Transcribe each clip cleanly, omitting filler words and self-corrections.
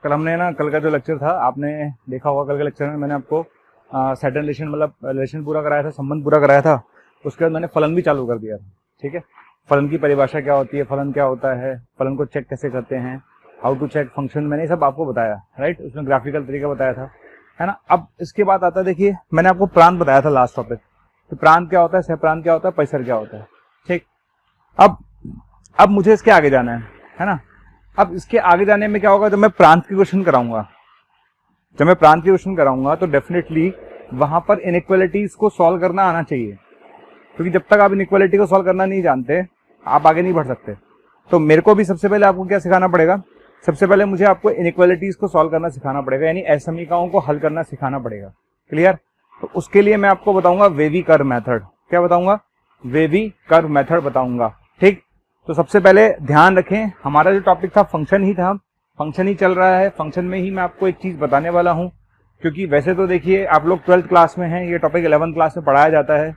कल हमने ना, कल का जो लेक्चर था आपने देखा होगा, कल के लेक्चर में मैंने आपको सेट एंड रिलेशन मतलब रिलेशन पूरा कराया था, संबंध पूरा कराया था। उसके बाद मैंने फलन भी चालू कर दिया था। ठीक है, फलन की परिभाषा क्या होती है, फलन क्या होता है, फलन को चेक कैसे करते हैं, हाउ टू चेक फंक्शन, मैंने ये सब आपको बताया, राइट। उसमें ग्राफिकल तरीका बताया था, है ना। अब इसके बाद आता है, देखिए मैंने आपको प्रांत बताया था लास्ट टॉपिक, तो प्रांत क्या होता है, सहप्रांत क्या होता है, पैसर क्या होता है। ठीक, अब मुझे इसके आगे जाना है ना। अब इसके आगे जाने में क्या होगा, जब मैं प्रांत की क्वेश्चन कराऊंगा, तो डेफिनेटली वहां पर इनइक्वालिटीज को सॉल्व करना आना चाहिए, क्योंकि जब तक आप इनइक्वालिटी को सॉल्व करना नहीं जानते आप आगे नहीं बढ़ सकते। तो मेरे को भी सबसे पहले आपको क्या सिखाना पड़ेगा, सबसे पहले मुझे आपको इनइक्वालिटीज को सॉल्व करना सिखाना पड़ेगा, यानी असमीकरणों को हल करना सिखाना पड़ेगा। क्लियर। तो उसके लिए मैं आपको बताऊंगा वेवी कर्व मेथड। क्या बताऊंगा, वेवी कर्व मेथड बताऊंगा। ठीक, तो सबसे पहले ध्यान रखें, हमारा जो टॉपिक था फंक्शन ही था, फंक्शन ही चल रहा है। फंक्शन में ही मैं आपको एक चीज बताने वाला हूं, क्योंकि वैसे तो देखिए आप लोग 12th क्लास में हैं, ये टॉपिक 11th क्लास में पढ़ाया जाता है,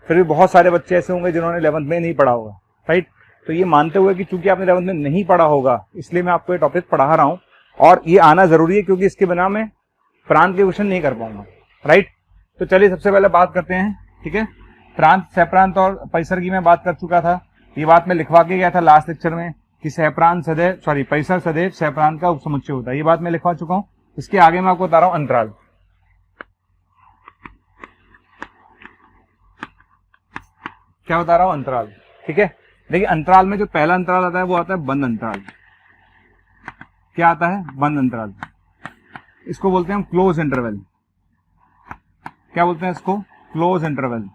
फिर भी बहुत सारे बच्चे ऐसे होंगे जिन्होंने 11th में नहीं पढ़ा होगा, राइट। तो ये मानते हुए कि चूंकि आपने 11th में नहीं पढ़ा होगा, इसलिए मैं आपको ये टॉपिक पढ़ा रहा हूं, और ये आना जरूरी है, क्योंकि इसके बिना मैं प्रांत के क्वेश्चन नहीं कर पाऊंगा, राइट। तो चलिए सबसे पहले बात करते हैं। ठीक है, प्रांत, सहप्रांत और पैसर की मैं बात कर चुका था। ये बात मैं लिखवा के गया था लास्ट लेक्चर में कि सहप्रांत सदैव, सॉरी, पैसर सदैव सहप्रांत का उपसमुच्चय होता है, ये बात मैं लिखवा चुका हूं। इसके आगे मैं आपको बता रहा हूं अंतराल। क्या बता रहा हूं, अंतराल। ठीक है, देखिए अंतराल में जो पहला अंतराल आता है वो आता है बंद अंतराल। क्या आता है, बंद अंतराल। इसको बोलते हैं हम क्लोज इंटरवल। क्या बोलते हैं इसको, क्लोज इंटरवल।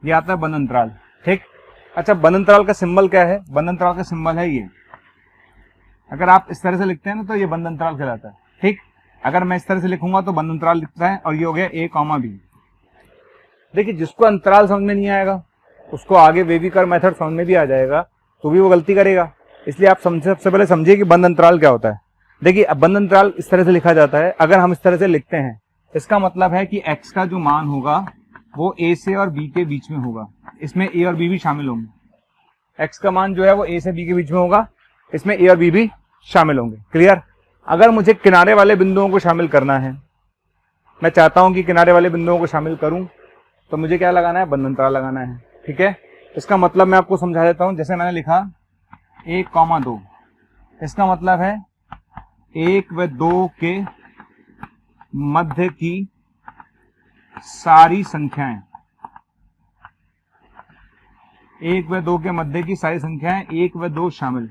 ये आता है बंद अंतराल। ठीक, अच्छा बंद अंतराल का सिंबल क्या है, बंद अंतराल का सिंबल है ये। अगर आप इस तरह से लिखते हैं ना तो ये बंद अंतराल कहलाता है। ठीक, अगर मैं इस तरह से लिखूंगा तो बंद अंतराल लिखता है, और ये हो गया a, b। देखिए जिसको अंतराल समझ में नहीं आएगा उसको आगे वेवी कर्व मेथड समझ में भी आ जाएगा, तो भी वो गलती करेगा। इसलिए आप सबसे पहले समझिए कि बंद अंतराल क्या होता है। देखिए अब बंद अंतराल इस तरह से लिखा जाता है, अगर हम इस तरह से लिखते हैं इसका मतलब है कि x का जो मान होगा वो a से और b के बीच में होगा, इसमें a और b भी शामिल होंगे। x का मान जो है वो a से b के बीच में होगा, इसमें a और b भी शामिल होंगे। क्लियर। अगर मुझे किनारे वाले बिंदुओं को शामिल करना है, मैं चाहता हूं कि किनारे वाले बिंदुओं को शामिल करूं, तो मुझे क्या लगाना है, बंद अंतराल लगाना है। ठीक है, इसका मतलब मैं आपको समझा देता हूं। जैसे मैंने लिखा 1, 2, इसका मतलब है 1 व 2 के मध्य की सारी संख्याएं, 1 व 2 के मध्य की सारी संख्याएं, 1 व 2 शामिल।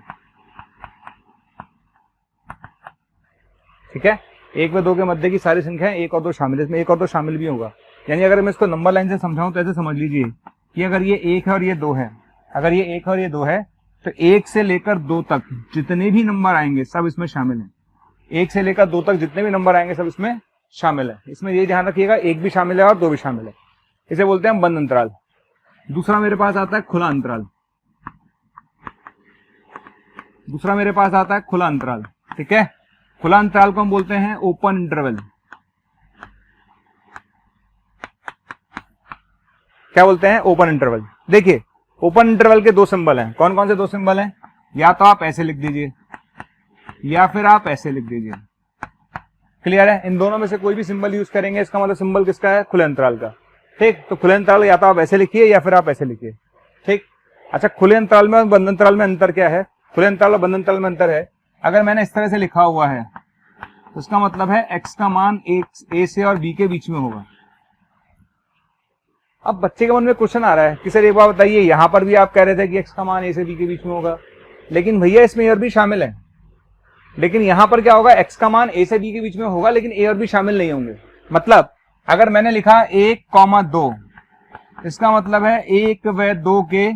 ठीक है, 1 व 2 के मध्य की सारी संख्याएं, 1 और 2 शामिल, इसमें 1 और 2 शामिल भी होगा। यानी अगर मैं इसको नंबर लाइन से समझाऊं तो ऐसे समझ लीजिए कि अगर ये 1 है और ये 2 है, अगर ये 1 और ये 2 है, तो 1 से लेकर 2 तक जितने भी नंबर आएंगे सब इसमें शामिल हैं। 1 से लेकर 2 तक जितने भी नंबर आएंगे सब इसमें शामिल है। इसमें ये ध्यान रखिएगा 1 भी शामिल है और 2 भी शामिल है। इसे बोलते हैं बंद अंतराल। दूसरा मेरे पास आता है खुला अंतराल। दूसरा मेरे पास आता है खुला अंतराल। ठीक है, खुला अंतराल को हम बोलते हैं ओपन इंटरवल। क्या बोलते हैं, ओपन इंटरवल। देखिए ओपन इंटरवल के 2 सिंबल हैं। कौन कौन से 2 सिंबल हैं, या तो आप ऐसे लिख दीजिए या फिर आप ऐसे लिख दीजिए। क्लियर है, इन दोनों में से कोई भी सिंबल यूज करेंगे, इसका मतलब सिंबल किसका है, खुले अंतराल का। ठीक, तो खुले अंतराल या तो आप ऐसे लिखिए या फिर आप ऐसे लिखिए। ठीक, अच्छा खुले अंतराल में और बंद अंतराल में अंतर क्या है, खुले अंतराल और बंद अंतराल में अंतर है, अगर मैंने इस तरह से लिखा हुआ है तो इसका मतलब है x का मान a से और b के बीच में होगा। अब बच्चे के मन में क्वेश्चन आ रहा है कि सर एक बात बताइए, यहां पर भी आप कह रहे थे कि x का मान a से b के बीच में होगा, लेकिन भैया इसमें a और b शामिल है, लेकिन यहां पर क्या होगा, x का मान a से b के बीच में होगा लेकिन a और b शामिल नहीं होंगे। मतलब अगर मैंने लिखा 1, 2, इसका मतलब है 1 व 2 के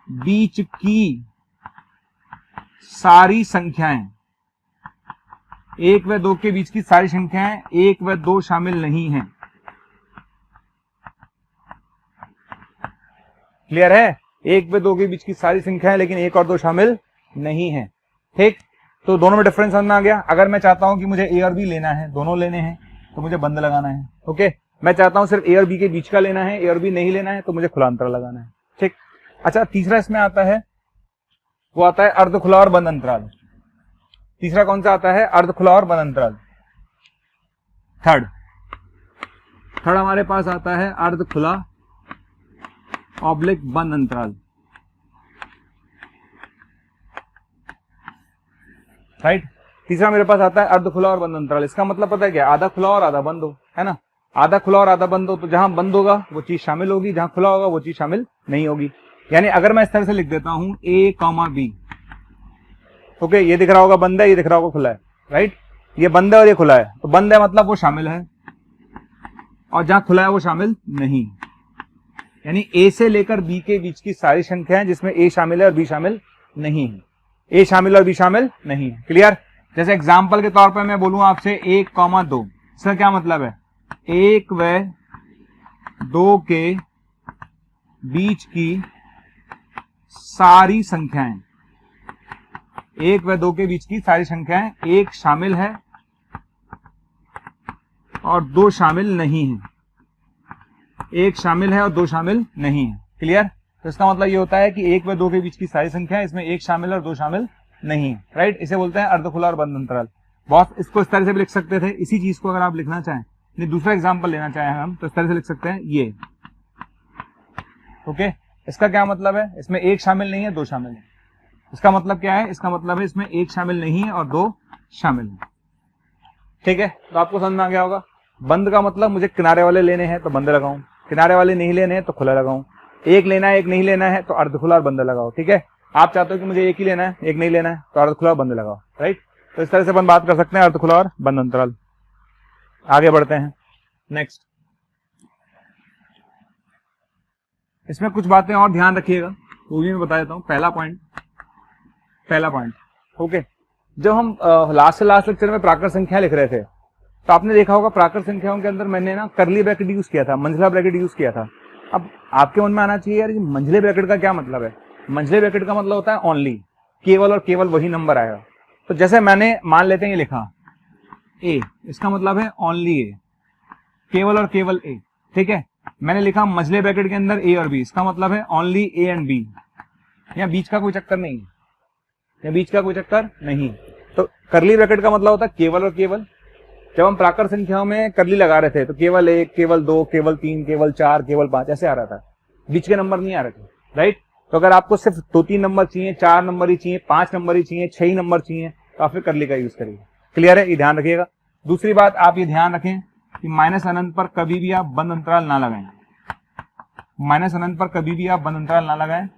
बीच की सारी संख्याएं, 1 व 2 के बीच की सारी संख्याएं, 1 व 2 शामिल नहीं हैं। क्लियर है, 1 व 2 के बीच की सारी संख्याएं लेकिन 1 और 2 शामिल नहीं है। ठीक, तो दोनों में डिफरेंस समझ में आ गया। अगर मैं चाहता हूं कि मुझे a और b लेना है, दोनों लेने हैं, तो मुझे बंद लगाना है। ओके, मैं चाहता हूं सिर्फ a और b के बीच का लेना है, a और b नहीं लेना है, तो मुझे खुला अंतराल लगाना है। ठीक, अच्छा तीसरा इसमें आता है, वो आता है अर्ध खुला और बंद अंतराल। तीसरा कौन सा आता है? अर्ध खुला और बंद अंतराल। थर्ड हमारे पास आता है अर्ध खुला ऑब्लिक बंद अंतराल, राइट। तीसरा मेरे पास आता है अर्ध खुला और बंद अंतराल। इसका मतलब पता है क्या? आधा खुला और आधा बंद हो, है ना। आधा खुला और आधा बंद हो तो जहां बंद होगा वो चीज शामिल होगी, जहां खुला होगा वो चीज शामिल नहीं होगी। यानी अगर मैं इस तरह से लिख देता हूं ए कॉमा बी, ओके, ये दिख रहा होगा बंद है, ये दिख रहा होगा खुला है, राइट। ये बंद है और ये खुला है, तो बंद है मतलब वो शामिल है, और जहां खुला है वो शामिल नहीं। यानी ए से लेकर बी के बीच की सारी संख्याएं जिसमें ए शामिल है और बी शामिल नहीं है, ए शामिल और बी शामिल नहीं है। क्लियर? जैसे एग्जाम्पल के तौर पर मैं बोलूं आपसे 1,2, इसका क्या मतलब है? 1 व 2 के बीच की सारी संख्याएं, 1 व 2 के बीच की सारी संख्याएं, एक शामिल है और 2 शामिल नहीं है, एक शामिल है और 2 शामिल नहीं है। क्लियर? तो इसका मतलब ये होता है कि 1 व 2 के बीच की सारी संख्या, इसमें एक शामिल है और 2 शामिल नहीं है, राइट। इसे बोलते हैं अर्धखुला और बंद अंतराल। बॉस इसको इस तरह से भी लिख सकते थे। इसी चीज को अगर आप लिखना चाहें, नहीं दूसरा एग्जांपल लेना चाहें हम, तो इस तरह से लिख सकते हैं ये, ओके। इसका क्या मतलब है? इसमें एक शामिल नहीं है, 2 शामिल है। इसका मतलब क्या है? इसका मतलब है इसमें एक शामिल नहीं है और 2 शामिल है। ठीक है, तो आपको समझ में आ गया होगा। बंद का मतलब मुझे किनारे वाले लेने हैं तो बंद लगाऊं, किनारे वाले नहीं लेने हैं तो खुला लगाऊं, एक लेना है एक नहीं लेना है तो अर्धखुला और बंद लगाओ। ठीक है, आप चाहते हो कि मुझे एक ही लेना है एक नहीं लेना है तो अर्धखुला और बंद लगाओ, राइट। तो इस तरह से अपन बात कर सकते हैं अर्धखुला और बंद अंतराल। आगे बढ़ते हैं नेक्स्ट। इसमें कुछ बातें और ध्यान रखिएगा, वो भी मैं बता देता हूं। पहला पॉइंट, ओके। जब हम लास्ट लेक्चर में प्राकृत संख्या लिख रहे थे तो आपने देखा होगा प्राकृत संख्याओं के अंदर मैंने ना करली ब्रैकेट यूज किया था, मंझला ब्रैकेट यूज किया था। अब आपके मन में आना चाहिए यार, ये मंझले ब्रैकेट का क्या मतलब है? मंझले ब्रैकेट का मतलब होता है ओनली, केवल और केवल वही नंबर आएगा। तो जैसे मैंने मान लेते हैं ये लिखा ए, इसका मतलब है ओनली ए, केवल और केवल ए। ठीक है, मैंने लिखा मंझले ब्रैकेट के अंदर ए और बी, इसका मतलब है ओनली ए एंड बी। यहाँ बीच का कोई चक्कर नहीं है, यहाँ बीच का कोई चक्कर नहीं। तो करली ब्रैकेट का मतलब होता है केवल और केवल। जब हम प्राकृत संख्याओं में करली लगा रहे थे तो केवल 1, केवल 2, केवल 3, केवल 4, केवल 5 ऐसे आ रहा था, बीच के नंबर नहीं आ रहे थे, राइट। तो अगर आपको सिर्फ 2-3 नंबर चाहिए, 4 नंबर ही चाहिए, 5 नंबर ही चाहिए, 6 ही नंबर चाहिए, तो आप फिर करली का यूज करिए। क्लियर है? ये ध्यान रखिएगा। दूसरी बात आप ये ध्यान रखें कि माइनस अनंत पर कभी भी आप बंद अंतराल ना लगाएं, माइनस अनंत पर कभी भी आप बंद अंतराल ना लगाएं,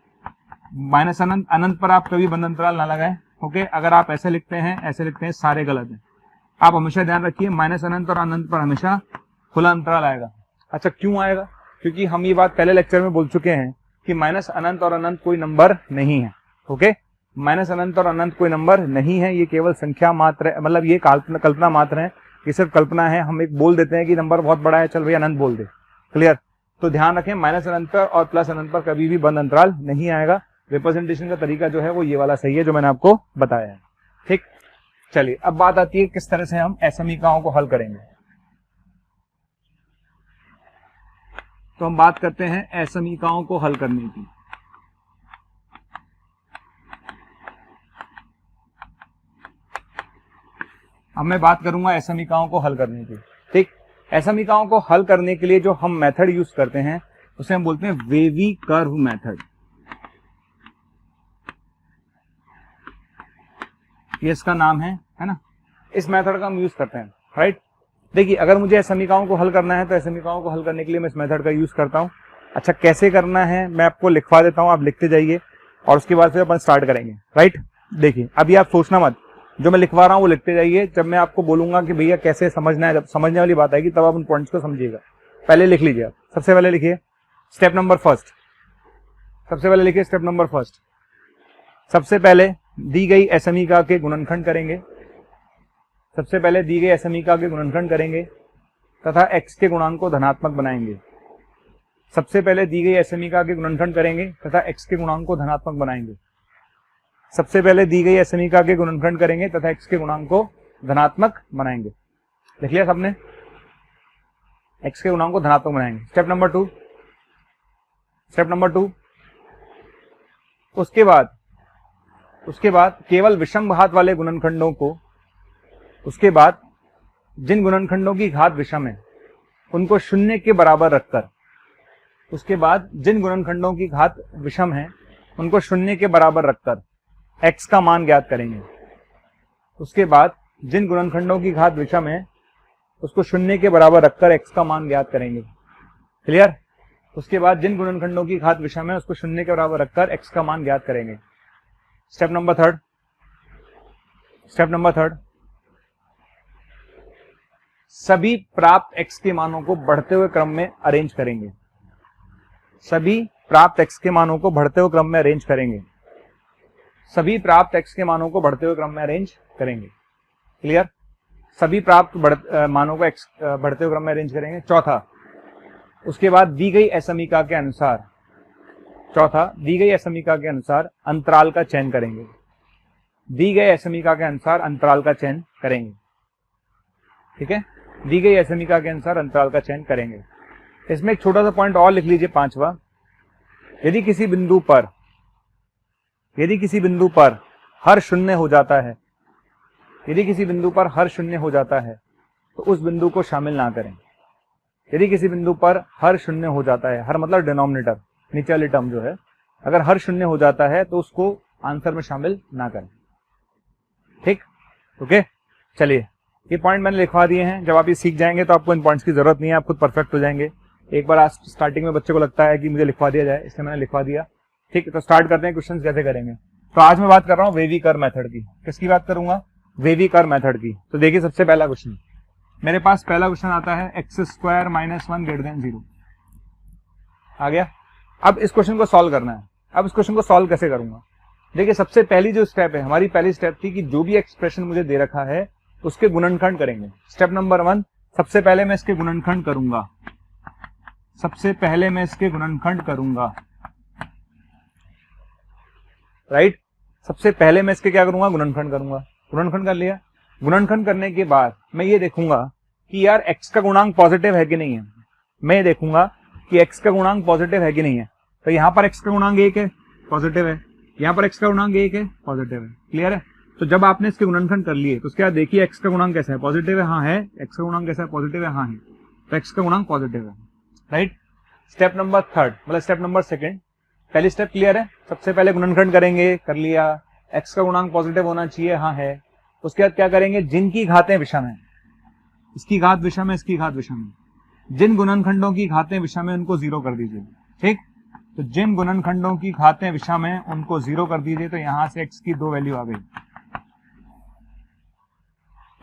माइनस अनंत पर आप कभी बंद अंतराल ना लगाएं। ओके, अगर आप ऐसे लिखते हैं सारे गलत है। आप हमेशा ध्यान रखिए माइनस अनंत और अनंत पर हमेशा खुला अंतराल आएगा। अच्छा, क्यों आएगा? क्योंकि हम ये बात पहले लेक्चर में बोल चुके हैं कि माइनस अनंत और अनंत कोई नंबर नहीं है। ओके, माइनस अनंत और अनंत कोई नंबर नहीं है, ये केवल संख्या मात्र है, मतलब ये कल्पना मात्र है, ये सिर्फ कल्पना है। हम एक बोल देते हैं कि नंबर बहुत बड़ा है, चल भाई अनंत बोल दे। क्लियर? तो ध्यान रखें माइनस अनंत पर और प्लस अनंत पर कभी भी बंद अंतराल नहीं आएगा। रिप्रेजेंटेशन का तरीका जो है वो ये वाला सही है जो मैंने आपको बताया है। ठीक, चलिए अब बात आती है किस तरह से हम असमीकाओं को हल करेंगे। तो हम बात करते हैं असमीकाओं को हल करने की। अब मैं बात करूंगा असमीकाओं को हल करने की। ठीक, असमीकाओं को हल करने के लिए जो हम मेथड यूज करते हैं उसे हम बोलते हैं वेवी कर्व मेथड। ये इसका नाम है ना। इस मेथड का हम यूज करते हैं, राइट। देखिए, अगर मुझे असमीकाओं को हल करना है तो असमीकाओं को हल करने के लिए मैं इस मेथड का यूज करता हूं। अच्छा, कैसे करना है मैं आपको लिखवा देता हूं, आप लिखते जाइए और उसके बाद फिर अपन स्टार्ट करेंगे, राइट। देखिए, अभी आप सोचना मत, जो मैं लिखवा रहा हूं वो लिखते जाइए। जब मैं आपको बोलूंगा कि भैया कैसे समझना है, जब समझने वाली बात आएगी तब आप उन पॉइंट्स को समझिएगा। पहले लिख लीजिए आप। सबसे पहले लिखिए स्टेप नंबर फर्स्ट। सबसे पहले लिखिए स्टेप नंबर फर्स्ट। सबसे पहले दी गई असमीका के गुणनखंड करेंगे। सबसे पहले दी गई असमीका के गुणनखंड करेंगे तथा x के गुणांक को धनात्मक बनाएंगे। सबसे पहले दी गई असमीका के गुणनखंड करेंगे तथा x के गुणांक को धनात्मक बनाएंगे। सबसे पहले दी गई असमीका के गुणनखंड करेंगे तथा x के गुणांक को धनात्मक बनाएंगे। लिख लिया सबने? x के गुणांक को धनात्मक बनाएंगे। Step number 2। स्टेप नंबर 2, उसके बाद उसके बाद केवल विषम घात वाले गुणनखंडों को, उसके बाद जिन गुणनखंडों की घात विषम है उनको शून्य के बराबर रखकर, उसके बाद जिन गुणनखंडों की घात विषम है उनको शून्य के बराबर रखकर x का मान ज्ञात करेंगे। उसके बाद जिन गुणनखंडों की घात विषम है उसको शून्य के बराबर रखकर x का मान ज्ञात करेंगे। क्लियर? उसके बाद जिन गुणनखंडों की घात विषम है उसको शून्य के बराबर रखकर x का मान ज्ञात करेंगे। स्टेप नंबर थर्ड, सभी प्राप्त x के मानों को बढ़ते हुए क्रम में अरेंज करेंगे। सभी प्राप्त x के मानों को बढ़ते हुए क्रम में अरेंज करेंगे। सभी प्राप्त x के मानों को बढ़ते हुए क्रम में अरेंज करेंगे। क्लियर? सभी प्राप्त मानों को x बढ़ते हुए क्रम में अरेंज करेंगे। चौथा, उसके बाद दी गई असमीका के अनुसार, चौथा, दी गई असमीका के अनुसार अंतराल का चयन करेंगे। दी गई असमीका के अनुसार अंतराल का चयन करेंगे। ठीक है? दी गई असमीका के अनुसार अंतराल का चयन करेंगे। इसमें एक छोटा सा पॉइंट और लिख लीजिए, पांचवा, यदि किसी बिंदु पर हर शून्य हो जाता है, यदि किसी बिंदु पर हर शून्य हो जाता है तो उस बिंदु को शामिल ना करें। यदि किसी बिंदु पर हर शून्य हो जाता है, हर मतलब डिनोमिनेटर, नीचे वाली टर्म जो है, अगर हर शून्य हो जाता है तो उसको आंसर में शामिल ना करें। ठीक? ओके, चलिए ये पॉइंट मैंने लिखवा दिए हैं। जब आप ये सीख जाएंगे तो आपको इन पॉइंट्स की जरूरत नहीं है, आप खुद परफेक्ट हो जाएंगे। एक बार आज स्टार्टिंग में बच्चे को लगता है कि मुझे लिखवा दिया जाए, इसलिए मैंने लिखवा दिया। ठीक है, तो स्टार्ट करते हैं क्वेश्चन कैसे करेंगे। तो आज मैं बात कर रहा हूँ वेवी कर्व मेथड की। किसकी बात करूंगा? वेवी कर्व मेथड की। तो देखिए सबसे पहला क्वेश्चन मेरे पास, पहला क्वेश्चन आता है x² - 1 > 0 आ गया। अब इस क्वेश्चन को सॉल्व करना है। अब इस क्वेश्चन को सॉल्व कैसे करूंगा? देखिए सबसे पहली जो स्टेप है, हमारी पहली स्टेप थी कि जो भी एक्सप्रेशन मुझे दे रखा है उसके गुणनखंड करेंगे। स्टेप नंबर 1, सबसे पहले मैं इसके गुणनखंड करूंगा। सबसे पहले मैं इसके गुणनखंड करूंगा। राइट? सबसे पहले मैं इसके क्या करूंगा? गुणनखंड करूंगा। गुणनखंड कर लिया। गुणनखंड करने के बाद मैं ये देखूंगा कि यार x का गुणांक पॉजिटिव है कि नहीं है। मैं ये देखूंगा कि x का गुणांक पॉजिटिव है कि नहीं है। तो यहां पर x का गुणांक 1 है, पॉजिटिव है। यहां पर x का गुणांक 1 है, पॉजिटिव है। क्लियर है? तो जब आपने इसके गुणनखंड कर लिए तो उसके बाद देखिए x का गुणांक कैसा है? पॉजिटिव है, हाँ है। x का गुणांक कैसा है? पॉजिटिव है, हाँ है। तो x का गुणांक पॉजिटिव है। राइट? स्टेप नंबर 3, मतलब स्टेप नंबर 2, पहली स्टेप क्लियर है। सबसे पहले गुणनखंड करेंगे, कर लिया। x का गुणांक पॉजिटिव होना चाहिए, हाँ है। उसके बाद क्या करेंगे? जिनकी घातें विषम है, इसकी घात विषम है, इसकी घात विषम है, जिन गुणनखंडों की घातें विषम है उनको 0 कर दीजिए। ठीक? तो जिन गुणनखंडों की घातें विषम है उनको 0 कर दीजिए। तो यहां से x की 2 वैल्यू आ गई।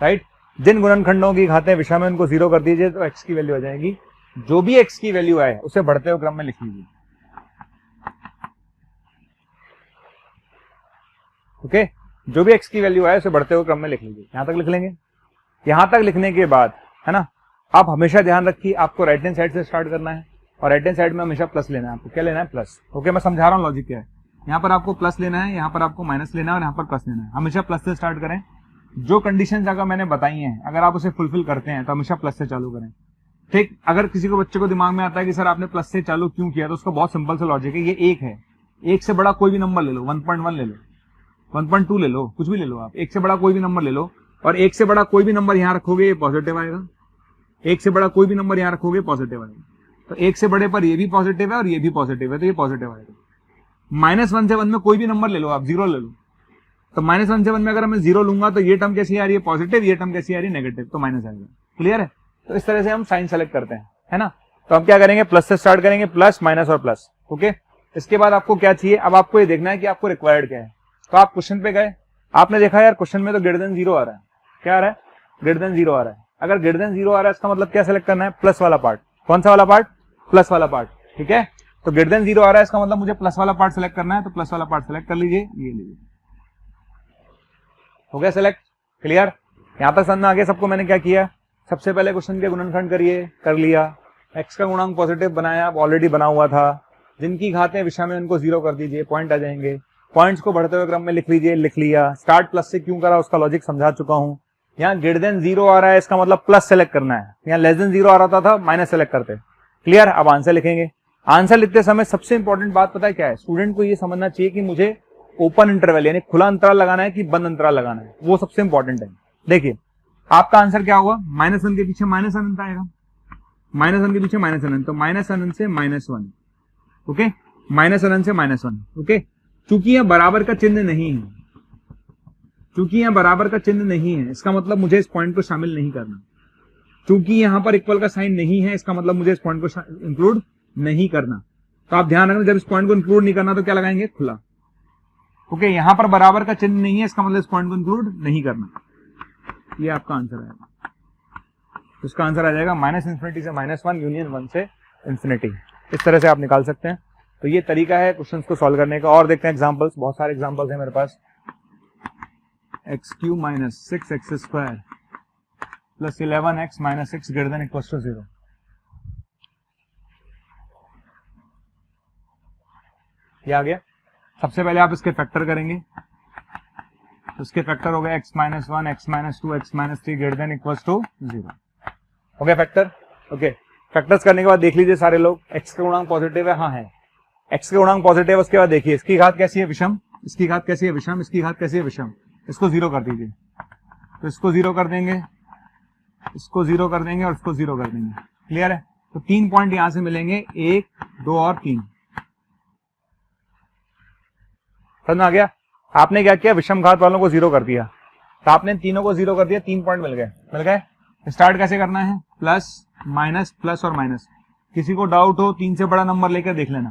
राइट? जिन गुणनखंडों की घातें विषम है उनको 0 कर दीजिए तो x की वैल्यू आ जाएगी। जो भी x की वैल्यू आए उसे बढ़ते हुए क्रम में लिख लीजिए। ओके? जो भी x की वैल्यू आए उसे बढ़ते हुए क्रम में लिख लीजिए। यहां तक लिख लेंगे। यहां तक लिखने के बाद, है ना, आप हमेशा ध्यान रखिए आपको राइट हैंड साइड से स्टार्ट करना है और राइट हैंड साइड में हमेशा प्लस लेना है। आपको क्या लेना है? प्लस। ओके, मैं समझा रहा हूं लॉजिक क्या है। यहां पर आपको प्लस लेना है, यहां पर आपको माइनस लेना है और यहां पर प्लस लेना है। हमेशा प्लस से स्टार्ट करें। जो कंडीशंस अगर मैंने बताई हैं, अगर आप उसे फुलफिल करते हैं तो हमेशा प्लस से चालू करें। ठीक? अगर किसी को बच्चे को दिमाग में आता है कि सर आपने प्लस से चालू क्यों किया, तो उसका बहुत सिंपल सा लॉजिक है। ये 1 है, 1 से बड़ा कोई भी नंबर ले लो, 1.1 ले लो, 1.2 ले लो, कुछ भी ले लो आप। 1 से बड़ा कोई भी नंबर ले लो और 1 से बड़ा कोई भी नंबर यहां रखोगे, ये पॉजिटिव आएगा। 1 से बड़ा कोई भी नंबर यहां रखोगे, पॉजिटिव आएगा। तो 1 से बड़े पर ये भी पॉजिटिव है और ये भी पॉजिटिव है, तो ये पॉजिटिव आएगा। -1 से 1 में कोई भी नंबर ले लो आप, 0 ले लो। तो -1 से 1 में अगर मैं 0 लूंगा तो ये टर्म कैसी आ रही है? पॉजिटिव। ये टर्म कैसी आ रही है? नेगेटिव। तो माइनस आएगा। क्लियर है? तो इस तरह से हम साइन सेलेक्ट करते हैं, है ना। तो हम क्या करेंगे? प्लस से स्टार्ट करेंगे, प्लस, माइनस और प्लस। ओके? इसके बाद आपको क्या चाहिए? अब आपको ये देखना है कि आपको रिक्वायर्ड क्या है। तो आप क्वेश्चन पे गए, आपने देखा यार क्वेश्चन में तो >0 आ रहा है। क्या आ रहा है? >0 आ रहा है। अगर >0 आ रहा है इसका मतलब क्या सेलेक्ट करना है? प्लस वाला पार्ट। कौन सा वाला पार्ट? प्लस वाला पार्ट। ठीक है? तो >0 आ रहा है इसका मतलब मुझे प्लस वाला पार्ट सेलेक्ट करना है, तो प्लस वाला पार्ट सेलेक्ट कर लीजिए। ये लीजिए, हो गया सेलेक्ट। क्लियर? यहां तक समझ में आ गया सबको मैंने क्या किया? सबसे पहले क्वेश्चन के गुणनखंड करिए, कर लिया। x का गुणांक पॉजिटिव बनाया, अब ऑलरेडी बना हुआ था। जिनकी घातें विषम है उनको 0 कर दीजिए, पॉइंट आ जाएंगे। पॉइंट्स को बढ़ते हुए क्रम में लिख लीजिए, लिख लिया। स्टार्ट प्लस से क्यों करा उसका लॉजिक समझा चुका हूं। यहाँ >0 आ रहा है इसका मतलब प्लस सेलेक्ट करना है, यहाँ <0 आ रहा था माइनस सेलेक्ट करते। क्लियर? अब आंसर लिखेंगे। आंसर लिखते समय सबसे इंपॉर्टेंट बात पता है क्या है? स्टूडेंट को ये समझना चाहिए कि मुझे ओपन इंटरवल यानी खुला अंतराल लगाना है कि बंद अंतराल लगाना है, वो सबसे इंपॉर्टेंट है। देखिए आपका आंसर क्या होगा, -1 के पीछे माइनस अनंत आएगा, -1 के पीछे माइनस अनंत, तो माइनस अनंत से -1, ओके, माइनस अनंत से -1, ओके। चूंकि यह बराबर का चिन्ह नहीं है, चूंकि यह बराबर का चिन्ह नहीं है, इसका मतलब मुझे इस पॉइंट को शामिल नहीं करना। चूंकि यहां पर इक्वल का साइन नहीं है, इसका मतलब मुझे इस पॉइंट को इंक्लूड नहीं करना। तो आप ध्यान रखना, जब इस पॉइंट को इंक्लूड नहीं करना तो क्या लगाएंगे, खुला, ओके। यहां पर बराबर का चिन्ह नहीं है, इसका मतलब इस पॉइंट को इंक्लूड नहीं करना। ये आपका आंसर आएगा। तो इसका आंसर आ जाएगा -∞ से -1 यूनियन 1 से इंफिनिटी। इस तरह से आप निकाल सकते हैं। तो ये तरीका है क्वेश्चन को सॉल्व करने का। और देखते हैं एग्जाम्पल्स, बहुत सारे एग्जाम्पल्स हैं मेरे पास। x³ - 6x² + 11x - 6 > 0। ये आ गया। सबसे पहले आप इसके फैक्टर करेंगे, तो इसके फैक्टर हो गए x - 1 x - 2 x - 3 > 0। हो गया फैक्टर, ओके। फैक्टर्स करने के बाद देख लीजिए सारे लोग, x का गुणांक पॉजिटिव है, हाँ है, x का गुणांक पॉजिटिव है। उसके बाद देखिए इसकी घात कैसी है, विषम, इसकी घात कैसी है, विषम, इसकी घात कैसी है, विषम। इसको 0 कर दीजिए, तो इसको 0 कर देंगे, इसको 0 कर देंगे और इसको 0 कर देंगे। क्लियर है। तो 3 पॉइंट यहां से मिलेंगे, 1 2 और 3। समझ में आ गया। आपने क्या किया, विषम घात वालों को 0 कर दिया, तो आपने तीनों को 0 कर दिया, 3 पॉइंट मिल गए। स्टार्ट कैसे करना है, प्लस माइनस, प्लस और माइनस। किसी को डाउट हो 3 से बड़ा नंबर लेकर देख लेना,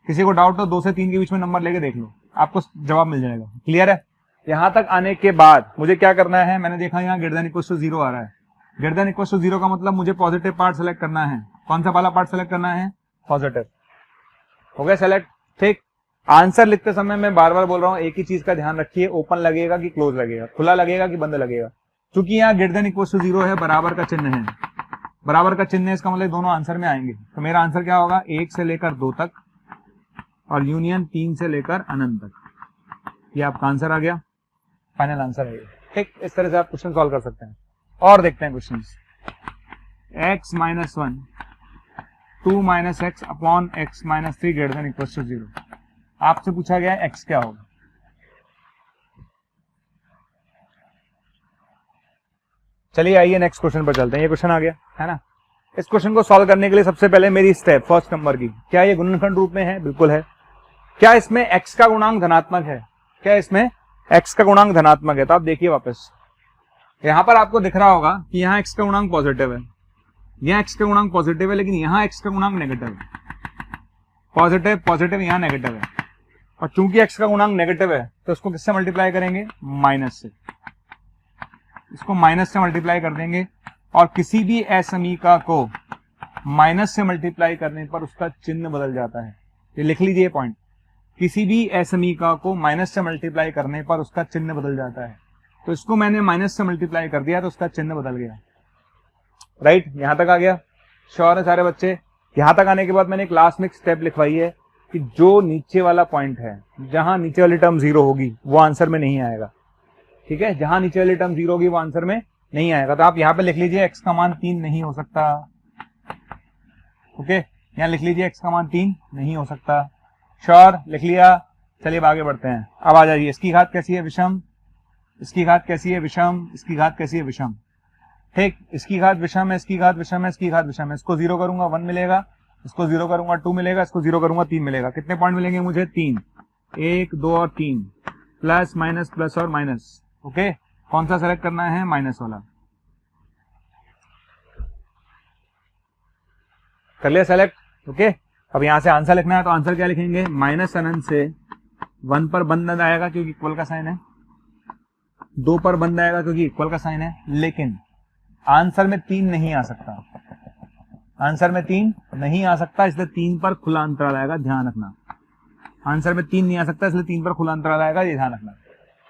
किसी को डाउट हो 2 से 3 के बीच में नंबर लेकर देख लो, आपको जवाब मिल जाएगा। क्लियर है। यहां तक आने के बाद मुझे क्या करना है, मैंने देखा यहाँ >= 0 आ रहा है। >= 0 का मतलब मुझे पॉजिटिव पार्ट सेलेक्ट करना है। कौन सा वाला पार्ट सेलेक्ट करना है, पॉजिटिव। हो गया सेलेक्ट, ठीक। आंसर लिखते समय मैं बार बार बोल रहा हूं, एक ही चीज का ध्यान रखिए, ओपन लगेगा कि क्लोज लगेगा, खुला लगेगा कि बंद लगेगा। क्योंकि यहाँ >= 0 है, बराबर का चिन्ह है, बराबर का चिन्ह है, इसका मतलब दोनों आंसर में आएंगे। तो मेरा आंसर क्या होगा, 1 से लेकर 2 तक और यूनियन 3 से लेकर अनंत तक। ये आपका आंसर आ गया, फाइनल आंसर है। ठीक, इस तरह से आप क्वेश्चन सॉल्व कर सकते हैं। और देखते हैं question. x - 1 2 - x upon x - 3 > 0। आपसे पूछा गया है x क्या होगा। चलिए आइए नेक्स्ट क्वेश्चन पर चलते हैं। ये क्वेश्चन आ गया है ना। इस क्वेश्चन को सॉल्व करने के लिए सबसे पहले मेरी स्टेप फर्स्ट नंबर की, क्या ये गुणनखंड रूप में है, बिल्कुल है। क्या इसमें x का गुणांक धनात्मक है, क्या इसमें x का गुणांक धनात्मक है। तो आप देखिए वापस, यहां पर आपको दिख रहा होगा कि यहाँ x का गुणांक पॉजिटिव है, यहाँ x का गुणांक पॉजिटिव है, लेकिन यहाँ x का गुणांक नेगेटिव है। पॉजिटिव पॉजिटिव, यहाँ नेगेटिव है। और चूंकि x का गुणांक नेगेटिव है तो इसको किससे मल्टीप्लाई करेंगे, माइनस से। इसको माइनस से मल्टीप्लाई कर देंगे और किसी भी असमीका को माइनस से मल्टीप्लाई करने पर उसका चिन्ह बदल जाता है। ये लिख लीजिए पॉइंट, किसी भी असमीका को माइनस से मल्टीप्लाई करने पर उसका चिन्ह बदल जाता है। तो इसको मैंने माइनस से मल्टीप्लाई कर दिया तो उसका चिन्ह बदल गया। राइट, यहां तक आ गया। श्योर है सारे बच्चे। यहां तक आने के बाद मैंने क्लास में एक स्टेप लिखवाई है कि जो नीचे वाला पॉइंट है, जहां नीचे वाली टर्म 0 होगी वो आंसर में नहीं आएगा। ठीक है, जहां नीचे वाली टर्म 0 होगी वो आंसर में नहीं आएगा। तो आप यहां पे लिख लीजिए x का मान 3 नहीं हो सकता। ओके, यहां लिख लीजिए x का मान 3 नहीं हो सकता। श्योर, लिख लिया। चलिए अब आगे बढ़ते हैं। अब आ जाइए, इसकी घात कैसी है, विषम। इसकी घात कैसी है, विषम। इसकी घात कैसी है, विषम। ठीक, इसकी घात विषम है, इसकी घात विषम है, इसकी घात विषम है। इसको 0 करूंगा 1 मिलेगा, इसको 0 करूंगा 2 मिलेगा, इसको 0 करूंगा 3 मिलेगा। कितने पॉइंट मिलेंगे मुझे, 3। 1 2 और 3, प्लस माइनस प्लस और माइनस। ओके, कौन सा सेलेक्ट करना है, माइनस वाला। कर लिया सेलेक्ट। ओके, अब यहां से आंसर लिखना है तो आंसर क्या लिखेंगे, माइनस अनंत से 1 पर बंद आएगा क्योंकि इक्वल का साइन है, 2 पर बंद आएगा क्योंकि इक्वल का साइन है, लेकिन आंसर में 3 नहीं आ सकता। आंसर में 3 नहीं आ सकता, इसलिए 3 पर खुला अंतराल आएगा, ध्यान रखना। आंसर में 3 नहीं आ सकता, इसलिए 3 पर खुला अंतराल आएगा, ये ध्यान रखना।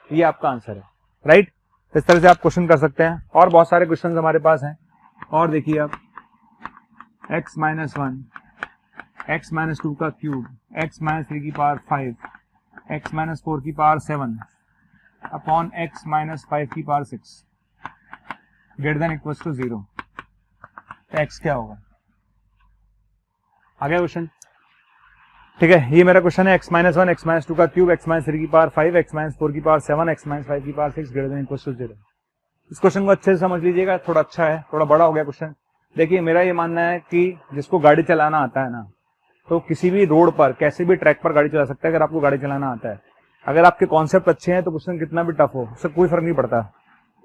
ये आपका आंसर है। राइट, इस तरह से आप क्वेश्चन कर सकते हैं। और बहुत सारे क्वेश्चन हमारे पास हैं। और देखिए आप, x - 1 x - 2 का क्यूब, x - 3 की पावर 5, x - 4 की पावर 7 अपॉन x - 5 की पावर 6 > 0। तो x क्या होगा। आ गया क्वेश्चन। ठीक है, ये मेरा क्वेश्चन है x-1 x-2 का क्यूब x-3 की पावर 5 x-4 की पावर 7 x-5 की power 6 greater than equal to 0। इस क्वेश्चन को अच्छे से समझ लीजिएगा, थोड़ा अच्छा है, थोड़ा बड़ा हो गया क्वेश्चन। देखिए मेरा ये मानना है कि जिसको गाड़ी चलाना आता है ना, तो किसी भी रोड पर कैसे भी ट्रैक पर गाड़ी चला सकता है अगर आपको गाड़ी चलाना आता है। अगर आपके कॉन्सेप्ट अच्छे हैं तो क्वेश्चन कितना भी टफ हो उससे कोई फर्क नहीं पड़ता।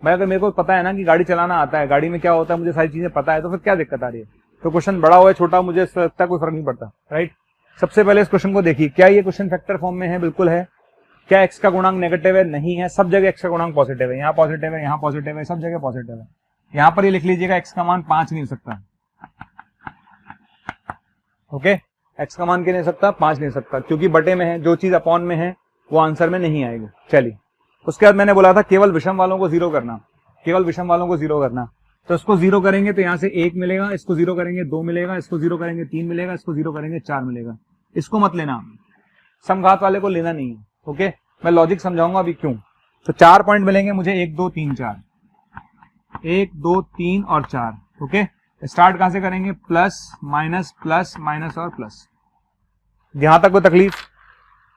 भाई अगर मेरे को पता है ना कि गाड़ी चलाना आता है, गाड़ी में क्या होता है मुझे सारी चीजें पता है, तो फिर क्या दिक्कत आ रही है। तो क्वेश्चन बड़ा हो या छोटा मुझे लगता है कोई फर्क नहीं पड़ता, राइट। सबसे पहले इस क्वेश्चन को देखिए, क्या ये क्वेश्चन फैक्टर फॉर्म में है? बिल्कुल है। क्या x का गुणांक नेगेटिव है? नहीं है, सब जगह x का गुणांक पॉजिटिव है। यहाँ पॉजिटिव है, यहाँ पॉजिटिव है, सब जगह पॉजिटिव है। यहाँ पर ये लिख लीजिएगा x का मान 5 नहीं हो सकता। ओके, x का मान क्या नहीं हो सकता? 5 नहीं हो सकता, क्योंकि बटे में है, जो चीज अपॉन में है वो आंसर में नहीं आएगी। चलिए, उसके बाद मैंने बोला था केवल विषम वालों को जीरो करना, केवल विषम वालों को जीरो करना। तो इसको जीरो करेंगे तो यहाँ से 1 मिलेगा, इसको जीरो करेंगे 2 मिलेगा, इसको जीरो करेंगे 3 मिलेगा, इसको जीरो करेंगे 4 मिलेगा। इसको मत लेना, समघात वाले को लेना नहीं है। ओके, मैं लॉजिक समझाऊंगा अभी क्यों। तो 4 पॉइंट मिलेंगे मुझे, 1 2 3 4, 1 2 3 और 4। ओके, स्टार्ट कहां से करेंगे? प्लस माइनस प्लस माइनस और प्लस। यहां तक कोई तकलीफ?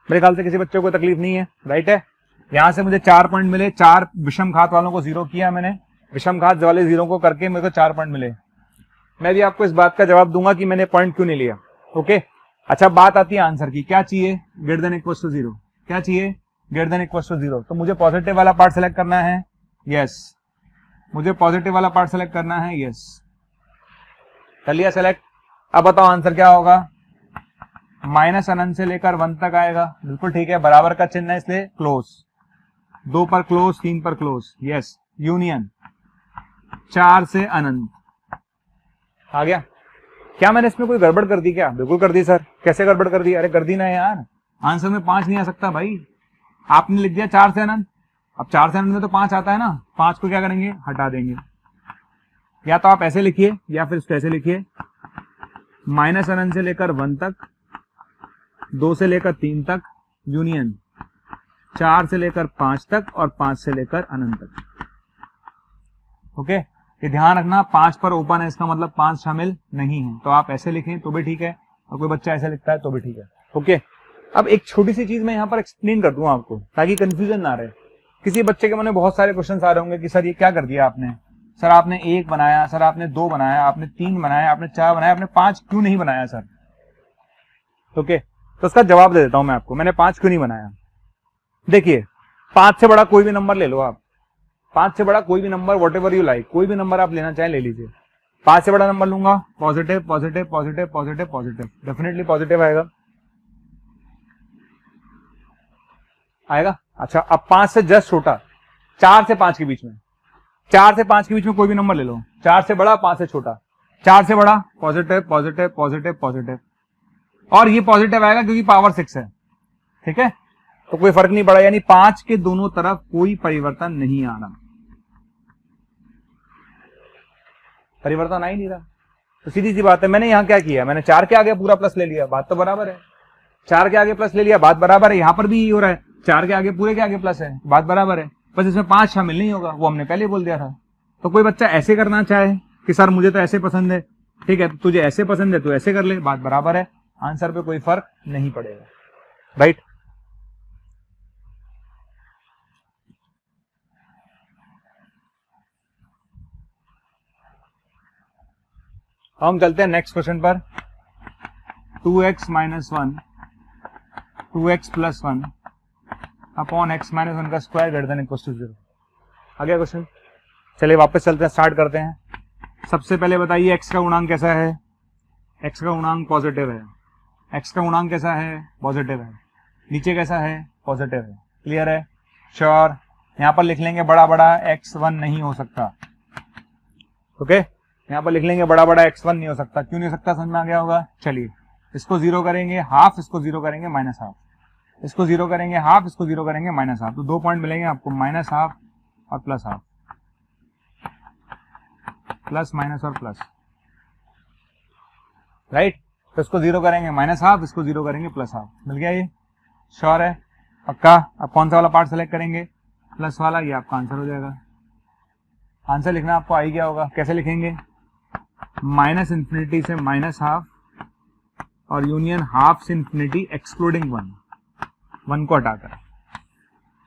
मेरे ख्याल से किसी बच्चे को तकलीफ नहीं है, राइट है। यहां से मुझे 4 पॉइंट मिले, 4 विषम घात वालों को जीरो किया मैंने, विषम घात वाले जीरो को करके मेरे को 4 पॉइंट मिले। मैं भी आपको इस बात का जवाब दूंगा कि मैंने पॉइंट क्यों नहीं लिया। ओके, अच्छा बात आती है आंसर की। क्या चाहिए? Greater than equal to 0। क्या चाहिए? Greater than equal to 0। तो मुझे पॉजिटिव वाला पार्ट सेलेक्ट करना है, यस। मुझे पॉजिटिव वाला पार्ट सेलेक्ट करना है, यस। कर लिया सेलेक्ट। अब बताओ आंसर क्या होगा? माइनस अनंत से लेकर 1 तक आएगा। बिल्कुल ठीक है, बराबर का चिन्ह है इसलिए क्लोज, 2 पर क्लोज, 3 पर क्लोज, यस। यूनियन 4 से अनंत आ गया। क्या मैंने इसमें कोई गड़बड़ कर दी क्या? बिल्कुल कर दी सर। कैसे गड़बड़ कर दी? अरे कर दी ना यार, आंसर में 5 नहीं आ सकता भाई। आपने लिख दिया 4 से अनंत, अब 4 से अनंत में तो 5 आता है ना, 5 को क्या करेंगे? हटा देंगे। या तो आप ऐसे लिखिए या फिर इसको ऐसे लिखिए, माइनस अनंत से लेकर 1 तक, 2 से लेकर 3 तक, यूनियन 4 से लेकर 5 तक और 5 से लेकर अनंत तक। ओके, ये ध्यान रखना, 5 पर ओपन है, इसका मतलब 5 शामिल नहीं है। तो आप ऐसे लिखें तो भी ठीक है, और कोई बच्चा ऐसे लिखता है तो भी ठीक है। ओके, अब एक छोटी सी चीज मैं यहाँ पर एक्सप्लेन कर दूं आपको, ताकि कंफ्यूजन ना रहे। किसी बच्चे के मन में बहुत सारे क्वेश्चन आ रहे होंगे कि सर ये क्या कर दिया आपने, सर आपने 1 बनाया, सर आपने 2 बनाया, आपने 3 बनाया, आपने 4 बनाया, आपने 5 क्यों नहीं बनाया सर? ओके, तो उसका जवाब दे देता हूं मैं आपको, मैंने 5 क्यों नहीं बनाया। देखिए, 5 से बड़ा कोई भी नंबर ले लो आप, 5 से बड़ा कोई भी number, what ever you like, कोई भी नंबर आप लेना चाहें ले लीजिए। 5 से बड़ा नंबर लूंगा, positive positive positive positive positive, definitely positive आएगा, आएगा। अच्छा, अब 5 से जस्ट छोटा, 4 से 5 के बीच में, 4 से 5 के बीच में कोई भी नंबर ले लो, 4 से बड़ा 5 से छोटा, 4 से बड़ा पॉजिटिव पॉजिटिव पॉजिटिव पॉजिटिव, और ये पॉजिटिव आएगा क्योंकि पावर 6 है, ठीक है। तो कोई फर्क नहीं पड़ा, यानी 5 के दोनों तरफ कोई परिवर्तन नहीं आ रहा, परिवर्तन आ ही नहीं रहा। तो सीधी सी बात है, मैंने यहां क्या किया, मैंने 4 के आगे पूरा प्लस ले लिया, बात तो बराबर है। 4 के आगे प्लस ले लिया, बात बराबर है। यहां पर भी यही हो रहा है, 4 के आगे पूरे के आगे प्लस है, बात बराबर है। बस इसमें 5 शामिल नहीं होगा, वो हमने पहले बोल दिया था। तो कोई बच्चा ऐसे करना चाहे कि सर मुझे तो ऐसे पसंद है, ठीक है, तुझे ऐसे पसंद है तो ऐसे कर ले, बात बराबर है, आंसर पे कोई फर्क नहीं पड़ेगा, राइट। हम चलते हैं नेक्स्ट क्वेश्चन पर। 2x minus 1 2x plus 1 upon x minus 1 का square greater than equal to 0। आ गया क्वेश्चन। चलिए वापस चलते हैं, स्टार्ट करते हैं। सबसे पहले बताइए x का गुणांक कैसा है? x का गुणांक पॉजिटिव है। x का गुणांक कैसा है? पॉजिटिव है। नीचे कैसा है? पॉजिटिव है। क्लियर है? श्योर। यहां पर लिख लेंगे बड़ा बड़ा x1 नहीं हो सकता, ओके। यहाँ पर लिख लेंगे बड़ा बड़ा x1 नहीं हो सकता। क्यों नहीं हो सकता? समझ में आ गया होगा। चलिए, इसको जीरो करेंगे हाफ, इसको जीरो करेंगे माइनस हाफ, इसको जीरो करेंगे हाफ, इसको जीरो करेंगे माइनस हाफ। तो 2 पॉइंट मिलेंगे आपको, माइनस हाफ और प्लस हाफ, प्लस माइनस और प्लस, राइट। तो इसको जीरो करेंगे माइनस हाफ, इसको जीरो करेंगे प्लस हाफ। मिल गया ये? श्योर है? पक्का? अब कौन सा वाला पार्ट सेलेक्ट करेंगे? प्लस वाला। ये आपका आंसर हो जाएगा। आंसर लिखना आपको आ ही गया होगा। कैसे लिखेंगे? माइनस इन्फिनिटी से माइनस हाफ और यूनियन हाफ से इंफिनिटी एक्सक्लूडिंग 1 को हटाकर।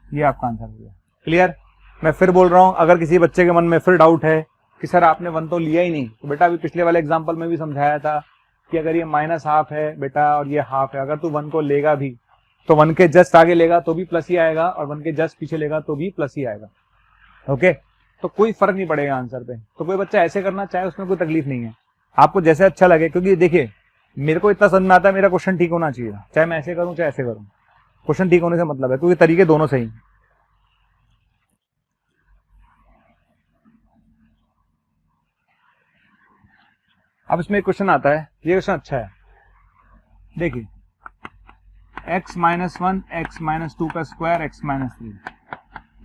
ये आपका आंसर हो गया। क्लियर? मैं फिर बोल रहा हूं, अगर किसी बच्चे के मन में फिर डाउट है कि सर आपने 1 तो लिया ही नहीं, तो बेटा अभी पिछले वाले एग्जांपल में भी समझाया था कि अगर ये -1/2 है बेटा और ये हाफ है, अगर तू 1 को लेगा भी तो 1 के जस्ट आगे लेगा तो भी प्लस ही आएगा और 1 के जस्ट पीछे लेगा तो भी प्लस ही आएगा। ओके, तो कोई फर्क नहीं पड़ेगा आंसर पे। तो कोई बच्चा ऐसे करना चाहे उसमें कोई तकलीफ नहीं है, आपको जैसे अच्छा लगे, क्योंकि देखिए मेरे को इतना समझ में आता है मेरा क्वेश्चन ठीक होना चाहिए, चाहे मैं ऐसे करूं चाहे ऐसे करूं, क्वेश्चन ठीक होने से मतलब है, क्योंकि तरीके दोनों सही। अब इसमें एक क्वेश्चन आता है, ये क्वेश्चन अच्छा है, देखिए x - 1 x - 2 का स्क्वायर x - 3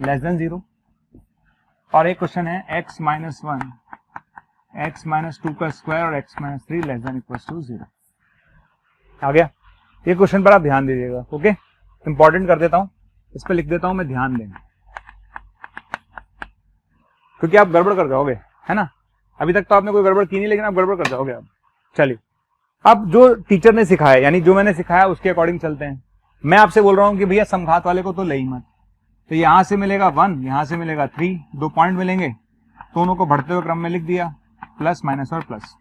लेस देन 0, और एक क्वेश्चन है x - 1 x - 2 का स्क्वायर और x - 3 less than equal to 0। आ गया? ये क्वेश्चन पर आप ध्यान दीजिएगा। ओके, इंपॉर्टेंट कर देता हूं, इस पर लिख देता हूं मैं, ध्यान दें, क्योंकि आप गड़बड़ कर जाओगे, है ना। अभी तक तो आपने कोई गड़बड़ की नहीं, लेकिन आप गड़बड़ कर जाओगे अब। चलिए, अब जो टीचर ने सिखाया, यानी जो मैंने सिखाया उसके अकॉर्डिंग चलते हैं। मैं आपसे बोल रहा हूं कि भैया समघात वाले को तो ले ही मत, तो यहां से मिलेगा 1, यहां से मिलेगा 3, 2 पॉइंट मिलेंगे, दोनों को बढ़ते हुए क्रम में लिख दिया, प्लस माइनस और प्लस।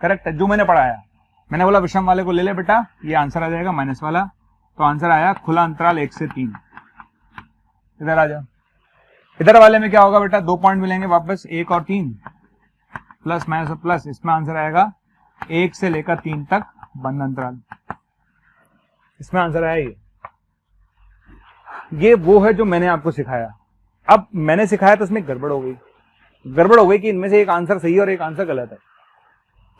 करेक्ट है जो मैंने पढ़ाया। मैंने बोला विषम वाले को ले ले बेटा, ये आंसर आ जाएगा माइनस वाला, तो आंसर आया खुला अंतराल 1 से 3। इधर आ जाओ, इधर वाले में क्या होगा बेटा, 2 पॉइंट मिलेंगे वापस, 1 और 3, प्लस माइनस और प्लस, इसमें आंसर आएगा 1 से लेकर 3 तक बंद अंतराल। इसमें आंसर आया ये वो है जो मैंने आपको सिखाया। अब मैंने सिखाया तो इसमें गड़बड़ हो गई कि इनमें से एक आंसर सही है और एक आंसर गलत है।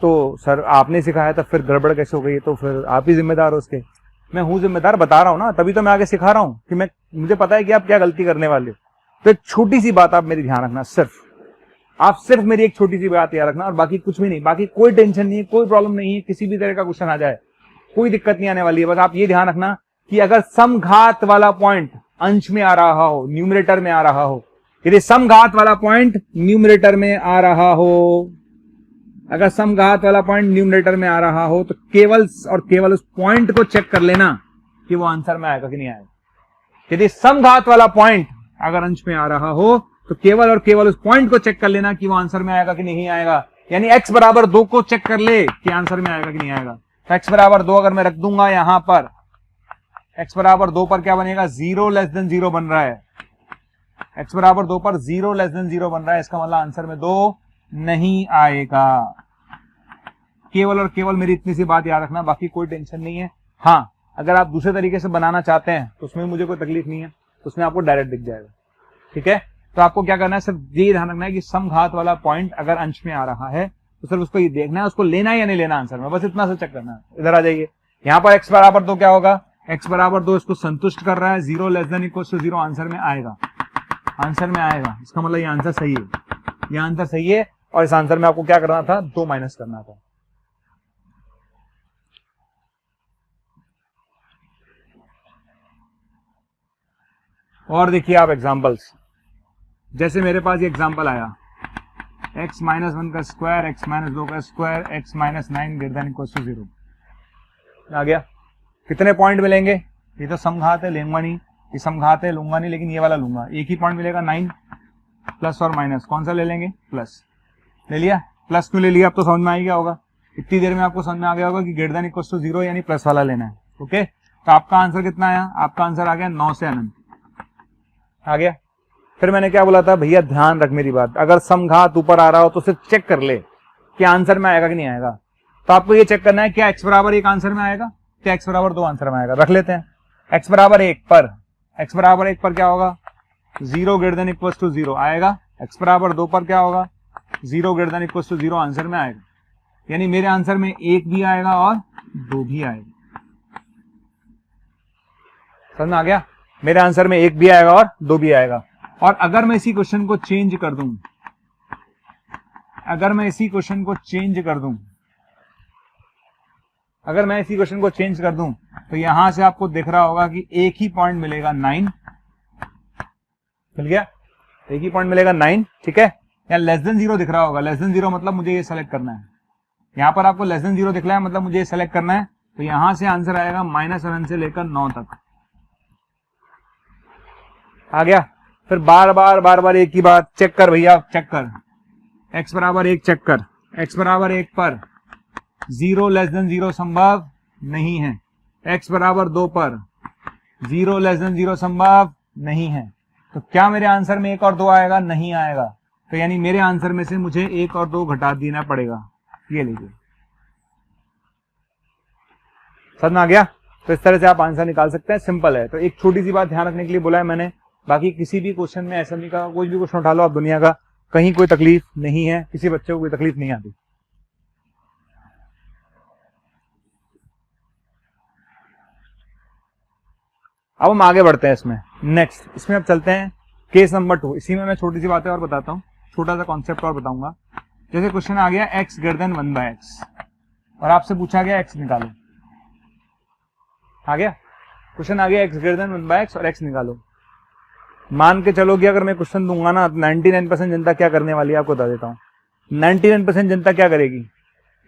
तो सर आपने सिखाया था, फिर गड़बड़ कैसे हो गई? तो फिर आप ही जिम्मेदार हो उसके। मैं हूं जिम्मेदार, बता रहा हूं ना, तभी तो मैं आगे सिखा रहा हूं कि मुझे पता है कि आप क्या गलती करने वाले हो। तो एक छोटी सी बात आप मेरी ध्यान रखना, सिर्फ मेरी एक छोटी सी बात याद रखना, और बाकी कुछ भी नहीं, बाकी कोई टेंशन नहीं है, कोई प्रॉब्लम नहीं है, किसी भी तरह का क्वेश्चन आ जाए कोई दिक्कत नहीं आने वाली है। बस आप ये ध्यान रखना कि अगर समघात वाला पॉइंट अंश में आ रहा हो, न्यूमरेटर में आ रहा हो, यदि समघात वाला पॉइंट न्यूमरेटर में आ रहा हो, अगर समघात वाला पॉइंट न्यूमरेटर में आ रहा हो, तो केवल और केवल उस पॉइंट को चेक कर लेना कि वो आंसर में आएगा कि नहीं आएगा। यदि समघात वाला पॉइंट अगर अंश में आ रहा हो तो केवल और केवल उस पॉइंट को चेक कर लेना कि वो आंसर में आएगा कि नहीं आएगा। यानी x बराबर 2 को चेक कर ले कि आंसर में आएगा कि नहीं आएगा। तो x बराबर 2 अगर मैं रख दूंगा यहां पर, x बराबर 2 पर क्या बनेगा, 0 लेस देन 0 बन रहा है। x बराबर 2 पर 0 लेस देन 0 बन रहा है, इसका मतलब आंसर में 2 नहीं आएगा। केवल और केवल मेरी इतनी सी बात याद रखना, बाकी कोई टेंशन नहीं है। हाँ, अगर आप दूसरे तरीके से बनाना चाहते हैं तो उसमें मुझे कोई तकलीफ नहीं है, उसमें आपको डायरेक्ट दिख जाएगा। ठीक है, तो आपको क्या करना है, सिर्फ ये ध्यान रखना है कि समघात वाला पॉइंट अगर अंश में आ रहा है तो सिर्फ उसको ये देखना है, उसको लेना है या नहीं लेना आंसर में, बस इतना सा चेक करना है। इधर आ जाइए, यहाँ पर x बराबर 2 क्या होगा, x बराबर 2 इसको संतुष्ट कर रहा है, 0 less than equal to 0 answer में आएगा, आंसर में आएगा। इसका मतलब ये आंसर सही है, ये आंसर सही है। और इस आंसर में आपको क्या करना था, 2 माइनस करना था। और देखिए आप एग्जांपल्स, जैसे मेरे पास ये एग्जांपल आया, x - 1 का स्क्वायर, x - 2 का square, x - 9 greater than equal to 0 आ गया। कितने पॉइंट मिलेंगे, ये तो समघात है, लेंगा नहीं, ये समघात है लूंगा नहीं, लेकिन ये वाला लूंगा। एक ही पॉइंट मिलेगा 9, प्लस और माइनस, कौन सा ले लेंगे, प्लस ले लिया। प्लस क्यों ले लिया, अब तो समझ में आ गया होगा, इतनी देर में आपको समझ में आ गया होगा कि ग्रेटर देन इक्वल टू 0 यानी प्लस वाला लेना है। ओके, तो आपका आंसर कितना आया, आपका आंसर आ गया 9 से अनंत आ गया। फिर मैंने क्या बोला था, भैया ध्यान रख मेरी बात, अगर समघात ऊपर आ रहा हो तो सिर्फ चेक कर ले कि आंसर में आएगा कि नहीं आएगा। तो आपको ये चेक करना है क्या x बराबर 1 आंसर में आएगा, क्या x बराबर 2 आंसर में आएगा। रख लेते हैं, x बराबर 1 पर, x बराबर 1 पर क्या होगा, 0 ग्रेटर देन इक्वल टू 0 आएगा। x बराबर 2 पर क्या होगा, 0 greater than equal to 0 answer में आएगा। यानी मेरे आंसर में 1 भी आएगा और 2 भी आएगा। समझ में आ गया, मेरे आंसर में 1 भी आएगा और 2 भी आएगा। और अगर मैं इसी क्वेश्चन को चेंज कर दूं, अगर मैं इसी क्वेश्चन को चेंज कर दूं, अगर मैं इसी क्वेश्चन को चेंज कर दूं, तो यहां से आपको दिख रहा होगा कि एक ही पॉइंट मिलेगा 9, मिल गया, एक ही पॉइंट मिलेगा 9, ठीक है। यहाँ लेस देन 0 दिख रहा होगा, लेस देन 0 मतलब मुझे ये सेलेक्ट करना है। यहां पर आपको लेस देन 0 दिख रहा है, मतलब मुझे ये सेलेक्ट करना है तो यहां से आंसर आएगा -1 से लेकर 9 तक। आ गया। फिर बार बार एक ही बात चेक कर भैया, चेक कर। x बराबर 1 चेक कर, x बराबर 1 पर 0 लेस देन 0 संभव नहीं है, x बराबर 2 पर 0 लेस देन 0 संभव नहीं है। तो क्या मेरे आंसर में 1 और 2 आएगा? नहीं आएगा। तो यानी मेरे आंसर में से मुझे 1 और 2 घटा देना पड़ेगा। ये लीजिए, समझ में आ गया? तो इस तरह से आप आंसर निकाल सकते हैं, सिंपल है। तो एक छोटी सी बात ध्यान रखने के लिए बोला है मैंने, बाकी किसी भी क्वेश्चन में एसएमई का कोई भी क्वेश्चन उठा लो आप दुनिया का, कहीं कोई तकलीफ नहीं है, किसी बच्चे को कोई तकलीफ नहीं आती। अब हम आगे बढ़ते हैं इसमें, नेक्स्ट इसमें अब चलते हैं केस नंबर 2। इसी में मैं छोटी सी बातें और बताता हूँ, छोटा सा कॉन्सेप्ट और बताऊंगा। जैसे क्वेश्चन आ गया x ग्रेटर देन 1/x और आपसे पूछा गया x निकालो। आ गया क्वेश्चन, आ गया x ग्रेटर देन 1/x और x निकालो। मान के चलो कि अगर मैं क्वेश्चन दूंगा ना, 99% जनता क्या करने वाली है आपको बता देता हूँ। 99% जनता क्या करेगी?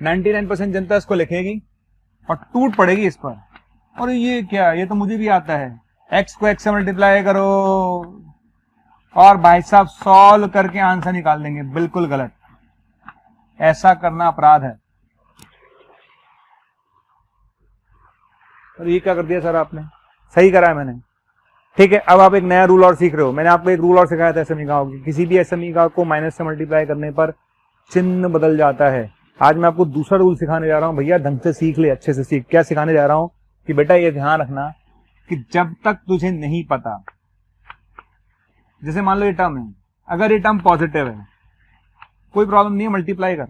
99% जनता इसको लिखेगी और टूट पड़ेगी इस पर, और ये क्या, ये तो मुझे भी आता है, x को x से मल्टीप्लाई करो और भाई साहब सॉल्व करके आंसर निकाल देंगे। बिल्कुल गलत, ऐसा करना अपराध है। और ये क्या कर दिया सर आपने? सही करा है मैंने, ठीक है। अब आप एक नया रूल और सीख रहे हो। मैंने आपको एक रूल और सिखाया था एसएमई का, किसी भी एसएमई का को माइनस से मल्टीप्लाई करने पर चिन्ह बदल जाता है। आज मैं आपको दूसरा रूल सिखाने जा रहा हूं, भैया ढंग से सीख ले, अच्छे से सीख। क्या सिखाने जा रहा हूं कि बेटा ये ध्यान रखना कि जब तक तुझे नहीं पता, जैसे मान लो ये टर्म है, अगर ये टर्म पॉजिटिव है कोई प्रॉब्लम नहीं है, मल्टीप्लाई कर,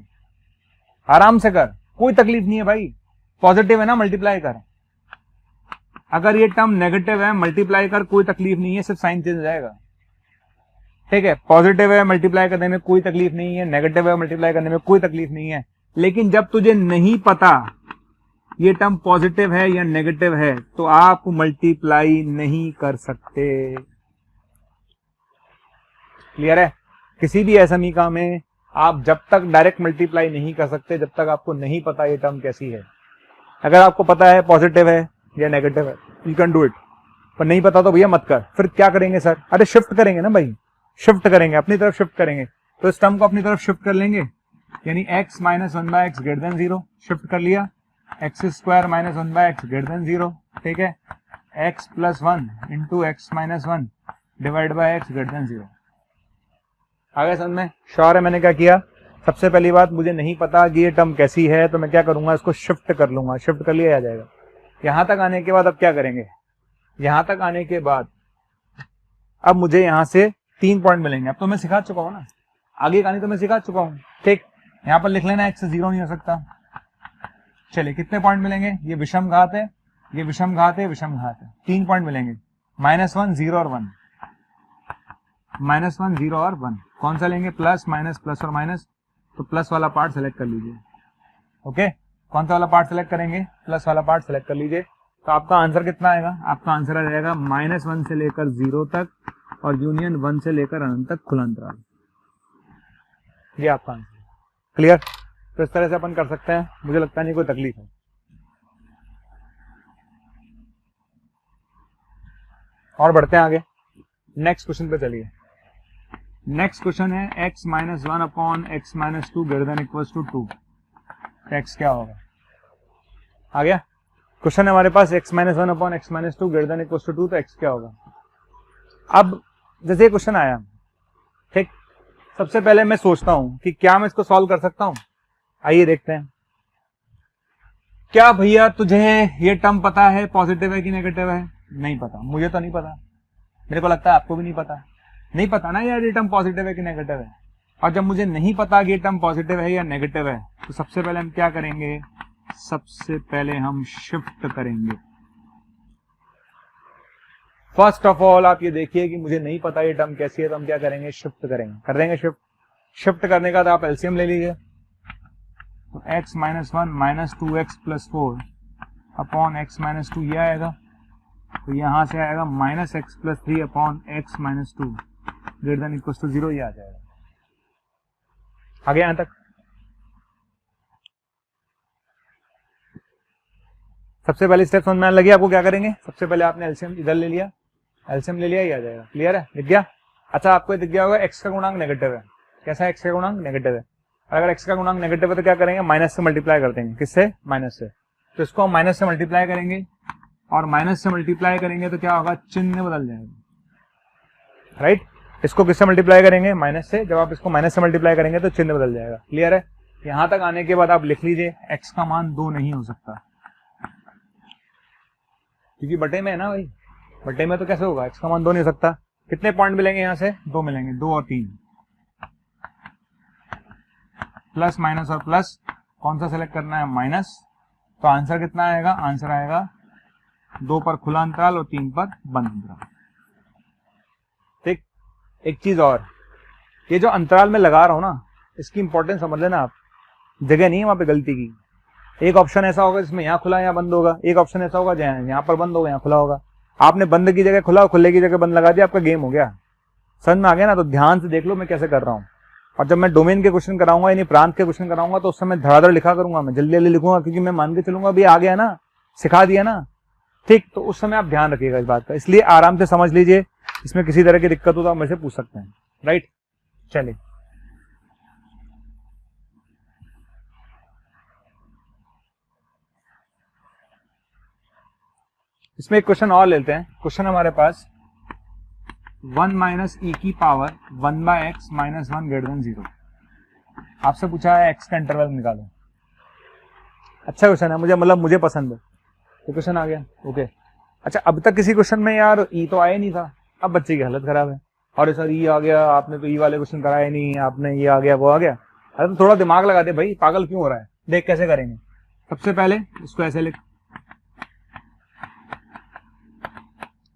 आराम से कर, कोई तकलीफ नहीं है भाई, पॉजिटिव है ना, मल्टीप्लाई कर। अगर ये टर्म नेगेटिव है, मल्टीप्लाई कर, कोई तकलीफ नहीं है, सिर्फ साइन चेंज हो जाएगा, ठीक है। पॉजिटिव है, मल्टीप्लाई करने में कोई तकलीफ नहीं है, नेगेटिव है, मल्टीप्लाई करने में कोई तकलीफ नहीं है। लेकिन जब तुझे नहीं पता ये टर्म पॉजिटिव है या नेगेटिव है, तो आप मल्टीप्लाई नहीं कर सकते। क्लियर है? किसी भी एसएमई का में आप जब तक डायरेक्ट मल्टीप्लाई नहीं कर सकते जब तक आपको नहीं पता ये टर्म कैसी है। अगर आपको पता है पॉजिटिव है या नेगेटिव है, यू कैन डू इट, पर नहीं पता तो भैया मत कर। फिर क्या करेंगे सर? अरे शिफ्ट करेंगे ना भाई, शिफ्ट करेंगे, अपनी तरफ शिफ्ट करेंगे। तो इस टर्म को अपनी तरफ शिफ्ट कर लेंगे, यानी x minus 1/x greater than 0, shift कर लिया, x square minus 1/x greater than 0, ठीक है। x plus 1 into x minus 1 divide by x greater than 0। आ गया समझ में? श्योर है? मैंने क्या किया, सबसे पहली बात, मुझे नहीं पता कि ये टर्म कैसी है, तो मैं क्या करूंगा, इसको शिफ्ट कर लूंगा। शिफ्ट कर लिया, आ जाएगा। यहां तक आने के बाद अब क्या करेंगे, यहां तक आने के बाद अब मुझे यहां से 3 पॉइंट मिलेंगे। अब तो मैं सिखा चुका हूं ना, आगे कहानी तो मैं सिखा चुका हूं, ठीक। यहां पर लिख लेना x 0 नहीं हो सकता। चलिए कितने पॉइंट मिलेंगे, ये विषम घात है, ये विषम घात है, विषम घात है, 3 पॉइंट मिलेंगे, -1 0 और 1, -1 0 और 1। कौन सा लेंगे, प्लस माइनस, प्लस और माइनस, तो प्लस वाला पार्ट सेलेक्ट कर लीजिए। ओके, कौन सा वाला पार्ट सेलेक्ट करेंगे, प्लस वाला पार्ट सेलेक्ट कर लीजिए। तो आपका आंसर कितना आएगा, आपका आंसर आ जाएगा -1 से लेकर 0 तक और यूनियन 1 से लेकर अनंत तक खुला अंतराल। ये आपका आंसर। क्लियर? तो इस तरह से अपन कर सकते हैं, मुझे लगता नहीं कोई तकलीफ है। और बढ़ते हैं आगे, नेक्स्ट क्वेश्चन पे चलिए। नेक्स्ट क्वेश्चन है x minus 1 upon x minus 2 greater than equals to 2। x क्या होगा? आ गया क्वेश्चन है हमारे पास, x minus 1 upon x minus 2 greater than equals to 2, तो x क्या होगा? अब जैसे ये क्वेश्चन आया, ठीक, सबसे पहले मैं सोचता हूं कि क्या मैं इसको सॉल्व कर सकता हूं। आइए देखते हैं। क्या भैया तुझे ये टर्म पता है पॉजिटिव है कि नेगेटिव है? नहीं पता, मुझे तो नहीं पता, मेरे को लगता है आपको भी नहीं पता। नहीं पता ना यार ये टर्म पॉजिटिव है कि नेगेटिव है। और जब मुझे नहीं पता कि ये टर्म पॉजिटिव है या नेगेटिव है, तो सबसे पहले हम क्या करेंगे, सबसे पहले हम शिफ्ट करेंगे। फर्स्ट ऑफ ऑल आप ये देखिए कि मुझे नहीं पता ये टर्म कैसी है, तो हम क्या करेंगे, शिफ्ट करेंगे। कर देंगे शिफ्ट। शिफ्ट करने का तो आप एलसीएम ले लीजिए, तो x minus 1 minus 2x plus 4 upon x minus 2 ये आएगा। तो यहां से आएगा minus x plus 3 upon x minus 2 greater than equal to 0, ये आ जाएगा। आगे यहां तक सबसे पहले स्टेप समझ में आने लगी आपको? क्या करेंगे, सबसे पहले आपने एलसीएम इधर ले लिया, एलसीएम ले लिया, ये आ जाएगा। क्लियर है, दिख गया? अच्छा, आपको दिख गया होगा एक्स का गुणांक नेगेटिव है। कैसा है? एक्स का गुणांक नेगेटिव है। अगर एक्स का गुणांक नेगेटिव है तो क्या करेंगे, माइनस से मल्टीप्लाई कर देंगे। किससे? माइनस से। तो इसको हम माइनस से मल्टीप्लाई करेंगे, और माइनस से मल्टीप्लाई करेंगे तो क्या होगा, चिन्ह बदल जाएगा। राइट, इसको किससे मल्टीप्लाई करेंगे? माइनस से। जब आप इसको माइनस से मल्टीप्लाई करेंगे तो चिन्ह बदल जाएगा। क्लियर है? यहां तक आने के बाद आप लिख लीजिए एक्स का मान 2 नहीं हो सकता, क्योंकि बटे में है ना भाई, बटे में तो कैसे होगा, एक्स का मान 2 नहीं हो सकता। कितने पॉइंट मिलेंगे यहां से? 2 मिलेंगे, 2 और 3। प्लस माइनस और प्लस, कौन सा सेलेक्ट करना है? माइनस। तो आंसर कितना आएगा? आंसर आएगा 2 पर खुला अंतराल और 3 पर बंद अंतराल। ठीक, एक चीज और, ये जो अंतराल में लगा रहा हूं ना, इसकी इंपॉर्टेंस समझ लेना आप। जगह नहीं है वहां पे गलती की। एक ऑप्शन ऐसा होगा जिसमें यहाँ खुला यहाँ बंद होगा, एक ऑप्शन ऐसा होगा जहाँ यहाँ पर बंद होगा यहाँ खुला होगा। आपने बंद की जगह खुला और खुले की जगह बंद लगा दिया, आपका गेम हो गया। समझ में आ गया ना? तो ध्यान से देख लो मैं कैसे कर रहा हूँ। और जब मैं डोमेन के क्वेश्चन कराऊंगा यानी प्रांत के क्वेश्चन कराऊंगा तो उस समय धड़ाधड़ लिखा करूंगा, मैं जल्दी जल्दी लिखूंगा, क्योंकि मैं मान के चलूंगा अभी आ गया ना, सिखा दिया ना। ठीक, तो उस समय आप ध्यान रखिएगा इस बात का। इसलिए आराम से समझ लीजिए, इसमें किसी तरह की दिक्कत हो तो आप मुझसे पूछ सकते हैं। राइट, चलिए इसमें एक क्वेश्चन और लेते हैं। क्वेश्चन हमारे पास 1 माइनस ई की power 1 by x minus 1 greater than 0। आपसे पूछा है एक्स का इंटरवल निकालो। अच्छा क्वेश्चन है, मुझे पसंद है। तो क्वेश्चन आ गया, ओके। अच्छा, अब तक किसी क्वेश्चन में यार ई तो आया नहीं था, अब बच्चे की हालत खराब है। और सर ई आ गया, आपने तो ई वाले क्वेश्चन कराए नहीं, आपने ये आ गया वो आ गया। अरे तो थोड़ा दिमाग लगा दे भाई, पागल क्यों हो रहा है? देख कैसे करेंगे। सबसे पहले इसको ऐसे लिख,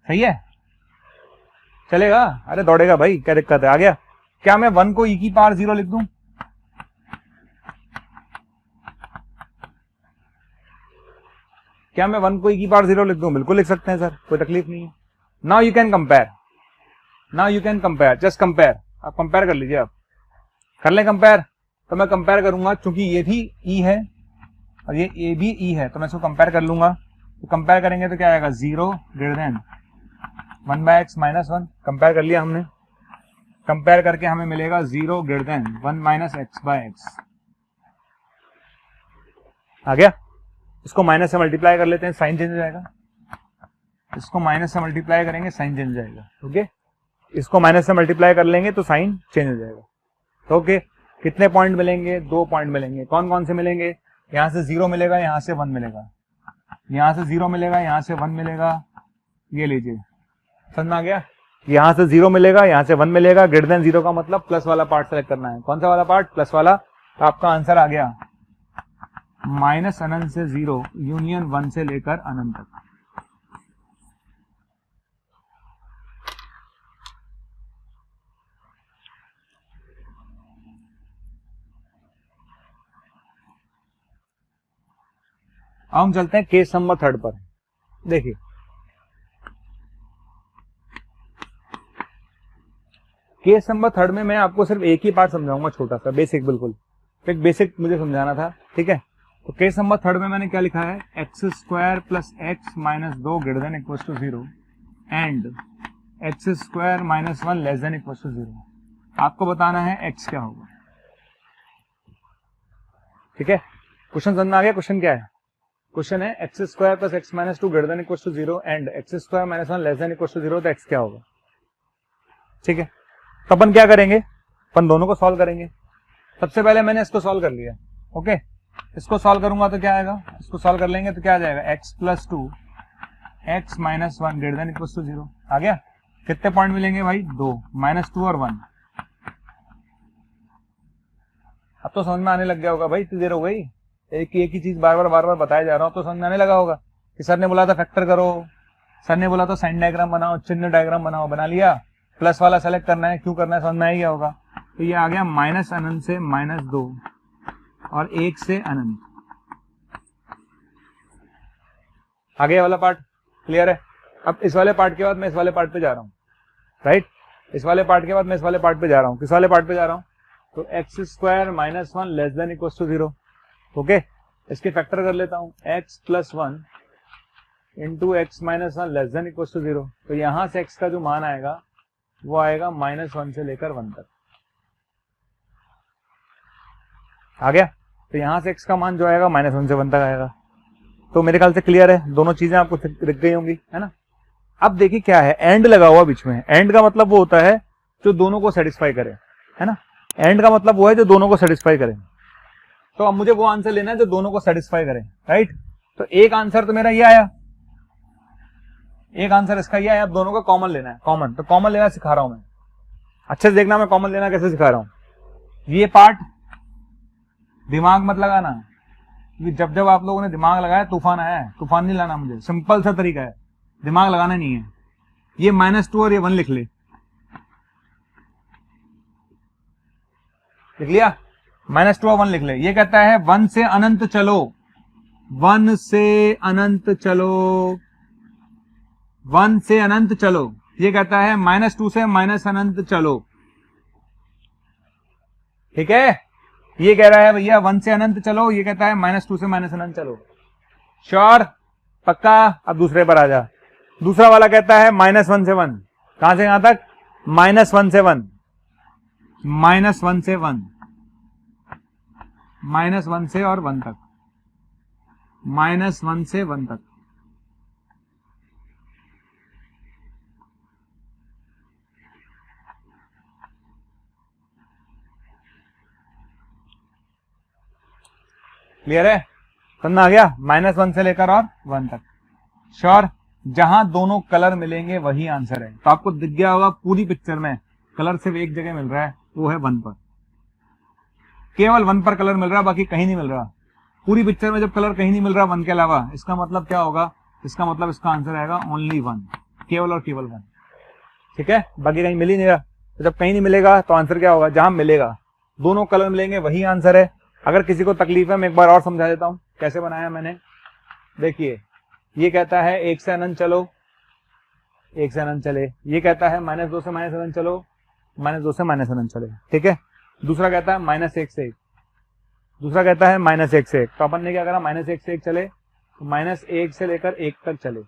सही है, चलेगा? अरे दौड़ेगा भाई, क्या दिक्कत है? आ गया? क्या मैं 1 को ई की पावर 0 लिख दूं? क्या मैं 1 को ई की पावर 0 लिख दूं? बिल्कुल लिख सकते हैं सर, कोई तकलीफ नहीं है। Now you can compare, just compare. आप कंपेयर कर लीजिए, आप कर लें कंपेयर। तो मैं कंपेयर करूंगा, चूंकि ये भी ई है और ये भी ई है, तो मैं इसको कंपेयर कर लूंगा। तो कंपेयर करेंगे तो क्या आएगा? 0 greater than 1 by x minus 1। Compare कर लिया हमने। कंपेयर करके हमें मिलेगा 0 greater than 1 minus x by x. आ गया? इसको माइनस से मल्टीप्लाई कर लेते हैं, साइन चेंज हो जाएगा। इसको माइनस से मल्टीप्लाई करेंगे, साइन चेंज हो जाएगा। ओके, इसको माइनस से मल्टीप्लाई कर लेंगे तो साइन चेंज हो जाएगा। ओके, कितने पॉइंट मिलेंगे? 2 पॉइंट मिलेंगे। कौन कौन से मिलेंगे? यहां से 0 मिलेगा, यहां से 1 मिलेगा, यहां से 0 मिलेगा, यहां से 1 मिलेगा। ये लीजिए, समझ में आ गया? यहां से 0 मिलेगा, यहां से 1 मिलेगा। ग्रेटर देन 0 का मतलब प्लस वाला पार्ट सेलेक्ट करना है। कौन सा वाला पार्ट? प्लस वाला। तो आपका आंसर आ गया माइनस अनंत से 0 यूनियन 1 से लेकर अनंत तक। अब हम चलते हैं केस नंबर 3 पर। देखिए, केस नंबर 3 में मैं आपको सिर्फ एक ही पार्ट समझाऊंगा, छोटा सा बेसिक, बिल्कुल एक बेसिक मुझे समझाना था। ठीक है, तो केस नंबर 3 में मैंने क्या लिखा है? X square plus x minus 2 greater than equal to 0 and x square minus 1 less than equal to 0। आपको बताना है एक्स क्या होगा। ठीक है, क्वेश्चन समझ में आ गया? क्वेश्चन क्या है? क्वेश्चन है x square plus x minus 2 greater than equal to 0 and x square minus 1 less than equal to 0, तो एक्स क्या होगा। ठीक है, तो अपन क्या करेंगे? अपन दोनों को सॉल्व करेंगे। सबसे पहले मैंने इसको सॉल्व कर लिया। ओके, इसको सॉल्व करूंगा तो क्या आएगा? इसको सॉल्व कर लेंगे तो क्या आ जाएगा? X plus 2 x minus 1 greater than equal to 0। आ गया? कितने पॉइंट मिलेंगे भाई? 2, -2 और 1। अब तो समझ में आने लग गया होगा भाई, इतनी देर हो गई, एक ही चीज बार बार बताया जा रहा हूं, तो समझ में आने लगा होगा कि सर ने बोला था फैक्टर करो, सर ने बोला था साइन डायग्राम बनाओ, चिन्ह डायग्राम बनाओ, बना लिया। प्लस वाला सेलेक्ट करना है, क्यों करना है समझ में आ गया होगा। तो ये आ गया माइनस अनंत से -2 और 1 से अनंत। आ गया वाला पार्ट? क्लियर है? अब इस वाले पार्ट के बाद मैं इस वाले पार्ट पे जा रहा हूँ। राइट, इस वाले पार्ट के बाद मैं इस वाले पार्ट पे जा रहा हूँ। किस वाले पार्ट पे जा रहा हूँ? तो x square minus 1 less than equal to 0। Okay, इसके फैक्टर कर लेता हूँ। X plus 1 into x minus one less than equal to 0। तो यहां से x का जो मान आएगा वो आएगा -1 से लेकर 1 तक। आ गया? तो यहां से x का मान जो आएगा -1 से 1 तक आएगा। तो मेरे ख्याल से क्लियर है, दोनों चीजें आपको दिख गई होंगी, है ना। अब देखिए क्या है, एंड लगा हुआ बीच में। एंड का मतलब वो होता है जो दोनों को सेटिस्फाई करे, है ना। एंड का मतलब वो है जो दोनों को सेटिस्फाई करे। तो अब मुझे वो आंसर लेना है जो दोनों को सेटिस्फाई करे, राइट। तो एक आंसर तो मेरा ये आया, एक आंसर इसका ये आया। अब दोनों का कॉमन लेना है, कॉमन। तो कॉमन लेना सिखा रहा हूं मैं, अच्छे से देखना मैं कॉमन लेना कैसे सिखा रहा हूं। ये पार्ट दिमाग मत लगाना, क्योंकि जब जब आप लोगों ने दिमाग लगाया तूफान आया है। तूफान नहीं लाना मुझे, सिंपल सा तरीका है, दिमाग लगाना नहीं है। ये -2 और ये 1 लिख ले, लिख लिया? -2 और 1 लिख ले। ये कहता है 1 से अनंत चलो, 1 से अनंत चलो, 1 से अनंत चलो। ये कहता है -2 से माइनस अनंत चलो, ठीक है। ये कह रहा है भैया 1 से अनंत चलो, ये कहता है -2 से माइनस अनंत चलो। श्योर? पक्का? अब दूसरे पर आ जा। दूसरा वाला कहता है -1 से 1। कहां से कहां तक? -1 से 1, -1 से 1, -1 से और 1 तक, -1 से 1 तक। क्लियर है? समझ आ गया? -1 से लेकर और 1 तक। श्योर? जहां दोनों कलर मिलेंगे वही आंसर है। तो आपको दिख गया होगा पूरी पिक्चर में कलर सिर्फ एक जगह मिल रहा है, वो है 1 पर। केवल 1 पर कलर मिल रहा है, बाकी कहीं नहीं मिल रहा। पूरी पिक्चर में जब कलर कहीं नहीं मिल रहा 1 के अलावा, इसका मतलब क्या होगा? इसका मतलब इसका आंसर आएगा ओनली 1, केवल और केवल 1, ठीक है। बाकी कहीं मिल ही नहीं रहा। तो जब कहीं नहीं मिलेगा तो आंसर क्या होगा? जहां मिलेगा, दोनों कलर मिलेंगे वही आंसर है। अगर किसी को तकलीफ है मैं एक बार और समझा देता हूं कैसे बनाया मैंने। देखिए, ये कहता है 1 से अनंत चलो, 1 से अनंत चले। ये कहता है -2 से माइनस अनंत चलो, -2 से माइनस अनंत चले, ठीक है। दूसरा कहता है -1 से 1, दूसरा कहता है -1 से 1। तो अपन ने क्या करा? -1 से 1 चले, तो -1 से लेकर 1 तक चले,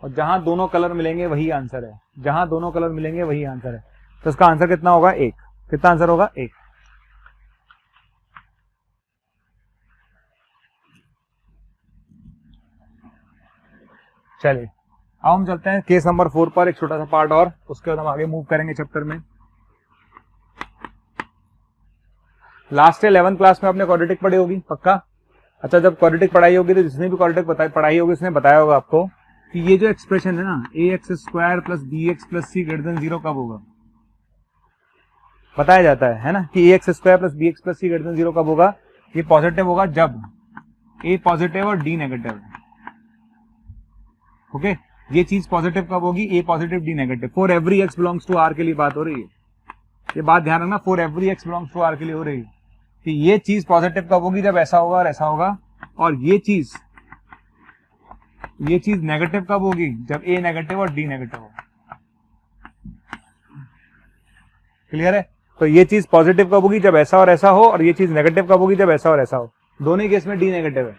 और जहां दोनों कलर मिलेंगे वही आंसर है, जहां दोनों कलर मिलेंगे वही आंसर है। तो इसका आंसर कितना होगा? 1। कितना आंसर होगा? 1। चलिए अब हम चलते हैं केस नंबर 4 पर, एक छोटा सा पार्ट और, उसके बाद हम आगे मूव करेंगे चैप्टर में। लास्ट 11th क्लास में आपने क्वाड्रेटिक पढ़ी होगी, पक्का? अच्छा, जब क्वाड्रेटिक पढ़ाई होगी तो जिसने भी क्वाड्रेटिक पढ़ाई होगी उसने बताया होगा आपको कि ये जो एक्सप्रेशन है ना, ax² + bx + c > 0 कब होगा? बताया जाता है ना, कि ax² + bx + c > 0 कब होगा? ये पॉजिटिव होगा जब a पॉजिटिव और d नेगेटिव। ओके, ये चीज पॉजिटिव कब होगी? a positive d negative. For every x belongs to r के लिए बात हो रही है, ये बात ध्यान रखना, for every x belongs to r के लिए हो रही है कि ये चीज पॉजिटिव कब होगी? जब ऐसा होगा और ऐसा होगा। और ये चीज नेगेटिव कब होगी? जब a नेगेटिव और d नेगेटिव होगा। क्लियर है? तो ये चीज पॉजिटिव कब होगी? जब ऐसा और ऐसा हो, और ये चीज नेगेटिव कब होगी? जब ऐसा और ऐसा हो। दोनों केस में d नेगेटिव है।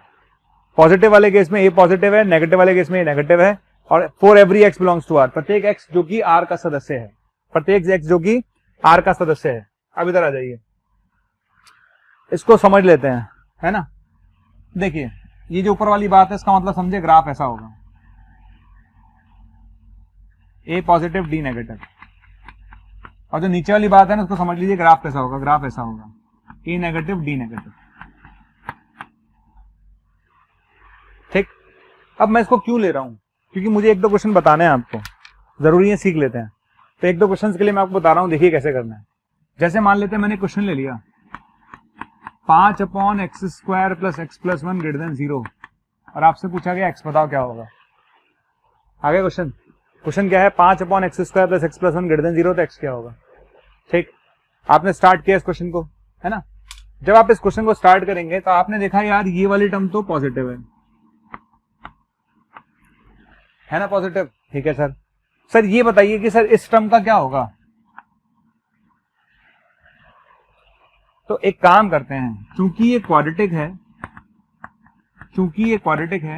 पॉजिटिव वाले केस में a पॉजिटिव है, नेगेटिव वाले केस में a नेगेटिव है। और for every x belongs to r, प्रत्येक x जो कि r का सदस्य है, प्रत्येक x जो कि r का सदस्य है। अब इधर आ जाइए, इसको समझ लेते हैं, है ना। देखिए, ये जो ऊपर वाली बात है इसका मतलब समझे, ग्राफ ऐसा होगा, a पॉजिटिव d नेगेटिव। और जो नीचे वाली बात है ना उसको समझ लीजिए, ग्राफ कैसा होगा? ग्राफ ऐसा होगा, a नेगेटिव d नेगेटिव, ठीक। अब मैं इसको क्यों ले रहा हूं? क्योंकि मुझे 1-2 क्वेश्चन बताने हैं आपको, जरूरी है, सीख लेते हैं। तो 1-2 क्वेश्चन के लिए मैं आपको बता रहा हूं, देखिए कैसे करना है। जैसे मान लेते हैं मैंने क्वेश्चन ले लिया 5/x² + x + 1 > 0, और आपसे पूछा गया x बताओ क्या होगा। आगे क्वेश्चन क्या है? 5/x² + x + 1 > 0, तो x क्या होगा? ठीक, आपने स्टार्ट किया इस क्वेश्चन को, है ना। जब आप इस क्वेश्चन को स्टार्ट करेंगे तो आपने देखा यार ये वाली टर्म तो पॉजिटिव है ना, पॉजिटिव, ठीक है सर ये बताइए कि सर इस टर्म का क्या होगा? तो एक काम करते हैं, क्योंकि ये क्वाड्रेटिक है,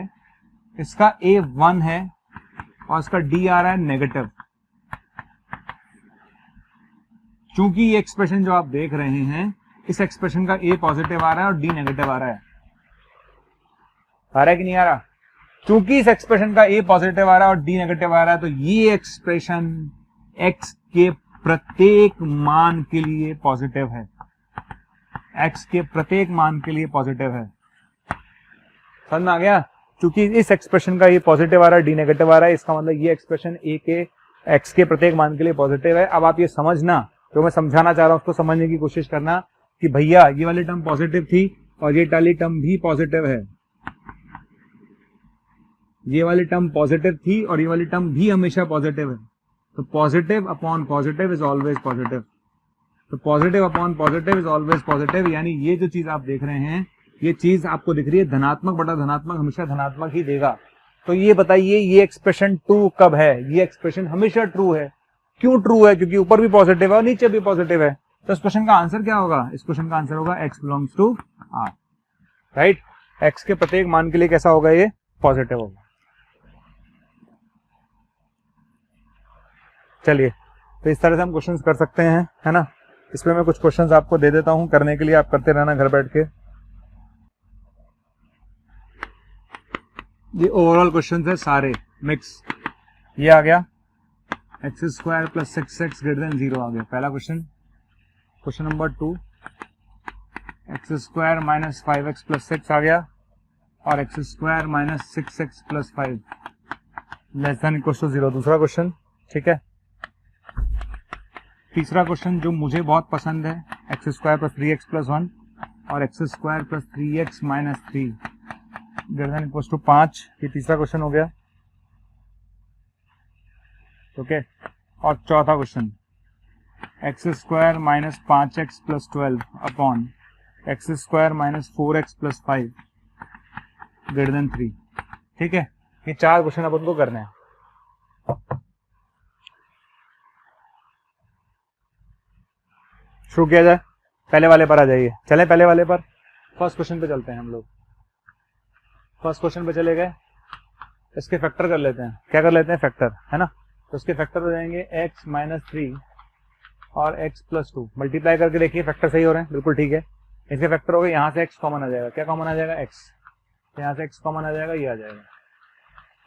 इसका a 1 है और इसका d आ रहा है नेगेटिव। चूंकि ये एक्सप्रेशन जो आप देख रहे हैं, इस एक्सप्रेशन का a पॉजिटिव आ रहा है और d नेगेटिव आ रहा है कि नहीं आ रहा? चूंकि इस एक्सप्रेशन का a पॉजिटिव आ रहा है और d नेगेटिव आ रहा है, तो ये एक्सप्रेशन x के प्रत्येक मान के लिए पॉजिटिव है। x के प्रत्येक मान के लिए पॉजिटिव है। समझ में आ गया? चूंकि इस एक्सप्रेशन का ये पॉजिटिव आ रहा है, d नेगेटिव आ रहा है, इसका मतलब ये एक्सप्रेशन a के x के प्रत्येक मान के लिए पॉजिटिव है। अब आप ये समझना, जो मैं समझाना चाह रहा हूं उसको समझने की कोशिश करना कि भैया ये वाली टर्म पॉजिटिव थी और ये वाली टर्म भी पॉजिटिव है। ये वाली टर्म पॉजिटिव थी और ये वाली टर्म भी हमेशा पॉजिटिव है। तो positive upon positive is always positive. तो positive upon positive is always positive, यानी ये जो चीज आप देख रहे हैं, ये चीज आपको दिख रही है, धनात्मक बटा धनात्मक हमेशा धनात्मक ही देगा। तो ये बताइए, ये एक्सप्रेशन ट्रू कब है? ये एक्सप्रेशन हमेशा ट्रू है। क्यों ट्रू है? क्योंकि ऊपर भी पॉजिटिव है और नीचे भी पॉजिटिव है। तो इस क्वेश्चन का आंसर क्या होगा? इस क्वेश्चन का आंसर होगा x belongs to r, right? x के प्रत्येक मान के लिए कैसा होगा? ये पॉजिटिव होगा। चलिए, तो इस तरह से हम क्वेश्चंस कर सकते हैं, है ना? इसमें मैं कुछ क्वेश्चंस आपको दे देता हूं करने के लिए, आप करते रहना घर बैठ के। ये ओवरऑल क्वेश्चंस है सारे मिक्स। ये आ गया x square plus 6x greater than 0 आ गया पहला question. Question number 2 x square minus 5x plus 6 आ गया, और x square minus 6x plus 5 less than equal to 0 दूसरा क्वेश्चन। ठीक है, तीसरा क्वेश्चन जो मुझे बहुत पसंद है, x square plus 3x plus 1 और x square plus 3x minus 3 greater than equal to 5। ये तीसरा क्वेश्चन हो गया। ओके, और चौथा question x square minus 5x plus 12 upon x square minus 4x plus 5 greater than 3। ठीक है, ये 4 क्वेश्चन अपन को करने हैं। शुरू किया जाए, पहले वाले पर आ जाइए। चले पहले वाले पर, फर्स्ट क्वेश्चन पे चलते हैं हम लोग। फर्स्ट क्वेश्चन पे चले गए, इसके फैक्टर कर लेते हैं। क्या कर लेते हैं? फैक्टर, है ना? तो इसके फैक्टर हो जाएंगे x माइनस 3 और x प्लस 2। मल्टीप्लाई करके देखिए फैक्टर सही हो रहे हैं, बिल्कुल ठीक है। इसके फैक्टर हो गए, यहाँ से x कॉमन आ जाएगा। क्या कॉमन आ जाएगा? x। यहाँ से x कॉमन आ जाएगा, ये आ जाएगा,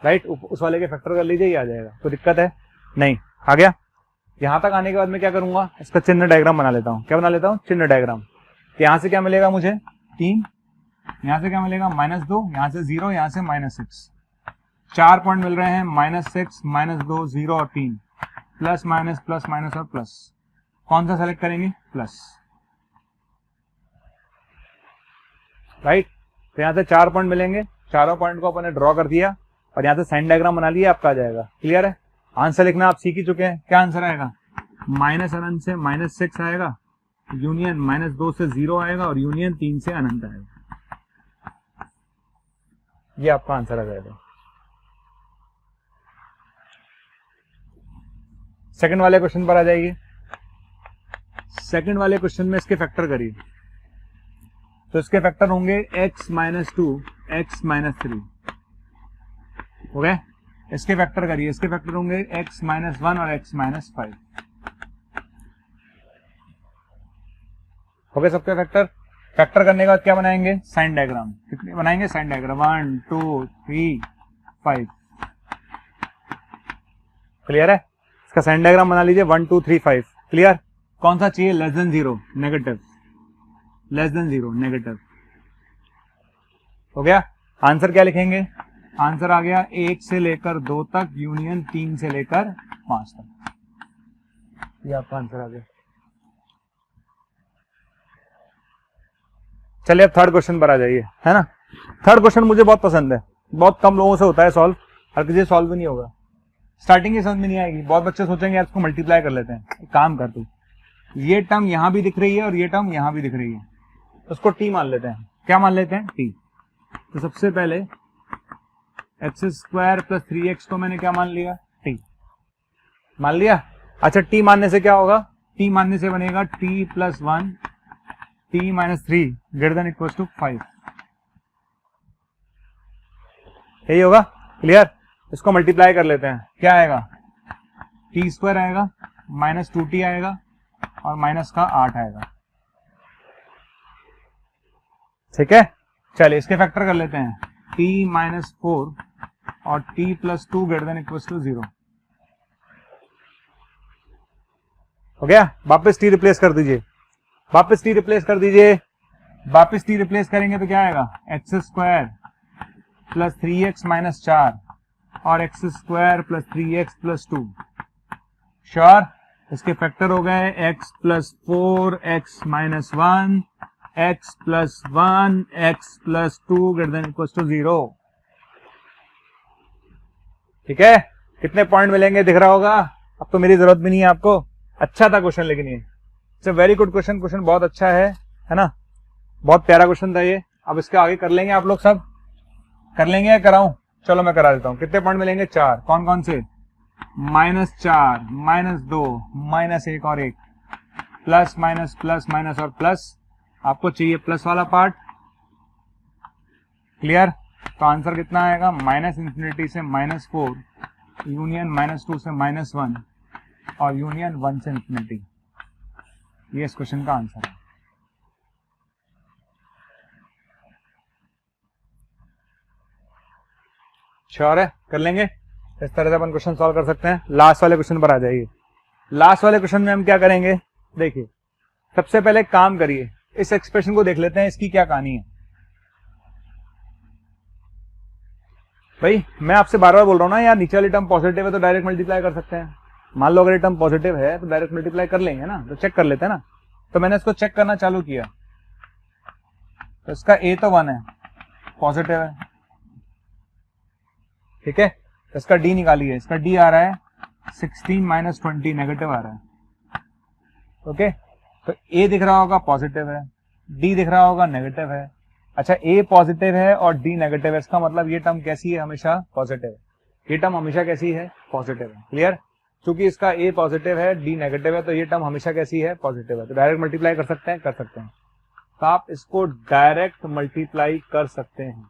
राइट? उस वाले के फैक्टर कर लीजिए, ये आ जाएगा। तो दिक्कत है नहीं, आ गया। यहाँ तक आने के बाद मैं क्या करूंगा? इसका चिन्ह डायग्राम बना लेता हूँ। क्या बना लेता हूँ? चिन्ह डायग्राम। तो यहाँ से क्या मिलेगा मुझे? 3। यहाँ से क्या मिलेगा? -2। यहाँ से 0, यहाँ से -6। 4 पॉइंट मिल रहे हैं, -6, -2, 0 और 3, प्लस माइनस प्लस माइनस और प्लस। कौन सा सेलेक्ट करेंगे? Plus, right? तो यहाँ से 4 पॉइंट मिलेंगे, चारों पॉइंट को अपने ड्रॉ कर दिया और यहाँ से साइन डायग्राम बना लिया, आपका आ जाएगा। क्लियर है? आंसर लिखना आप सीख ही चुके हैं। क्या आंसर आएगा? माइनस अनंत से -6 आएगा, यूनियन -2 से 0 आएगा और यूनियन 3 से अनंत आएगा। ये आपका आंसर आ जाएगा। सेकंड वाले क्वेश्चन पर आ जाइए। सेकंड वाले क्वेश्चन में इसके फैक्टर करिए। तो इसके फैक्टर होंगे x माइनस 2, x माइनस 3। हो गए? इसके फैक्टर करिए। इसके फैक्टर होंगे x माइनस 1 और x माइनस 5। हो गए सबके फैक्टर? फैक्टर करने के बाद क्या बनाएंगे? Sign diagram. कितने बनाएंगे साइन डायग्राम? 1 2 3 5। क्लियर है? इसका साइन डायग्राम बना लीजिए 1 2 3 5। क्लियर? कौन सा चाहिए? Less than 0 negative, less than 0 negative. हो गया? आंसर क्या लिखेंगे? आंसर आ गया 1 से लेकर 2 तक, यूनियन 3 से लेकर 5 तक। ये आपका आंसर आ गया। चलिए अब थर्ड क्वेश्चन पर आ जाइए, है ना? थर्ड क्वेश्चन मुझे बहुत पसंद है, बहुत कम लोगों से होता है सॉल्व, हर किसी सॉल्व भी नहीं होगा। स्टार्टिंग की समझ में नहीं आएगी, बहुत बच्चे सोचेंगे यार इसको मल्टीप्लाई कर लेते हैं। एक काम कर तू, ये टर्म यहां भी दिख रही है और ये टर्म यहां भी दिख रही है, उसको टी मान लेते हैं। क्या मान लेते हैं? टी। तो सबसे पहले एक्स स्क्वायर प्लस 3x को मैंने क्या मान लिया? टी मान लिया। अच्छा, टी मानने से क्या होगा? टी मानने से बनेगा t plus 1 t minus 3 greater than equal to 5। यही होगा। क्लियर? इसको मल्टीप्लाई कर लेते हैं, क्या आएगा, टी स्क्वायर आएगा, माइनस 2t आएगा और माइनस का 8 आएगा। ठीक है, चलिए इसके फैक्टर कर लेते हैं, t माइनस 4 और t plus 2 greater than equal to 0। हो गया? वापस t रिप्लेस कर दीजिए, वापस t रिप्लेस कर दीजिए, वापस t रिप्लेस करेंगे तो क्या आएगा, x square plus 3x minus 4 और x square plus 3x plus 2। Sure? इसके फैक्टर हो गए x plus 4 x minus 1 x plus 1 x plus 2 greater than equal to 0। ठीक है, कितने पॉइंट मिलेंगे दिख रहा होगा? अब तो मेरी जरूरत भी नहीं है आपको। अच्छा था क्वेश्चन, लेकिन ये it's a very good question, question बहुत अच्छा है ना, बहुत प्यारा क्वेश्चन था ये। अब इसके आगे कर लेंगे, आप लोग सब कर लेंगे या कराऊं? चलो मैं करा देता हूं। कितने पॉइंट मिलेंगे? 4। कौन कौन से? -4, -2, -1 और 1, प्लस माइनस प्लस माइनस और प्लस। आपको चाहिए प्लस वाला पार्ट। क्लियर? तो आंसर कितना आएगा, -∞ से -4 यूनियन -2 से -1 और यूनियन 1 से ∞। ये इस क्वेश्चन का आंसर है। श्योर है? कर लेंगे? इस तरह से अपन क्वेश्चन सॉल्व कर सकते हैं। लास्ट वाले क्वेश्चन पर आ जाइए। लास्ट वाले क्वेश्चन में हम क्या करेंगे, देखिए सबसे पहले काम करिए, इस एक्सप्रेशन को देख लेते हैं, इसकी क्या कहानी है। भाई मैं आपसे बार बार बोल रहा हूं ना यार, नीचे वाली टर्म पॉजिटिव है तो डायरेक्ट मल्टीप्लाई कर सकते हैं। मान लो अगर ये टर्म पॉजिटिव है तो डायरेक्ट मल्टीप्लाई कर लेंगे ना, तो चेक कर लेते हैं ना। तो मैंने इसको चेक करना चालू किया, तो इसका a तो 1 है, पॉजिटिव है। ठीक है, तो इसका d निकालिए, इसका d आ रहा है 16 माइनस 20, नेगेटिव आ रहा है। ओके, तो a दिख रहा होगा पॉजिटिव है, d दिख रहा होगा नेगेटिव है। अच्छा, a पॉजिटिव है और d नेगेटिव है, इसका मतलब ये टर्म कैसी है, हमेशा पॉजिटिव है। ये टर्म हमेशा कैसी है, पॉजिटिव है। क्लियर? क्योंकि इसका a पॉजिटिव है, d नेगेटिव है, तो ये टर्म हमेशा कैसी है, पॉजिटिव है। तो डायरेक्ट मल्टीप्लाई कर सकते हैं, कर सकते हैं। तो आप इसको डायरेक्ट मल्टीप्लाई कर सकते हैं।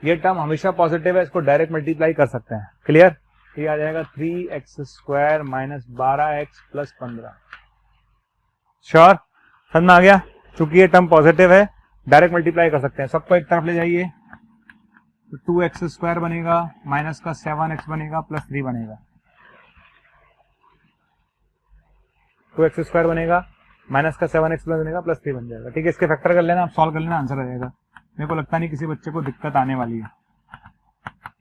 ये टर्म हमेशा पॉजिटिव है, इसको डायरेक्ट मल्टीप्लाई कर सकते हैं। क्लियर? ये आ जाएगा 3x² minus 12x plus 15। Sure? समझ में आ गया? चूंकि ये टर्म पॉजिटिव है, डायरेक्ट मल्टीप्लाई कर सकते हैं। सबको एक तरफ ले जाइए, तो 2x² बनेगा, माइनस का 7x बनेगा, प्लस 3 बनेगा। 2x² बनेगा, माइनस का 7x बनेगा, प्लस 3 बन जाएगा। ठीक है, इसके फैक्टर कर लेना, आप सॉल्व कर लेना, आंसर आ जाएगा। मेरे को लगता नहीं किसी बच्चे को दिक्कत आने वाली है।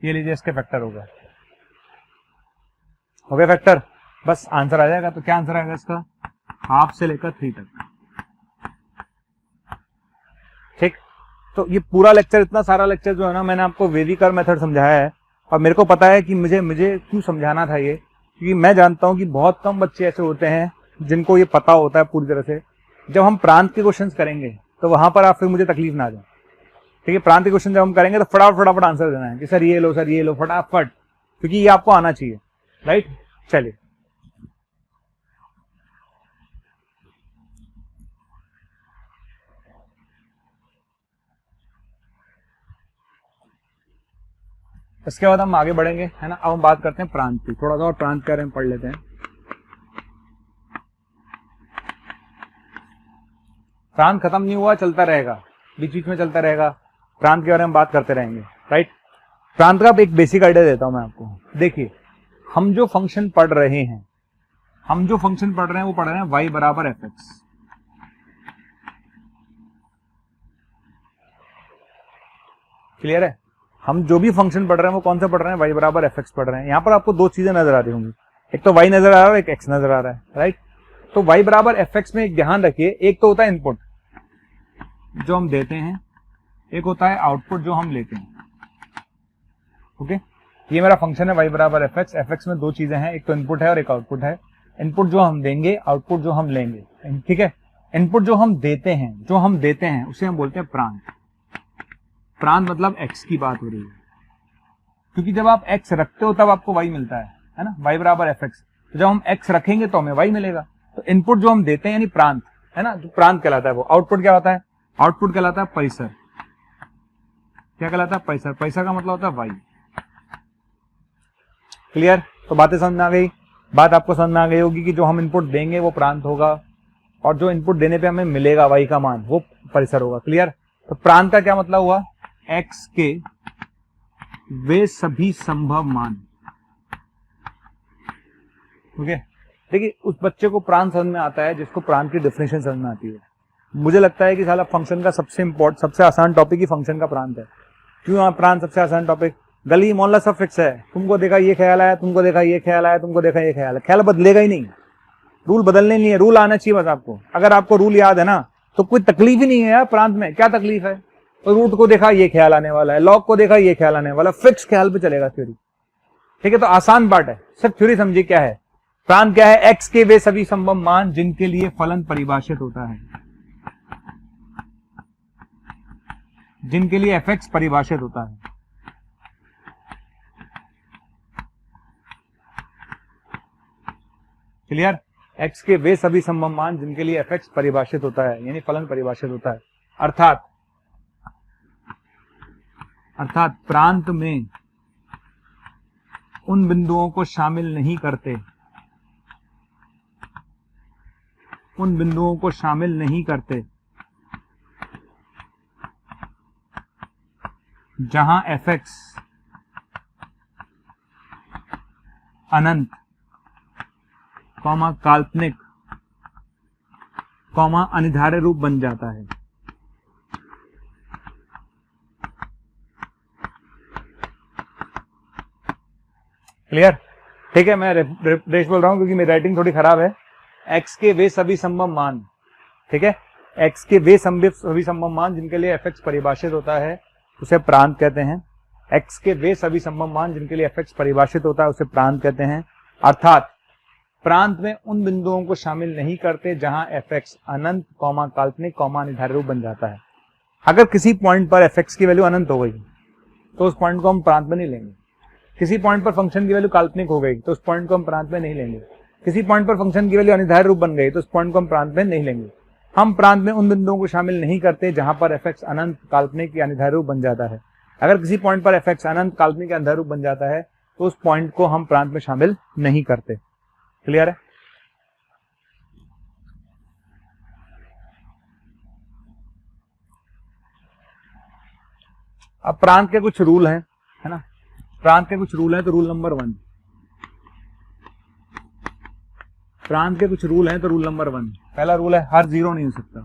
ये लीजिए, इसके फैक्टर हो गए, हो गए फैक्टर, बस आंसर आ जाएगा। तो क्या आंसर आएगा इसका, हाफ से लेकर 3 तक। ठीक, तो ये पूरा लेक्चर, इतना सारा लेक्चर जो है ना, मैंने आपको वेदिकर मेथड समझाया है। और मेरे को पता है कि मुझे क्यों समझाना था ये, क्योंकि मैं जानता हूं कि बहुत कम बच्चे ऐसे होते हैं जिनको ये पता होता है पूरी तरह से। जब हम प्रांत के क्वेश्चंस करेंगे तो वहां पर आप फिर मुझे तकलीफ ना आ जाए। ठीक है, प्रांत के क्वेश्चन जब हम करेंगे तो फटाफट आंसर देना है कि सर ये लो, सर ये लो, फटाफट, क्योंकि ये आपको आना चाहिए। राइट? चलिए, इसके बाद हम आगे बढ़ेंगे, है ना। अब हम बात करते हैं प्रांत की, थोड़ा सा और प्रांत के बारे में पढ़ लेते हैं। प्रांत खत्म नहीं हुआ, चलता रहेगा, बीच बीच में चलता रहेगा। प्रांत के बारे में बात करते रहेंगे। राइट? प्रांत का एक बेसिक आइडिया देता हूं मैं आपको। देखिए, हम जो फंक्शन पढ़ रहे हैं, वो पढ़ रहे हैं y बराबर fx। क्लियर है? हम जो भी फंक्शन पढ़ रहे हैं वो कौन सा पढ़ रहे हैं, y बराबर fx पढ़ रहे हैं। यहां पर आपको दो चीजें नजर आ रही होंगी, एक तो y नजर आ रहा है और एक x नजर आ रहा है। राइट? तो y बराबर fx में एक ध्यान रखिए, एक तो होता है इनपुट जो हम देते हैं, एक होता है आउटपुट जो हम लेते हैं। ओके, ये मेरा फंक्शन है y बराबर fx। fx में दो चीजें हैं, एक तो इनपुट है और एक आउटपुट है। इनपुट जो हम देंगे, आउटपुट जो हम लेंगे। ठीक है, इनपुट जो हम देते हैं उसे हम बोलते हैं प्रांत। प्रांत मतलब x की बात हो रही है, क्योंकि जब आप x रखते हो तब आपको y मिलता है ना, y बराबर fx। तो जब हम x रखेंगे तो हमें y मिलेगा। तो इनपुट जो हम देते हैं यानी प्रांत, है ना, जो प्रांत कहलाता है वो। आउटपुट क्या होता है, आउटपुट कहलाता है परिसर। क्या कहलाता है, परिसर। परिसर का मतलब होता है y। क्लियर? तो बातें समझ में आ गई? बात आपको समझ में आ गई होगी कि जो हम इनपुट देंगे वो प्रांत होगा और जो इनपुट देने पे हमें मिलेगा y का मान वो परिसर होगा। क्लियर? तो प्रांत का क्या मतलब हुआ? x के वे सभी संभव मान। ओके, देखिए उस बच्चे को प्रांत समझ में आता है जिसको प्रांत की डेफिनेशन समझ में आती है। मुझे लगता है कि साला फंक्शन का सबसे आसान टॉपिक ही फंक्शन का प्रांत है। क्यों प्रांत सबसे आसान टॉपिक? गली मोहल्ला सब फिक्स है, तुमको देखा ये ख्याल आया, तुमको देखा ये ख्याल आया, तुमको देखा ये ख्याल है, ख्याल बदलेगा ही नहीं, रूल बदलने नहीं है, रूल आना चाहिए बस आपको। अगर आपको रूल याद है ना तो कोई तकलीफ ही नहीं है यार प्रांत में। क्या तकलीफ है? तो रूट को देखा ये ख्याल आने वाला है, लॉग को देखा ये ख्याल आने वाला, फिक्स ख्याल पे चलेगा थ्योरी। ठीक है, तो आसान पार्ट है, सिर्फ थ्योरी समझिए क्या है। प्रांत क्या है? एक्स के वे सभी संभव मान जिनके लिए फलन परिभाषित होता है, जिनके लिए एफ एक्स परिभाषित होता है। क्लियर? एक्स के वे सभी संभव मान जिनके लिए एफ एक्स परिभाषित होता है, यानी फलन परिभाषित होता है। अर्थात प्रांत में उन बिंदुओं को शामिल नहीं करते, उन बिंदुओं को शामिल नहीं करते जहां एफ एक्स अनंत कॉमा काल्पनिक कॉमा अनिर्धार्य रूप बन जाता है। क्लियर? ठीक है, मैं रेश बोल रहा हूं क्योंकि मेरी राइटिंग थोड़ी खराब है। एक्स के वे सभी संभव मान, ठीक है, एक्स के वे सभी संभव मान जिनके लिए एफ एक्स परिभाषित होता है उसे प्रांत कहते हैं। एक्स के वे सभी संभव मान जिनके लिए एफ एक्स परिभाषित होता है उसे प्रांत कहते हैं। अर्थात प्रांत में उन बिंदुओं को शामिल नहीं करते जहां एफ एक्स अनंत कॉमा काल्पनिक कॉमा अनिर्धार्य रूप बन जाता है। अगर किसी पॉइंट पर एफ एक्स की वैल्यू अनंत हो गई तो उस पॉइंट को हम प्रांत में नहीं लेंगे। किसी पॉइंट पर फंक्शन की वैल्यू काल्पनिक हो गई तो उस पॉइंट को हम प्रांत में नहीं लेंगे। किसी पॉइंट पर फंक्शन की वैल्यू अनिर्धार्य रूप बन गई तो उस पॉइंट को हम प्रांत में नहीं लेंगे। हम प्रांत में उन बिंदुओं को शामिल नहीं करते जहां पर एफ एक्स अनंत काल्पनिक या अनिर्धार्य रूप बन जाता है। अगर किसी पॉइंट पर एफ एक्स अनंत काल्पनिक या अनिर्धार्य रूप बन जाता है तो उस पॉइंट को हम प्रांत में शामिल नहीं करते। क्लियर है? अब प्रांत के कुछ रूल हैं, है ना? प्रांत के कुछ रूल हैं, तो रूल नंबर 1, प्रांत के कुछ रूल हैं तो रूल नंबर 1, पहला रूल है हर जीरो नहीं हो सकता।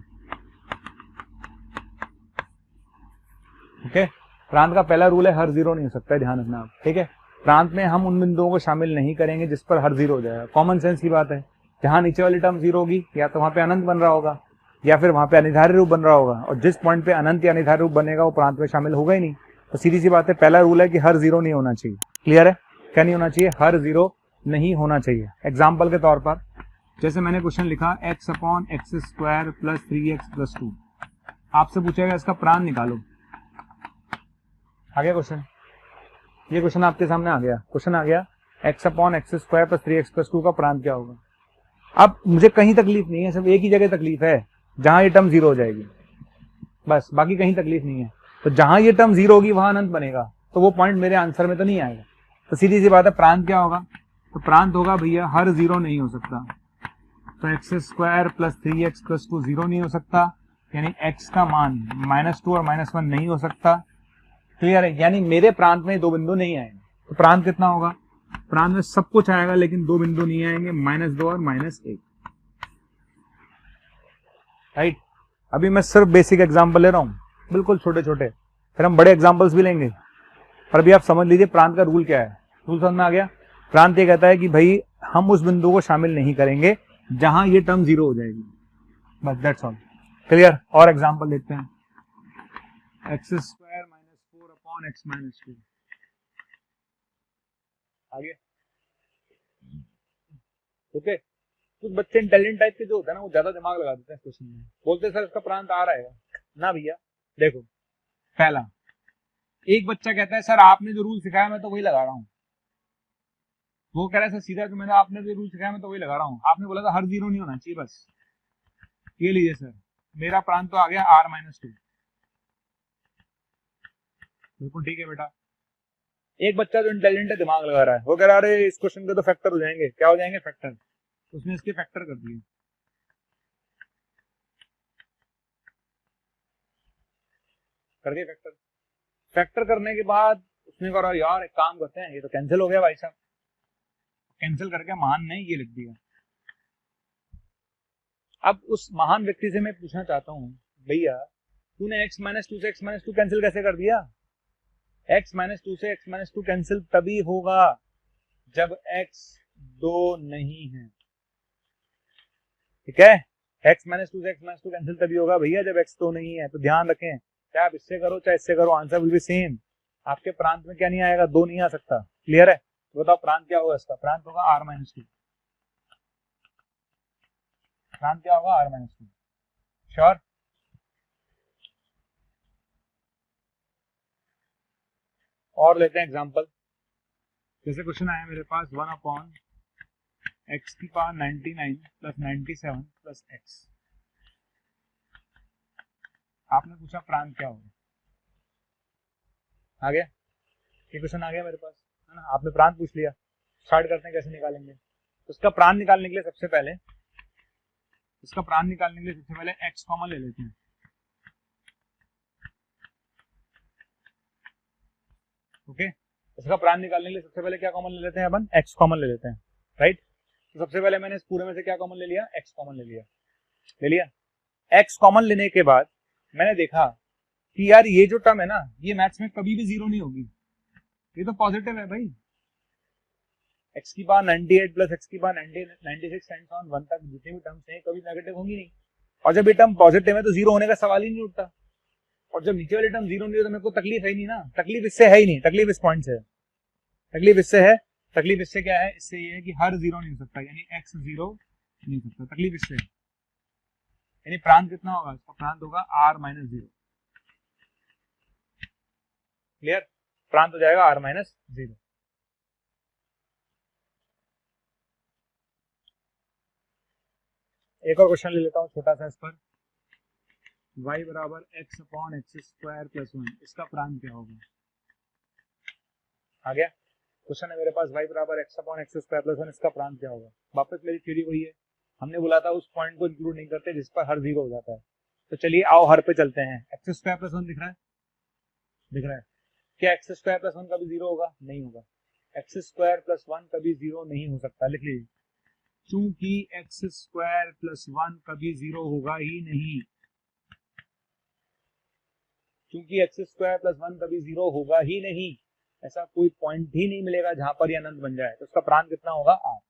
ओके, प्रांत का पहला रूल है हर जीरो नहीं हो सकता, ध्यान रखना आप। ठीक है, प्रांत में हम उन बिंदुओं को शामिल नहीं करेंगे जिस पर हर जीरो हो जाएगा। कॉमन सेंस की बात है, जहां नीचे वाली टर्म जीरो होगी या तो वहां पे अनंत बन रहा होगा या फिर वहां पे अनिर्धार्य रूप बन रहा होगा, और जिस पॉइंट पे अनंत या अनिर्धार्य रूप बनेगा वो प्रांत में शामिल होगा ही नहीं। तो सीधी सी बात है, पहला रूल है कि हर जीरो नहीं होना चाहिए। क्लियर है? क्या नहीं होना चाहिए? हर जीरो नहीं होना चाहिए। एग्जाम्पल के तौर पर जैसे मैंने क्वेश्चन लिखा x upon x square plus 3x plus 2, आपसे पूछेगा इसका प्रांत निकालो। आ गया क्वेश्चन, ये क्वेश्चन आपके सामने आ गया। क्वेश्चन आ गया x upon x square plus 3x plus 2 का प्रांत क्या होगा। अब मुझे कहीं तकलीफ नहीं है, सिर्फ एक ही जगह तकलीफ है जहां ये टर्म जीरो हो जाएगी, बस, बाकी कहीं तकलीफ नहीं है। तो जहां ये टर्म जीरो होगी वहां अनंत बनेगा, तो वो पॉइंट मेरे आंसर में तो नहीं आएगा। तो सीधी सी बात है, प्रांत क्या होगा? तो प्रांत होगा भैया हर जीरो नहीं हो सकता। तो x square plus 3x plus 2 zero नहीं हो सकता, यानी x का मान -2 और -1 नहीं हो सकता। क्लियर है? यानी मेरे प्रांत में दो बिंदु नहीं आएंगे। तो प्रांत कितना होगा? प्रांत में सब कुछ आएगा लेकिन दो बिंदु नहीं आएंगे, -2 और -1। राइट? अभी मैं सिर्फ बेसिक एग्जाम्पल ले रहा हूं, बिल्कुल छोटे छोटे, फिर हम बड़े एग्जाम्पल्स भी लेंगे। पर अभी आप समझ लीजिए प्रांत का रूल क्या है। रूल समझ में आ गया? प्रांत ये कहता है कि भाई हम उस बिंदु को शामिल नहीं करेंगे जहां ये टर्म जीरो हो जाएगी, बस, दैट्स ऑल। क्लियर? और एग्जांपल देखते हैं। एक्स स्क्वायर -4 अपॉन एक्स -2, आगे। ओके, कुछ बच्चे इंटेलिजेंट टाइप के जो होते हैं ना, वो ज्यादा दिमाग लगा देते हैं क्वेश्चन में, बोलते हैं सर इसका प्रांत आ रहेगा ना। भैया देखो, पहला एक बच्चा कहता है सर आपने जो रूल सिखाया मैं तो वही लगा रहा हूँ। वो कह रहा है सर सीधा, तो मैंने आपने जो रूल सिखाया मैं तो वही लगा रहा हूँ। आपने बोला था हर जीरो नहीं होना चाहिए, बस ये लीजिए सर, मेरा प्रांत तो आ गया r -2। बिल्कुल ठीक है बेटा, एक बच्चा जो इंटेलिजेंट है, दिमाग लगा रहा है, वो कह रहा है अरे इस क्वेश्चन के तो फैक्टर हो जाएंगे, क्या हो जाएंगे, फैक्टर। उसने इसके फैक्टर कर दिए, कर दिए फैक्टर। फैक्टर करने के बाद उसने कहा यार एक काम करते हैं, ये तो कैंसिल हो गया भाई साहब। कैंसिल करके महान ने ये लिख दिया। अब उस महान व्यक्ति से मैं पूछना चाहता हूँ, भैया तूने x माइनस टू से x माइनस टू कैंसिल कैसे कर दिया? x माइनस टू से x माइनस टू कैंसिल तभी होगा जब x 2 नहीं है, ठीक है। x माइनस टू से x माइनस टू कैंसिल तभी होगा भैया जब x 2 नहीं है। तो ध्यान रखें, चाहे आप इससे करो चाहे इससे करो, आंसर विल बी सेम। आपके प्रांत में क्या नहीं आएगा, 2 नहीं आ सकता। क्लियर है? तो बताओ प्रांत क्या होगा इसका? प्रांत होगा r माइनस टू। प्रांत क्या होगा? r minus two. श्योर? और लेते हैं एग्जांपल। जैसे क्वेश्चन आया मेरे पास 1 अपॉन x की पावर 99 प्लस 97 प्लस x। आपने पूछा प्रांत क्या होगा। आ गया ये क्वेश्चन, आ गया मेरे पास, है ना। आपने प्रांत पूछ लिया, स्टार्ट करते हैं कैसे निकालेंगे। तो इसका प्रांत निकालने के लिए सबसे पहले x कॉमन ले लेते हैं। ओके, इसका प्रांत निकालने के लिए सबसे पहले क्या कॉमन ले लेते हैं अपन? x कॉमन ले लेते हैं, राइट। तो सबसे पहले मैंने इस पूरे में से क्या कॉमन ले लिया? x कॉमन ले लिया। x कॉमन लेने के बाद मैंने देखा कि यार ये जो टर्म है ना, ये मैथ्स में कभी भी जीरो नहीं होगी, ये तो पॉजिटिव है भाई। x की पावर 98 प्लस x की पावर 96 टाइम्स ऑन 1 तक जितने भी टर्म्स हैं कभी नेगेटिव होंगी नहीं। और जब ये टर्म पॉजिटिव है तो जीरो होने का सवाल ही नहीं उठता। और जब नीचे वाली टर्म जीरो नहीं है तो मेरे को तकलीफ है ही नहीं ना। तकलीफ इससे है ही नहीं, तकलीफ इस पॉइंट से है। तकलीफ इससे है, तकलीफ इससे क्या है? इससे ये है कि हर जीरो नहीं हो सकता, यानी x जीरो नहीं हो सकता, तकलीफ इससे है। यानी प्रांत कितना होगा? इसका प्रांत होगा r माइनस जीरो। क्लियर? प्रांत हो जाएगा r माइनस जीरो। एक और क्वेश्चन ले लेता हूं छोटा सा इस पर। y बराबर x upon x square plus 1, इसका प्रांत क्या होगा? आ गया क्वेश्चन है मेरे पास, y बराबर x upon x square plus 1, इसका प्रांत क्या होगा? वापस मेरी थ्योरी वही है, हमने बोला था उस पॉइंट को इंक्लूड नहीं करते जिस पर हर जीरो हो जाता है। तो चलिए आओ हर पे चलते हैं। एक्स स्क्वायर प्लस 1 दिख रहा है? दिख रहा है। क्या एक्स स्क्वायर प्लस 1 कभी जीरो होगा? नहीं होगा। एक्स स्क्वायर प्लस 1 कभी जीरो नहीं हो सकता, लिख लीजिए। चूंकि एक्स स्क्वायर प्लस 1 कभी जीरो होगा ही नहीं, क्योंकि एक्स स्क्वायर प्लस 1 कभी जीरो होगा ही नहीं, ऐसा कोई पॉइंट ही नहीं मिलेगा जहां पर ये अनंत बन जाए। तो उसका प्रांत कितना होगा? r।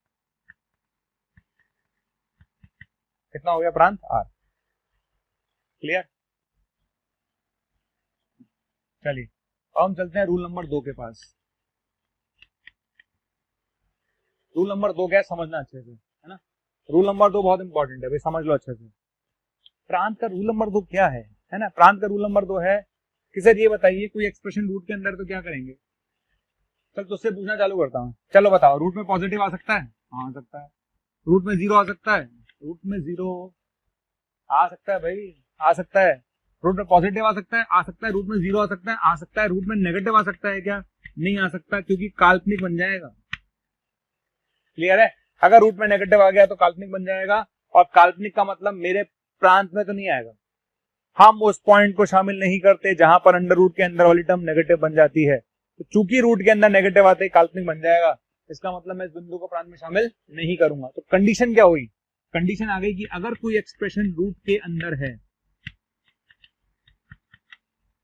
कितना हो गया प्रांत? r। क्लियर? चलिए अब हम चलते हैं रूल नंबर 2 के पास। रूल नंबर 2 क्या है समझना अच्छे से, है ना। रूल नंबर 2 बहुत इंपॉर्टेंट है भाई, समझ लो अच्छे से। प्रांत का रूल नंबर 2 क्या है ना। प्रांत का रूल नंबर 2 है कि सर ये बताइए कोई एक्सप्रेशन रूट के अंदर तो क्या करेंगे। चल तुझसे पूछना चालू करता हूँ, चलो बताओ, रूट में पॉजिटिव आ सकता है? हाँ आ सकता है। रूट में जीरो आ सकता है? रूट में जीरो आ सकता है भाई, आ सकता है। रूट में पॉजिटिव आ सकता है? आ सकता है। रूट में जीरो आ सकता है? आ सकता है। रूट में नेगेटिव आ सकता है क्या? नहीं आ सकता, क्योंकि काल्पनिक बन जाएगा। क्लियर है? अगर रूट में नेगेटिव आ गया तो काल्पनिक बन जाएगा, और काल्पनिक का मतलब मेरे प्रांत में तो नहीं आएगा। हम उस पॉइंट को शामिल नहीं करते जहां पर अंडर रूट के अंदर वाली टर्म नेगेटिव बन जाती है। तो चूंकि रूट के अंदर नेगेटिव आते ही काल्पनिक बन जाएगा, इसका मतलब मैं इस बिंदु को प्रांत में शामिल नहीं करूंगा। तो कंडीशन क्या हुई? कंडीशन आ गई कि अगर कोई एक्सप्रेशन रूट के अंदर है,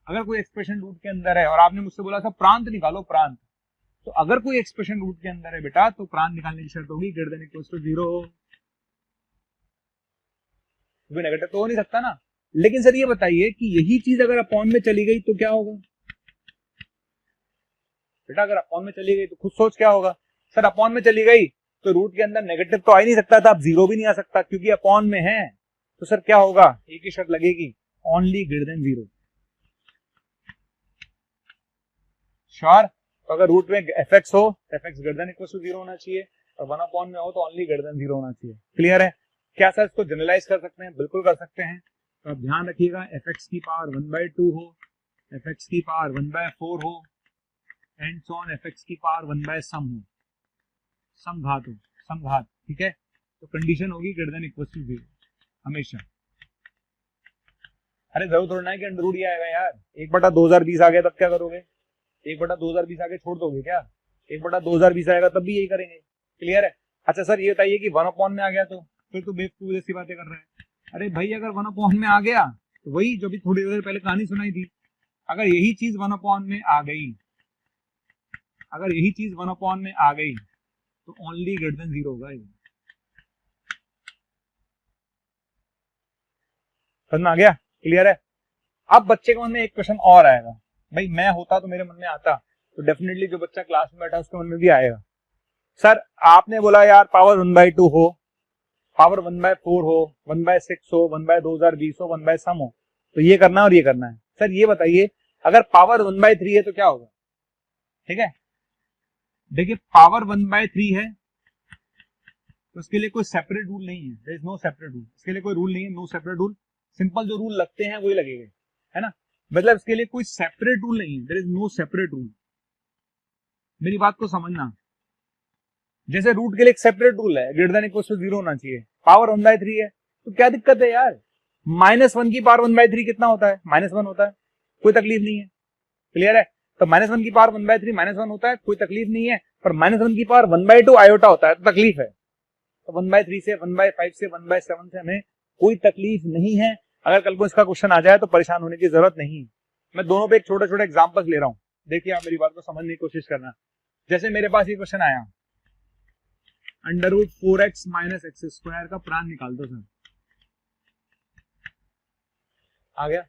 अगर कोई एक्सप्रेशन रूट के अंदर है और आपने मुझसे बोला था प्रांत निकालो प्रांत, तो अगर कोई एक्सप्रेशन रूट के अंदर है बेटा तो प्रांत निकालने की शर्त होगी greater than equal to zero. Negative तो हो नहीं सकता ना। लेकिन सर ये बताइए कि यही चीज अगर अपॉन में चली गई तो क्या होगा? बेटा अगर अपॉन में चली गई तो खुद सोच क्या होगा। सर अपॉन में चली गई तो रूट के अंदर नेगेटिव तो आ ही नहीं सकता था, अब जीरो भी नहीं आ सकता क्योंकि अपॉन में है। तो सर क्या होगा? एक ही शर्त लगेगी, only greater than zero. Sure? तो अगर रूट में एफ एक्स हो, f x greater than equal to zero होना चाहिए, और 1 अपॉन में हो तो ओनली ग्रेटर देन जीरो होना चाहिए। क्लियर है? क्या सर इसको जनरलाइज कर सकते हैं? बिल्कुल कर सकते हैं। तो अब ध्यान रखिएगा, एफ एक्स की पावर 1/2 हो, एफ एक्स की पावर 1/4 हो, and so on F x की पावर 1 बाय सम हो, समघात हो, समघात, ठीक है, तो कंडीशन होगी ग्रेटर देन इक्वल टू 0 हमेशा। अरे जरूर थोड़ा है कि अंडर रूट ही आएगा यार, 1/2020 आ गया तब क्या करोगे, 1/2020 आगे छोड़ दोगे क्या, 1/2020 आएगा तब भी यही करेंगे, क्लियर है। अच्छा सर ये बताइए कि 1/, में आ गया तो फिर तो बेवकूफ जैसी बातें कर रहे हैं। अरे भाई अगर 1/, में आ गया तो वही जो भी थोड़ी देर पहले कहानी सुनाई थी, अगर यही चीज 1/, में आ गई, अगर यही चीज 1/, में आ गई तो ओनली ग्रेटर देन 0 होगा। समझ में आ गया, क्लियर है। अब बच्चे के मन में एक क्वेश्चन और आएगा, भाई मैं होता तो मेरे मन में आता तो डेफिनेटली जो बच्चा क्लास में बैठा उसके मन में भी आएगा, सर आपने बोला यार पावर 1/2 हो, पावर 1/4 हो, 1/6 हो, 1/2020 हो, 1 बाय सम हो, तो ये करना है और ये करना है। सर ये बताइए अगर पावर 1/3 है तो क्या होगा, ठीक है। देखिए पावर 1/3 है तो इसके लिए कोई सेपरेट रूल नहीं है, there is no separate rule, इसके लिए कोई रूल नहीं है, नो सेपरेट रूल, सिंपल जो रूल लगते हैं वही लगेंगे, है ना, मतलब इसके लिए कोई सेपरेट रूल नहीं है, there is no separate rule. मेरी बात को समझना, जैसे रूट के लिए एक सेपरेट रूल है, ग्रेटर देन इक्वल टू 0 होना चाहिए, पावर 1/3 है तो क्या दिक्कत है यार, -1 की पावर 1/3 कितना होता है, -1 होता है, कोई तकलीफ नहीं है, क्लियर है। तो -1 की पावर 1/3 -1 होता है, कोई तकलीफ नहीं है, पर -1 की पावर 1/2 आयोटा होता है तो तकलीफ है। तो 1/3 से 1/5 से 1/7 से हमें कोई तकलीफ नहीं है, अगर कल को इसका क्वेश्चन आ जाए तो परेशान होने की जरूरत नहीं। मैं दोनों पे एक छोटे छोटे एग्जांपल्स ले रहा हूं, देखिए आप मेरी बात को समझने की कोशिश करना। जैसे मेरे पास ये क्वेश्चन आया, √4x - x² का प्राण निकाल दो सर, आ गया,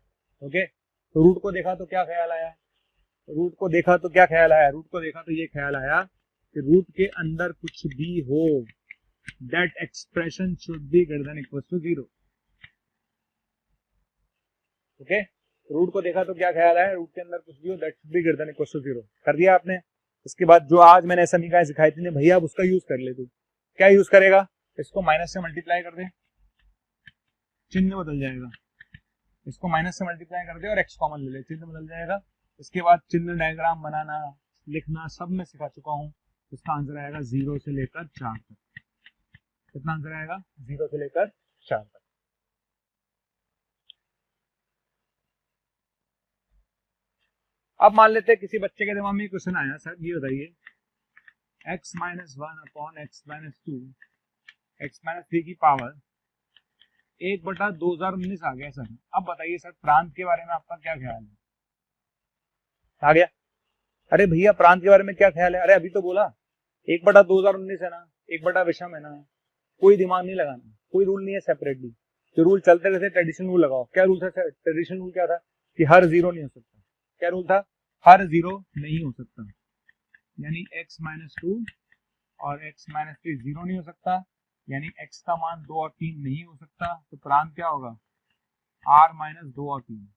ओके। तो रूट को देखा तो क्या ख्याल आया, रूट को देखा तो क्या ख्याल आया, रूट को देखा तो ये ख्याल आया कि रूट के अंदर कुछ भी हो that expression should be greater than equal to 0, okay. Root को देखा तो क्या ख्याल आया, रूट के अंदर कुछ भी हो that should be greater than equal to 0, कर दिया आपने। इसके बाद जो आज मैंने समीकरण सिखाई थी भैया अब उसका यूज कर ले तू, क्या यूज करेगा, इसको माइनस से मल्टीप्लाई कर दे, चिन्ह बदल जाएगा, इसको माइनस से मल्टीप्लाई कर दे और एक्स कॉमन ले ले, चिन्ह बदल जाएगा। इसके बाद चिन्ह डायग्राम बनाना लिखना सब मैं सिखा चुका हूं, इसका आंसर आएगा 0 से लेकर 4 तक, कितना आंसर आएगा 0 से लेकर 4 तक। अब मान लेते हैं किसी बच्चे के दिमाग में क्वेश्चन आया, सर ये बताइए x - 1/x - 2 x - 3 की पावर 1/2019 आ गया सर। अब बताइए सर प्रांत के बारे में आपका क्या ख्याल है, आ गया। अरे भैया प्रांत के बारे में क्या ख्याल है, अरे अभी तो बोला 1/2019 है ना, 1/विषम है ना, कोई दिमाग नहीं लगाना, कोई रूल नहीं है सेपरेटली, जो रूल चलते रहते ट्रेडिशनल रूल लगाओ। क्या रूल था, ट्रेडिशनल रूल क्या था कि हर 0 नहीं हो सकता, क्या रूल था, हर 0 नहीं हो सकता, यानी x - 2 और x - 3 0 नहीं हो सकता, यानी x का मान 2 और 3 नहीं हो सकता, तो प्रांत क्या होगा r - 2 और 3,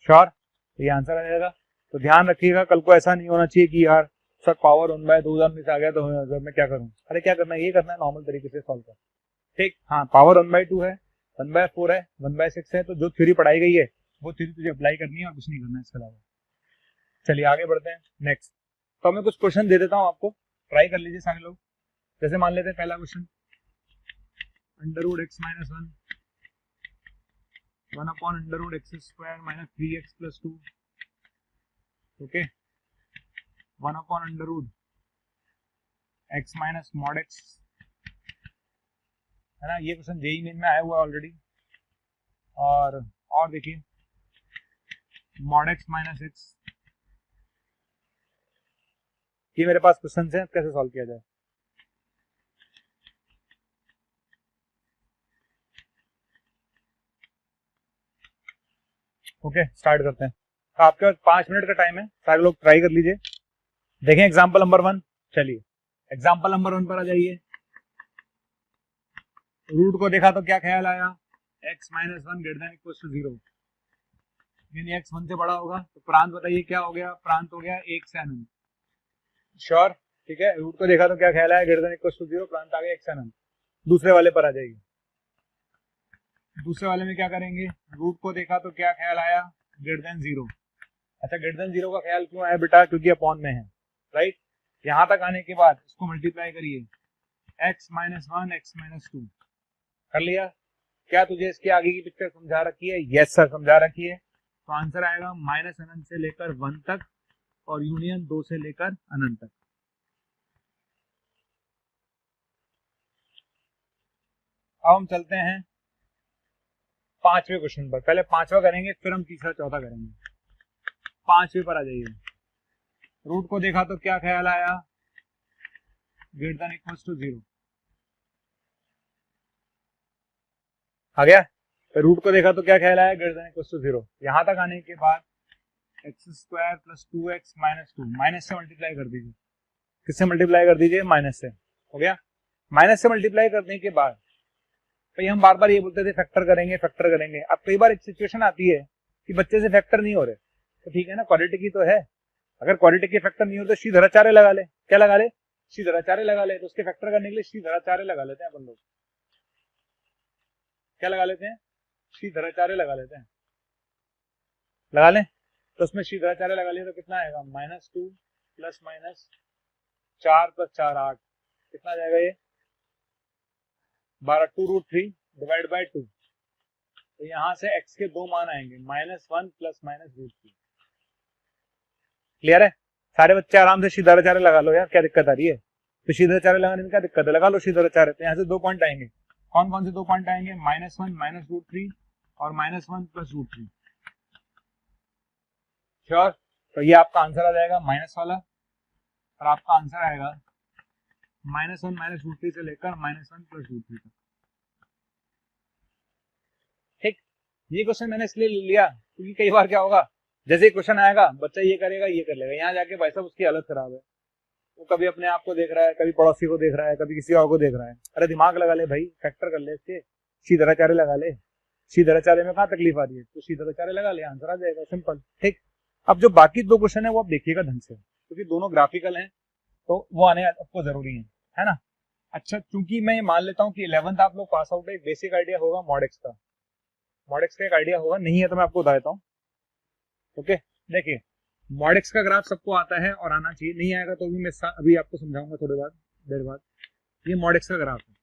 श्योर, ये आंसर आ जाएगा। तो ध्यान रखिएगा कल को ऐसा नहीं होना चाहिए कि यार सर पावर 1/2019 आ गया तो मैं क्या करूं, अरे क्या करना है, ये करना है नॉर्मल तरीके से सॉल्व कर, ठीक। हाँ पावर 1/2 है, 1/4 है, 1/6 है, तो जो थ्योरी पढ़ाई गई है वो थ्योरी तुझे अप्लाई करनी है और कुछ नहीं करना है इसके अलावा। चलिए आगे बढ़ते हैं नेक्स्ट। तो मैं कुछ क्वेश्चन दे देता हूँ आपको, ट्राई कर लीजिए सारे लोग। जैसे मान लेते हैं पहला question, √x - 1 1/√x² - 3x + 2, okay, 1/√x - mod x, है ना, ये क्वेश्चन जेईई मेन में आया हुआ ऑलरेडी। और देखिए mod x - x, ये मेरे पास क्वेश्चन है, कैसे सॉल्व किया जाए। ओके स्टार्ट करते हैं, आपके पास 5 मिनट का टाइम है, सारे लोग ट्राई कर लीजिए। देखें एग्जाम्पल नंबर 1, चलिए एग्जाम्पल नंबर 1 पर आ जाइए। रूट को देखा तो क्या ख्याल आया, x - 1 greater than equal to 0, यानी x 1 से बड़ा होगा, तो प्रांत बताइए क्या हो गया, प्रांत हो गया 1 से अनंत, श्योर, ठीक है। रूट को देखा तो क्या ख्याल आया, ग्रेटर देन इक्वल टू 0, प्रांत आ गया 1 से अनंत। दूसरे वाले पर आ जाइए, दूसरे वाले में क्या करेंगे, रूट को देखा तो क्या ख्याल आया, ग्रेटर देन 0, अच्छा ग्रेटर देन 0 का ख्याल क्यों आया बेटा, क्योंकि अपॉन में है, राइट। यहां तक आने के बाद इसको मल्टीप्लाई करिए, x माइनस 1 x माइनस 2 कर लिया। क्या तुझे इसके आगे की पिक्चर समझा रखी है? यस सर समझा रखी है। तो आंसर आएगा माइनस अनंत से लेकर 1 तक और यूनियन 2 से लेकर अनंत तक। अब हम चलते हैं 5वें क्वेश्चन पर। पहले 5वां करेंगे फिर हम तीसरा चौथा करेंगे। 5वें पर आ जाइए। रूट को देखा तो क्या ख्याल आया? ग्रेटर देन इक्वल्स टू 0 आ गया। फिर रूट को देखा तो क्या ख्याल आया? Greater than equals to 0। यहां तक आने के बाद x square plus 2x minus 2 minus से मल्टीप्लाई कर दीजिए। किससे मल्टीप्लाई कर दीजिए? माइनस से। हो गया। माइनस से मल्टीप्लाई करने के बाद भाई हम बार बार ये बोलते थे फैक्टर करेंगे फैक्टर करेंगे। अब कई बार एक सिचुएशन आती है कि बच्चे से फैक्टर नहीं हो रहे, तो ठीक है ना, क्वाड्रेटिक ही तो है। अगर क्वाड्रेटिक के फैक्टर नहीं हो तो श्रीधराचार्य लगा ले। क्या लगा ले? श्रीधराचार्य लगा ले। तो उसके फैक्टर करने के लिए श्रीधराचार्य लगा लेते हैं अपन लोग। क्या लगा लेते हैं? श्रीधराचार्य लगा लेते हैं। लगा लें तो उसमें श्रीधराचार्य लगा लिया तो कितना आएगा? -2 प्लस माइनस 4 प्लस 4 8। कितना आ जाएगा ये? 12 2√3 डिवाइड बाई 2। तो यहां से x के दो मान आएंगे, -1 प्लस माइनस √3। क्लियर है? सारे बच्चे आराम से श्रीधराचार्य लगा लो यार, क्या दिक्कत आ रही है? तो श्रीधराचार्य लगाने में क्या दिक्कत है? लगा लो श्रीधराचार्य। तो यहाँ से 2 पॉइंट आएंगे। कौन कौन से 2 पॉइंट आएंगे? -1 माइनस √3 और -1 प्लस √3। श्योर? तो ये आपका आंसर आ जाएगा माइनस वाला, और आपका आंसर आएगा -1 माइनस √3 से लेकर -1 प्लस √3 तक। ठीक, ये क्वेश्चन मैंने इसलिए ले लिया क्योंकि कई बार क्या होगा, जैसे क्वेश्चन आएगा बच्चा ये करेगा ये कर लेगा, यहाँ जाके भाई साहब उसकी हालत खराब है। वो कभी अपने आप को देख रहा है, कभी पड़ोसी को देख रहा है, कभी किसी और को देख रहा है। अरे दिमाग लगा ले भाई, फैक्टर कर ले इसके, श्रीधराचार्य लगा ले। श्रीधराचार्य में कहाँ तकलीफ आ रही है? तो श्रीधराचार्य लगा ले, आंसर आ जाएगा, सिंपल। ठीक, अब जो बाकी 2 क्वेश्चन है वो आप देखिएगा ढंग से, क्योंकि दोनों ग्राफिकल हैं तो वो आने आपको जरूरी है ना। अच्छा, चूंकि मैं ये मान लेता हूँ कि 11th आप लोग पास आउट है, एक बेसिक आइडिया होगा मॉडेक्स का। मॉडेक्स का एक आइडिया होगा, नहीं है तो मैं आपको बता देता हूँ। ओके, देखिए मॉडेक्स का ग्राफ सबको आता है और आना चाहिए, नहीं आएगा तो भी मैं अभी आपको समझाऊंगा थोड़ी देर बाद। ये मॉडेक्स का ग्राफ है।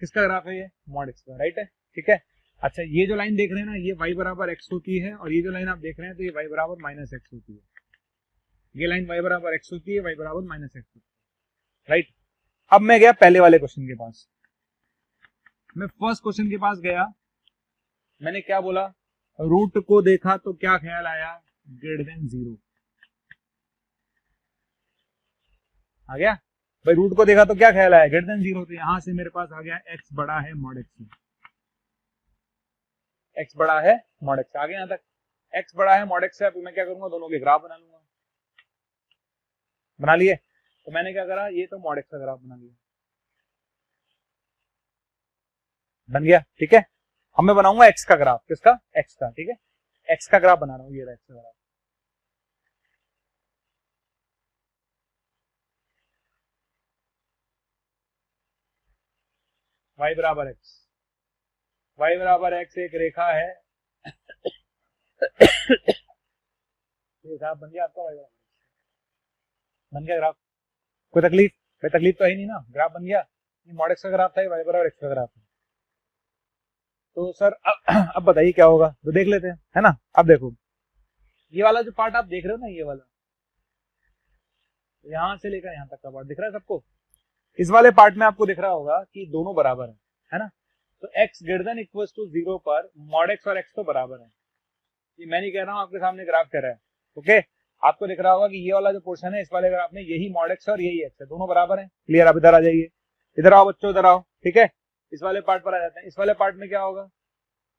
किसका ग्राफ है? ये मॉडेक्स का, राइट है, ठीक है। अच्छा, ये जो लाइन देख रहे हैं ना, ये y बराबर x होती है, और ये जो लाइन आप देख रहे हैं तो ये y बराबर -x होती है। ये लाइन y बराबर x होती है, y बराबर -x होती है, राइट। अब मैं गया पहले वाले क्वेश्चन के पास, मैं फर्स्ट क्वेश्चन के पास गया। मैंने क्या बोला? रूट को देखा तो क्या ख्याल आया? ग्रेटर देन 0 आ गया। भाई रूट को देखा तो क्या ख्याल आया? Greater than 0। तो यहां से मेरे पास आ गया x बड़ा है मॉड x से, x बड़ा है मॉड x से। आगे यहां तक x बड़ा है मॉड x से। अब मैं क्या करूंगा? दोनों के ग्राफ बना लूंगा। बना लिए। तो मैंने क्या करा? ये तो मॉड x का ग्राफ बना लिया, बन गया, ठीक है। अब मैं बनाऊंगा x का ग्राफ। किसका? x का, ठीक है। x का ग्राफ बना रहा हूं, ये रहा x का ग्राफ। y बराबर x, y बराबर x एक रेखा है। ये ग्राफ बन गया आपका, y बराबर बन गया ग्राफ। कोई तकलीफ? कोई तकलीफ तो है नहीं ना, ग्राफ बन गया। ये मॉड x का ग्राफ था, ये y बराबर x का ग्राफ है। तो सर अब बताइए क्या होगा, तो देख लेते हैं, है ना। अब देखो ये वाला जो पार्ट आप देख रहे हो ना, ये वाला यहां से लेकर यहां तक का पार्ट दिख रहा है सबको। इस वाले पार्ट में आपको दिख रहा होगा कि दोनों बराबर है ना। तो x greater than equals to 0 पर मॉड x और x तो बराबर है। ये मैं नहीं कह रहा हूं, आपके सामने ग्राफ कह रहा है। ओके, आपको दिख रहा होगा कि ये वाला जो पोर्शन है इस वाले ग्राफ में, यही मॉड x और यही x है, दोनों बराबर है। क्लियर? आप इधर आ जाइए, इधर आओ बच्चों, इधर आओ, ठीक है। इस वाले पार्ट पर आ जाते हैं। इस वाले पार्ट में क्या होगा?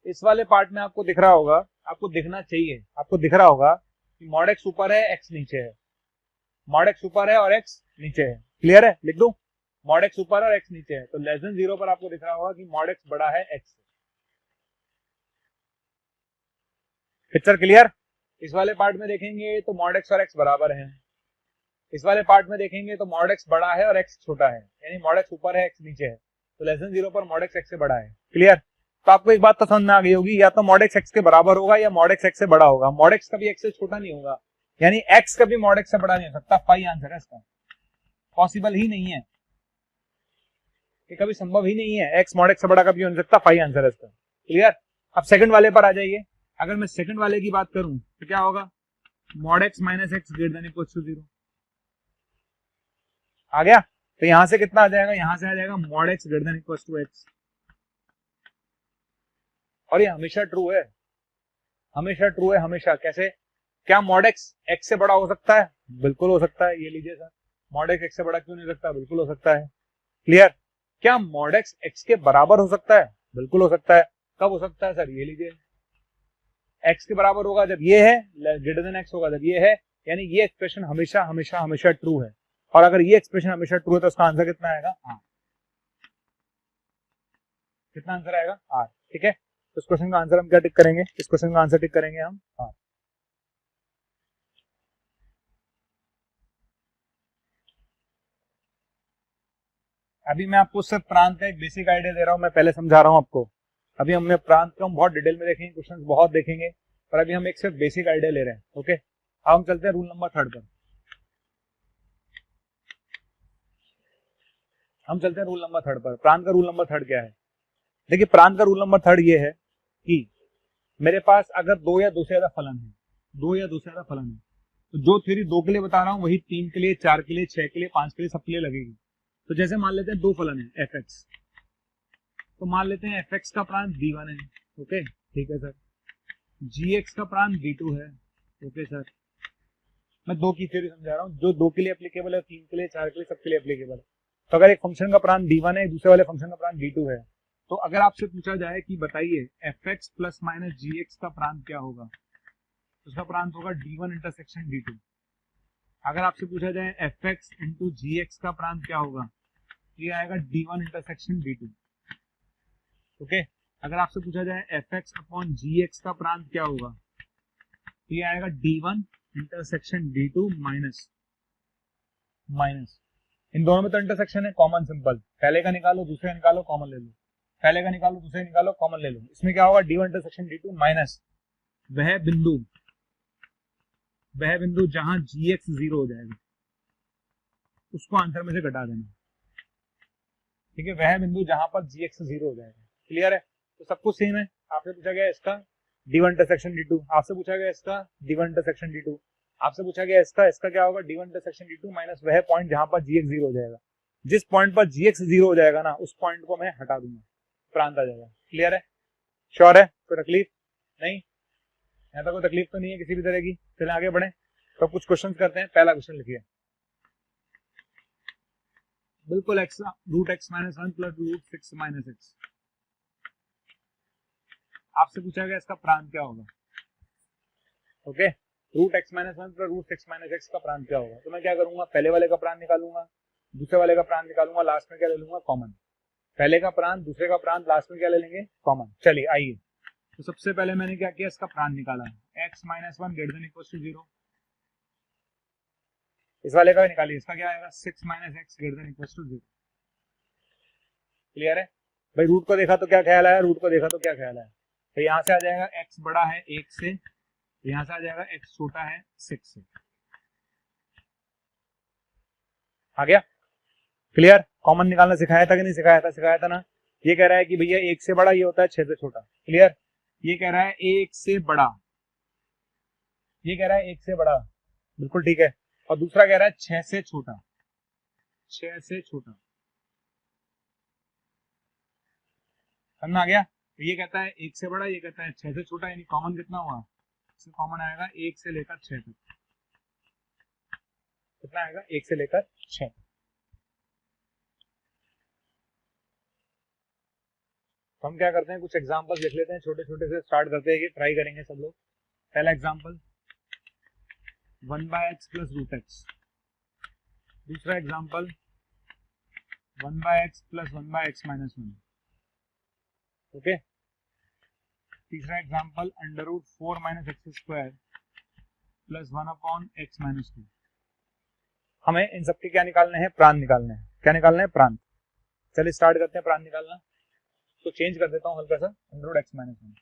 इस वाले पार्ट में आपको दिख रहा होगा, आपको दिखना चाहिए, आपको दिख रहा होगा कि मॉड x ऊपर है, x नीचे है। मॉड x ऊपर है और x नीचे है। क्लियर है? लिख दूं? मॉड x ऊपर और x नीचे है। तो लेस देन 0 पर आपको दिख रहा होगा कि मॉड x बड़ा है x से। Picture clear? इस वाले पार्ट में देखेंगे तो मॉड x और x बराबर हैं। इस वाले पार्ट में देखेंगे तो मॉड x बड़ा है और x छोटा है, यानी मॉड x ऊपर है, x नीचे है। तो लेस देन 0 पर मॉड x x से बड़ा है। क्लियर? तो आपको एक बात तो समझ में आ गई होगी, या तो मॉड एक्स एक्स के बराबर होगा या मॉड एक्स एक्स से बड़ा होगा। मॉड एक्स कभी एक्स से छोटा नहीं होगा, यानी एक्स कभी मॉड एक्स से बड़ा नहीं हो सकता। फाई आंसर है इसका, पॉसिबल ही नहीं है, ये कभी संभव ही नहीं है। एक्स मॉड एक्स से बड़ा कभी हो नहीं सकता, फाई आंसर है इसका। क्लियर। अब सेकंड वाले पर आ जाइए। अगर मैं सेकंड वाले की बात करूं तो क्या होगा, mod x minus x greater than equal to 0 आ गया। तो यहां से कितना आ जाएगा, यहां से आ जाएगा mod x greater than equal to x, और ये हमेशा ट्रू है, हमेशा ट्रू है, हमेशा। कैसे, क्या मॉड एक्स एक्स से बड़ा हो सकता है? बिल्कुल हो सकता है। ये लीजिए सर, मॉड एक्स एक्स से बड़ा क्यों नहीं हो सकता? बिल्कुल हो सकता है। क्लियर। क्या मॉड एक्स एक्स के बराबर हो सकता है? बिल्कुल हो सकता है। कब हो सकता है सर? ये लीजिए, एक्स के बराबर होगा जब ये है, ग्रेटर देन एक्स होगा जब ये है, यानी ये एक्सप्रेशन हमेशा हमेशा हमेशा ट्रू है। और अगर ये एक्सप्रेशन हमेशा ट्रू है तो उसका आंसर कितना आएगा? आर। कितना आंसर आएगा? आर। ठीक है, तो इस क्वेश्चन का आंसर हम क्या टिक करेंगे? इस क्वेश्चन का आंसर टिक करेंगे हम आर। अभी मैं आपको सिर्फ प्रांत का एक बेसिक आइडिया दे रहा हूं, मैं पहले समझा रहा हूं आपको। अभी हमने प्रांत को हम बहुत डिटेल में देखेंगे, क्वेश्चंस बहुत देखेंगे, पर अभी हम एक सिर्फ बेसिक आइडिया ले रहे हैं। ओके, अब हम चलते हैं रूल नंबर 3 पर। हम चलते हैं रूल नंबर 3 पर। प्रांत का रूल नंबर 3 क्या है? देखिए, प्रांत का रूल नंबर 3 ये है कि मेरे पास अगर दो या दो से ज्यादा फलन है, दो या दो से ज्यादा फलन है, तो जो थ्योरी 2 के लिए बता रहा हूं वही 3 के लिए, 4 के लिए, 6 के लिए, 5 के लिए, सबके लिए लगेगी। तो जैसे मान लेते हैं दो फलन है एफ एक्स, तो मान लेते हैं एफ एक्स का प्रांत d1 है। ओके, ठीक है सर। जी एक्स का प्रांत d2 है। ओके सर, मैं दो की थ्योरी समझा रहा हूँ, जो 2 के लिए एप्लीकेबल है, 3 के लिए, 4 के लिए, सबके लिए एप्लीकेबल है। तो अगर एक फंक्शन का प्रांत d1 है, दूसरे वाले फंक्शन का प्रांत d2 है, तो अगर आपसे पूछा जाए कि बताइए एफ एक्स प्लस माइनस जी एक्स का प्रांत क्या होगा, उसका प्रांत होगा d1 इंटरसेक्शन d2। अगर आपसे पूछा जाए एफ एक्स इंटू जी एक्स का प्रांत क्या होगा, ये आएगा d1 इंटरसेक्शन d2। ओके, अगर आपसे पूछा जाए एफ एक्स अपॉन जी एक्स का प्रांत क्या होगा, तो ये आएगा d1 intersection d2 minus minus, इन दोनों में तो इंटरसेक्शन है, कॉमन सिंपल, पहले का निकालो दूसरे निकालो कॉमन ले लो, पहले का निकालो दूसरे निकालो कॉमन ले लो। इसमें क्या होगा, d1 इंटरसेक्शन d2 माइनस वह बिंदु जहां gx 0 हो जाएगा उसको आंसर में से घटा देना। ठीक है, वह बिंदु जहां पर gx 0 हो जाएगा। क्लियर है? तो सब कुछ सेम है। आपसे पूछा गया इसका d1 इंटरसेक्शन d2, आपसे पूछा गया इसका d1 इंटरसेक्शन d2, आपसे पूछा गया इसका क्या होगा, d1 इंटरसेक्शन d2 माइनस वह पॉइंट जहां पर gx 0 हो जाएगा। जिस पॉइंट पर gx 0 हो जाएगा ना, उस पॉइंट को मैं हटा दूंगा, प्रांत आ जाएगा। क्लियर है? श्योर है? कोई तकलीफ नहीं? यहाँ तो कोई तकलीफ तो नहीं है किसी भी तरह की? चलिए आगे बढ़े, तो कुछ क्वेश्चन करते हैं। पहला क्वेश्चन लिखिए, बिल्कुल x root x minus 1 plus root 6 minus x. आपसे पूछा गया इसका प्रांत क्या होगा। Okay, root x minus 1 plus root 6 minus x का प्रांत क्या होगा। तो मैं क्या करूंगा, पहले वाले का प्रांत निकालूंगा, दूसरे वाले का प्रांत निकालूंगा, लास्ट में क्या ले लूंगा, कॉमन। पहले का प्रांत, दूसरे का प्रांत, लास्ट में क्या ले लेंगे, कॉमन। चलिए आइए, तो सबसे पहले मैंने क्या किया, इसका प्रांत निकाला, x minus 1 greater than equal to 0। इस वाले का निकालिए, इसका क्या आएगा, 6 minus x greater than equal to 0। Clear है भाई? रूट को देखा तो क्या ख्याल आया, रूट को देखा तो क्या ख्याल आया। तो यहाँ से आ जाएगा x बड़ा है 1 से, यहाँ से आ जाएगा x छोटा है 6 से। आ गया? क्लियर? कॉमन निकालना सिखाया था कि नहीं सिखाया था? सिखाया था ना। ये कह रहा है कि भैया 1 से बड़ा ये होता है 6 से छोटा। क्लियर? ये कह रहा है 1 से बड़ा, ये कह रहा है 1 से बड़ा, बिल्कुल ठीक है। और दूसरा कह रहा है 6 से छोटा, 6 से छोटा। समझ में आ गया? तो ये कहता है 1 से बड़ा, ये कहता है 6 से छोटा, यानी कॉमन कितना हुआ, इसमें कॉमन आएगा 1 से लेकर 6 तक। कितना आएगा, 1 से लेकर 6। तो हम क्या करते हैं, कुछ एग्जांपल्स लिख लेते हैं, छोटे छोटे से स्टार्ट करते हैं, ट्राई करेंगे सब लोग। पहला example 1/x plus root x, दूसरा example 1/x plus 1/x minus 1। Okay, तीसरा example √4 minus x square plus 1/x minus 2। हमें इन सबके क्या निकालने हैं, प्रांत निकालने हैं। क्या निकालना है, प्रांत। चलिए स्टार्ट करते हैं प्रांत निकालना। इसको चेंज कर देता हूँ हल्का सा, अंडर रूट एक्स माइनस 1।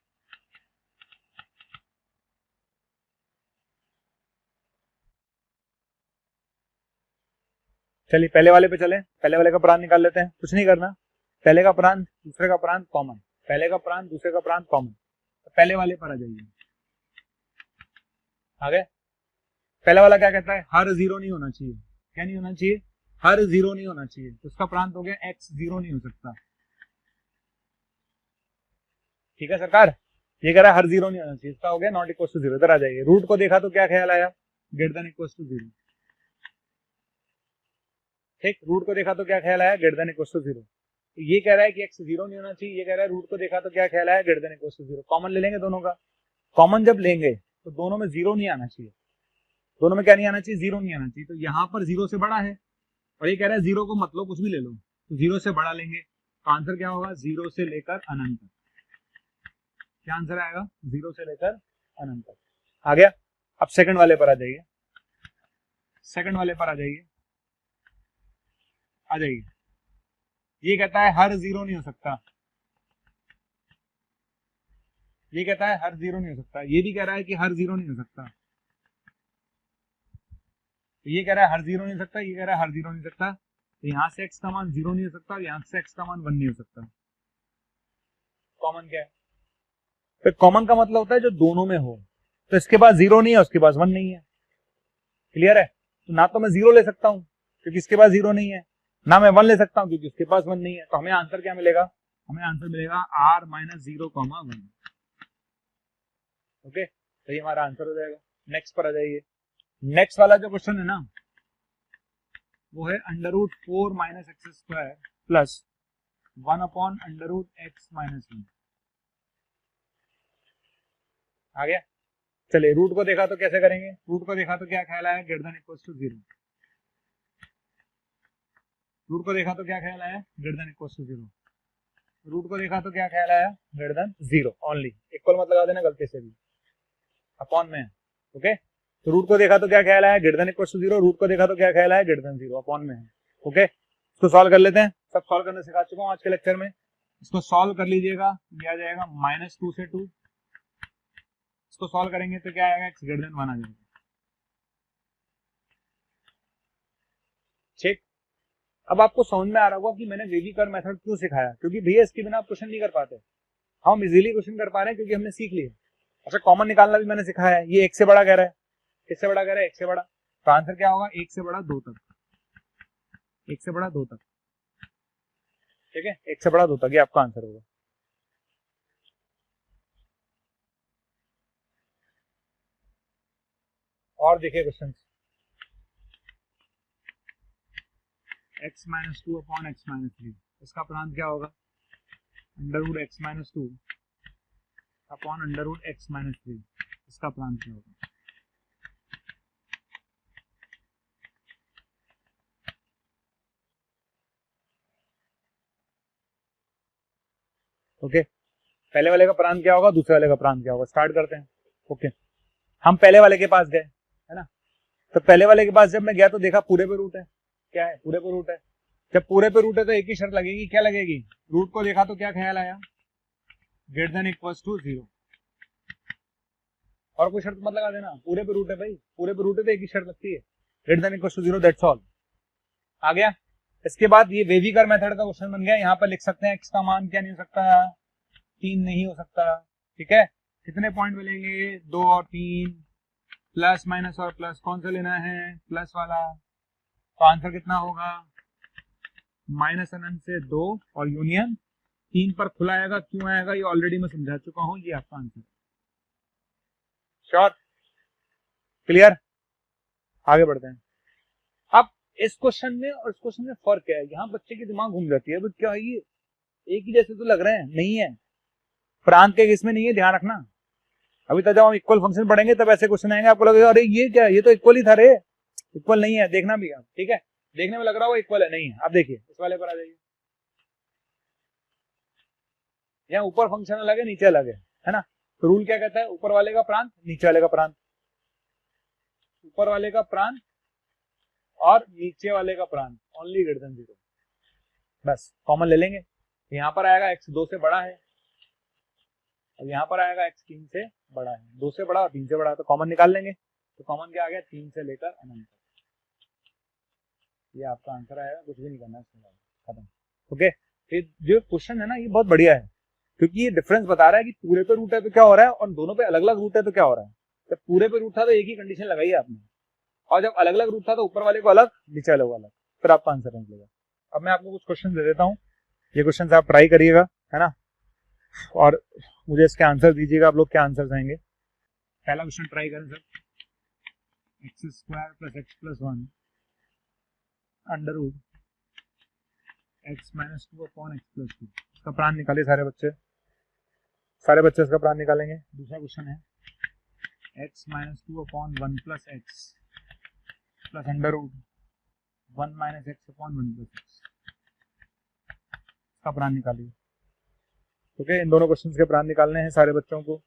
चलिए पहले वाले पे चले, पहले वाले का प्रांत निकाल लेते हैं। कुछ नहीं करना, पहले का प्रांत दूसरे का प्रांत कॉमन, पहले का प्रांत दूसरे का प्रांत कॉमन, तो पहले वाले पर आ जाइए। आगे पहला वाला क्या कहता है, हर जीरो नहीं होना चाहिए। क्या नहीं होना चाहिए, हर जीरो नहीं होना चाहिए। तो उसका प्रांत हो गया एक्स जीरो नहीं हो सकता। ठीक है सरकार, ये कह रहा है हर जीरो नहीं होना चाहिए, इसका हो गया नॉट इक्वल टू जीरो। इधर आ जाइए, रूट को देखा तो क्या ख्याल आया, greater than equal to zero. ठीक, रूट को देखा तो क्या ख्याल आया, greater than equal to zero. तो ये कह रहा है कि एक्स जीरो नहीं होना चाहिए, ये कह रहा है रूट को देखा तो क्या ख्याल आया, greater than equal to zero. Common ले लेंगे दोनों का, कॉमन जब लेंगे तो दोनों में जीरो नहीं आना चाहिए। दोनों में क्या नहीं आना चाहिए, जीरो नहीं आना चाहिए। तो यहाँ पर जीरो से बड़ा है और ये कह रहा है जीरो को मतलब कुछ भी ले लो, तो जीरो से बड़ा लेंगे तो आंसर क्या होगा, जीरो से लेकर अनंत तक। क्या आंसर आएगा, जीरो से लेकर अनंत तक। आ गया। अब सेकंड वाले पर आ जाइए, सेकंड वाले पर आ जाइए, आ जाइए। ये कहता है हर जीरो नहीं हो सकता, ये कहता है हर जीरो नहीं हो सकता, ये भी कह रहा है कि हर जीरो नहीं हो सकता। तो ये कह रहा है हर जीरो नहीं हो सकता, ये कह रहा है हर जीरो नहीं हो सकता। तो यहाँ से एक्स का मान जीरो नहीं हो सकता, यहाँ से एक्स का मान 1 नहीं हो सकता। कॉमन क्या है, तो कॉमन का मतलब होता है जो दोनों में हो। तो इसके पास जीरो नहीं है, उसके पास 1 नहीं है। क्लियर है, तो ना तो मैं जीरो ले सकता हूँ क्योंकि इसके पास जीरो नहीं है, ना मैं 1 ले सकता हूँ क्योंकि उसके पास 1 नहीं है। तो हमें आंसर क्या मिलेगा, हमें आंसर मिलेगा r माइनस 0,1। ओके, तो ये हमारा आंसर हो जाएगा। नेक्स्ट पर आ जाइए। नेक्स्ट वाला जो क्वेश्चन है ना, वो है under root 4 minus x square plus 1 upon under root x minus 1। आ गया। चलिए रूट को देखा तो कैसे करेंगे, रूट को देखा तो क्या ख्याल आया, greater than equal to zero. Root को देखा तो क्या ख्याल आया, greater than equal to zero. Root को देखा तो क्या ख्याल आया, greater than zero only. Equal मत लगा देना गलती से भी, अपॉन में। ओके, तो रूट को देखा तो क्या ख्याल आया, greater than equal to zero. Root को देखा तो क्या ख्याल आया, ग्रेटर देन जीरो, अपॉन में है। ओके, इसको सॉल्व कर लेते हैं। सब सॉल्व करना सिखा चुका हूँ आज के लेक्चर में। इसको सॉल्व कर लीजिएगा, ये आ जाएगा -2 से 2। इसको सॉल्व करेंगे तो क्या आएगा, एक्स ग्रेटर देन 1 आ जाएगा। ठीक, अब आपको समझ में आ रहा होगा कि मैंने वेवी कर्व मेथड क्यों सिखाया, क्योंकि भैया इसके बिना आप क्वेश्चन नहीं कर पाते। हम इजीली क्वेश्चन कर पा रहे हैं क्योंकि हमने सीख लिया। अच्छा, कॉमन निकालना भी मैंने सिखाया है। ये 1 से बड़ा कह रहा है, किससे बड़ा कह रहा है, 1 से बड़ा। तो आंसर क्या होगा, 1 से बड़ा 2 तक, 1 से बड़ा 2 तक। ठीक है, 1 से बड़ा 2 तक ये आपका आंसर होगा। और देखिए question, x minus 2 upon x minus 3, इसका प्रांत क्या होगा, under root x minus 2 upon under root x minus 3, इसका प्रांत क्या होगा। ओके, पहले वाले का प्रांत क्या होगा, दूसरे वाले का प्रांत क्या होगा, स्टार्ट करते हैं। ओके, हम पहले वाले के पास गए, है ना। तो पहले वाले के पास जब मैं गया तो देखा पूरे पे रूट है, क्या है, पूरे पे रूट है। जब पूरे पे रूट है तो एक ही शर्त लगेगी, क्या लगेगी, रूट को देखा तो क्या ख्याल आया, greater than equals to zero. और कोई शर्त मत लगा देना, पूरे पे रूट है भाई, पूरे पे रूट है तो एक ही शर्त लगती है, greater than equals to zero, that's all. आ गया। इसके बाद ये वेवी कर्व मेथड का क्वेश्चन बन गया। यहाँ पर लिख सकते हैं एक्स का मान क्या नहीं हो सकता, 3 नहीं हो सकता। ठीक है, कितने पॉइंट मिलेंगे, 2 और 3, प्लस माइनस और प्लस, कौन सा लेना है, प्लस वाला। तो आंसर कितना होगा, माइनस अनंत से 2 और यूनियन 3 पर खुला आएगा। क्यों आएगा, ये ऑलरेडी मैं समझा चुका हूं, ये आपका आंसर। श्योर, क्लियर, आगे बढ़ते हैं। अब इस क्वेश्चन में और इस क्वेश्चन में फर्क क्या है, यहाँ बच्चे की दिमाग घूम जाती है, बट क्या ये एक ही जैसे तो लग रहे हैं, नहीं है, प्रांत के इसमें नहीं है, ध्यान रखना। अभी तक जब हम इक्वल फंक्शन पढ़ेंगे तब ऐसे क्वेश्चन आएंगे, आपको लगेगा अरे ये क्या, ये तो इक्वल ही था रे, इक्वल नहीं है, देखना भी। ठीक है, देखने में लग रहा होगा इक्वल है, नहीं है। अब देखिए इस वाले पर आ जाइए, यहाँ ऊपर फंक्शन अलग है, नीचे अलग है ना। तो रूल क्या कहता है, ऊपर वाले का प्रांत नीचे वाले का प्रांत, ऊपर वाले का प्रांत और नीचे वाले का प्रांत ओनली ग्रेटर देन जीरो। बस कॉमन ले लेंगे, यहाँ पर आएगा x 2 से बड़ा है और यहाँ पर आएगा x 3 से बड़ा है, 2 से बड़ा और 3 से बड़ा है, तो कॉमन निकाल लेंगे। तो कॉमन क्या आ गया, 3 से लेकर अनंत तक। ये आपका आंसर आएगा, कुछ भी नहीं करना है इसमें, खत्म। ओके, फिर जो क्वेश्चन है ना ये बहुत बढ़िया है, क्योंकि ये डिफरेंस बता रहा है कि पूरे पे रूट है तो क्या हो रहा है और दोनों पे अलग अलग रूट है तो क्या हो रहा है। जब पूरे पे रूट था तो एक ही कंडीशन लगाई है आपने, और जब अलग अलग रूट था तो ऊपर वाले को अलग नीचे वाले को अलग, फिर आपका आंसर निकलेगा। अब मैं आपको कुछ क्वेश्चन दे देता हूँ, ये क्वेश्चन आप ट्राई करिएगा, है ना, और मुझे इसके आंसर दीजिएगा आप लोग क्या आंसर आएंगे। पहला क्वेश्चन ट्राई करें sir, x square plus x plus 1 under root x minus 2 upon x plus 2, इसका प्राण निकालिए सारे बच्चे इसका प्राण निकालेंगे। दूसरा क्वेश्चन है x minus 2 upon 1 plus x plus under root 1 minus x upon 1 plus x, इसका प्राण निकालिए। ओके, इन दोनों क्वेश्चंस के प्राण निकालने हैं सारे बच्चों को।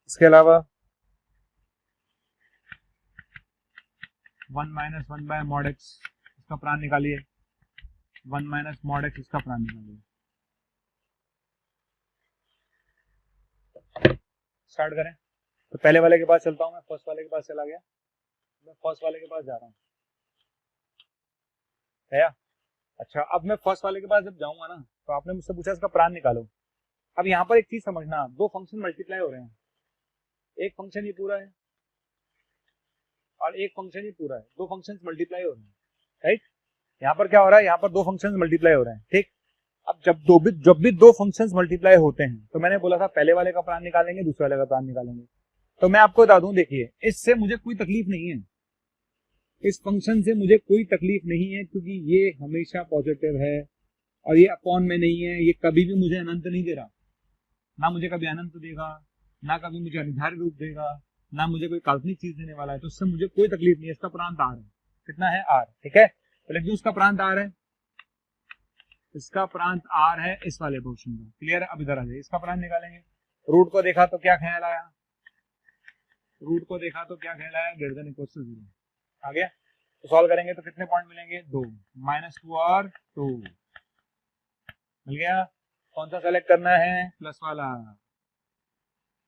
इसके अलावा 1 माइनस 1 बाय मॉड एक्स, इसका प्राण निकालिए। 1 माइनस मॉड एक्स, इसका प्राण निकालिए। स्टार्ट करें। तो पहले वाले के पास चलता हूं, मैं फर्स्ट वाले के पास चला गया, मैं फर्स्ट वाले के पास जा रहा हूँ, है। अच्छा, अब मैं फर्स्ट वाले के पास जब जाऊंगा ना तो आपने मुझसे पूछा इसका प्राण निकालो। अब यहाँ पर एक चीज समझना, दो फंक्शन मल्टीप्लाई हो रहे हैं, एक फंक्शन ये पूरा है और एक फंक्शन ये पूरा है, दो फंक्शंस मल्टीप्लाई हो रहे हैं, राइट। यहाँ पर क्या हो रहा है, यहाँ पर दो फंक्शंस मल्टीप्लाई हो रहे हैं, ठीक। अब जब भी दो फंक्शंस मल्टीप्लाई होते हैं तो मैंने बोला था पहले वाले का प्राण निकालेंगे, दूसरे वाले का प्राण निकालेंगे। तो मैं आपको बता दूं, देखिए इससे मुझे कोई तकलीफ नहीं है, इस फंक्शन से मुझे कोई तकलीफ नहीं है, क्योंकि ये हमेशा पॉजिटिव है और ये अपॉन में नहीं है, ये कभी भी मुझे अनंत नहीं दे रहा, ना मुझे कभी अनंत देगा, ना कभी मुझे अनिर्धारित रूप देगा, ना मुझे कोई काल्पनिक चीज देने वाला है, तो उससे मुझे कोई तकलीफ नहीं है। इसका प्रांत आर है, कितना है, आर, ठीक है। तो लिख दूं इसका प्रांत आर है, इसका प्रांत आर है इस वाले पोर्शन का, क्लियर है। अब इधर आ जाइए, इसका प्रांत निकालेंगे। रूट को देखा तो क्या ख्याल आया, रूट को देखा तो क्या ख्याल आया, ग्रेटर देन इक्वल टू 0 आ गया। तो सॉल्व करेंगे तो कितने पॉइंट मिलेंगे, 2, -2 और 2 मिल गया। कौन सा सेलेक्ट करना है, प्लस वाला,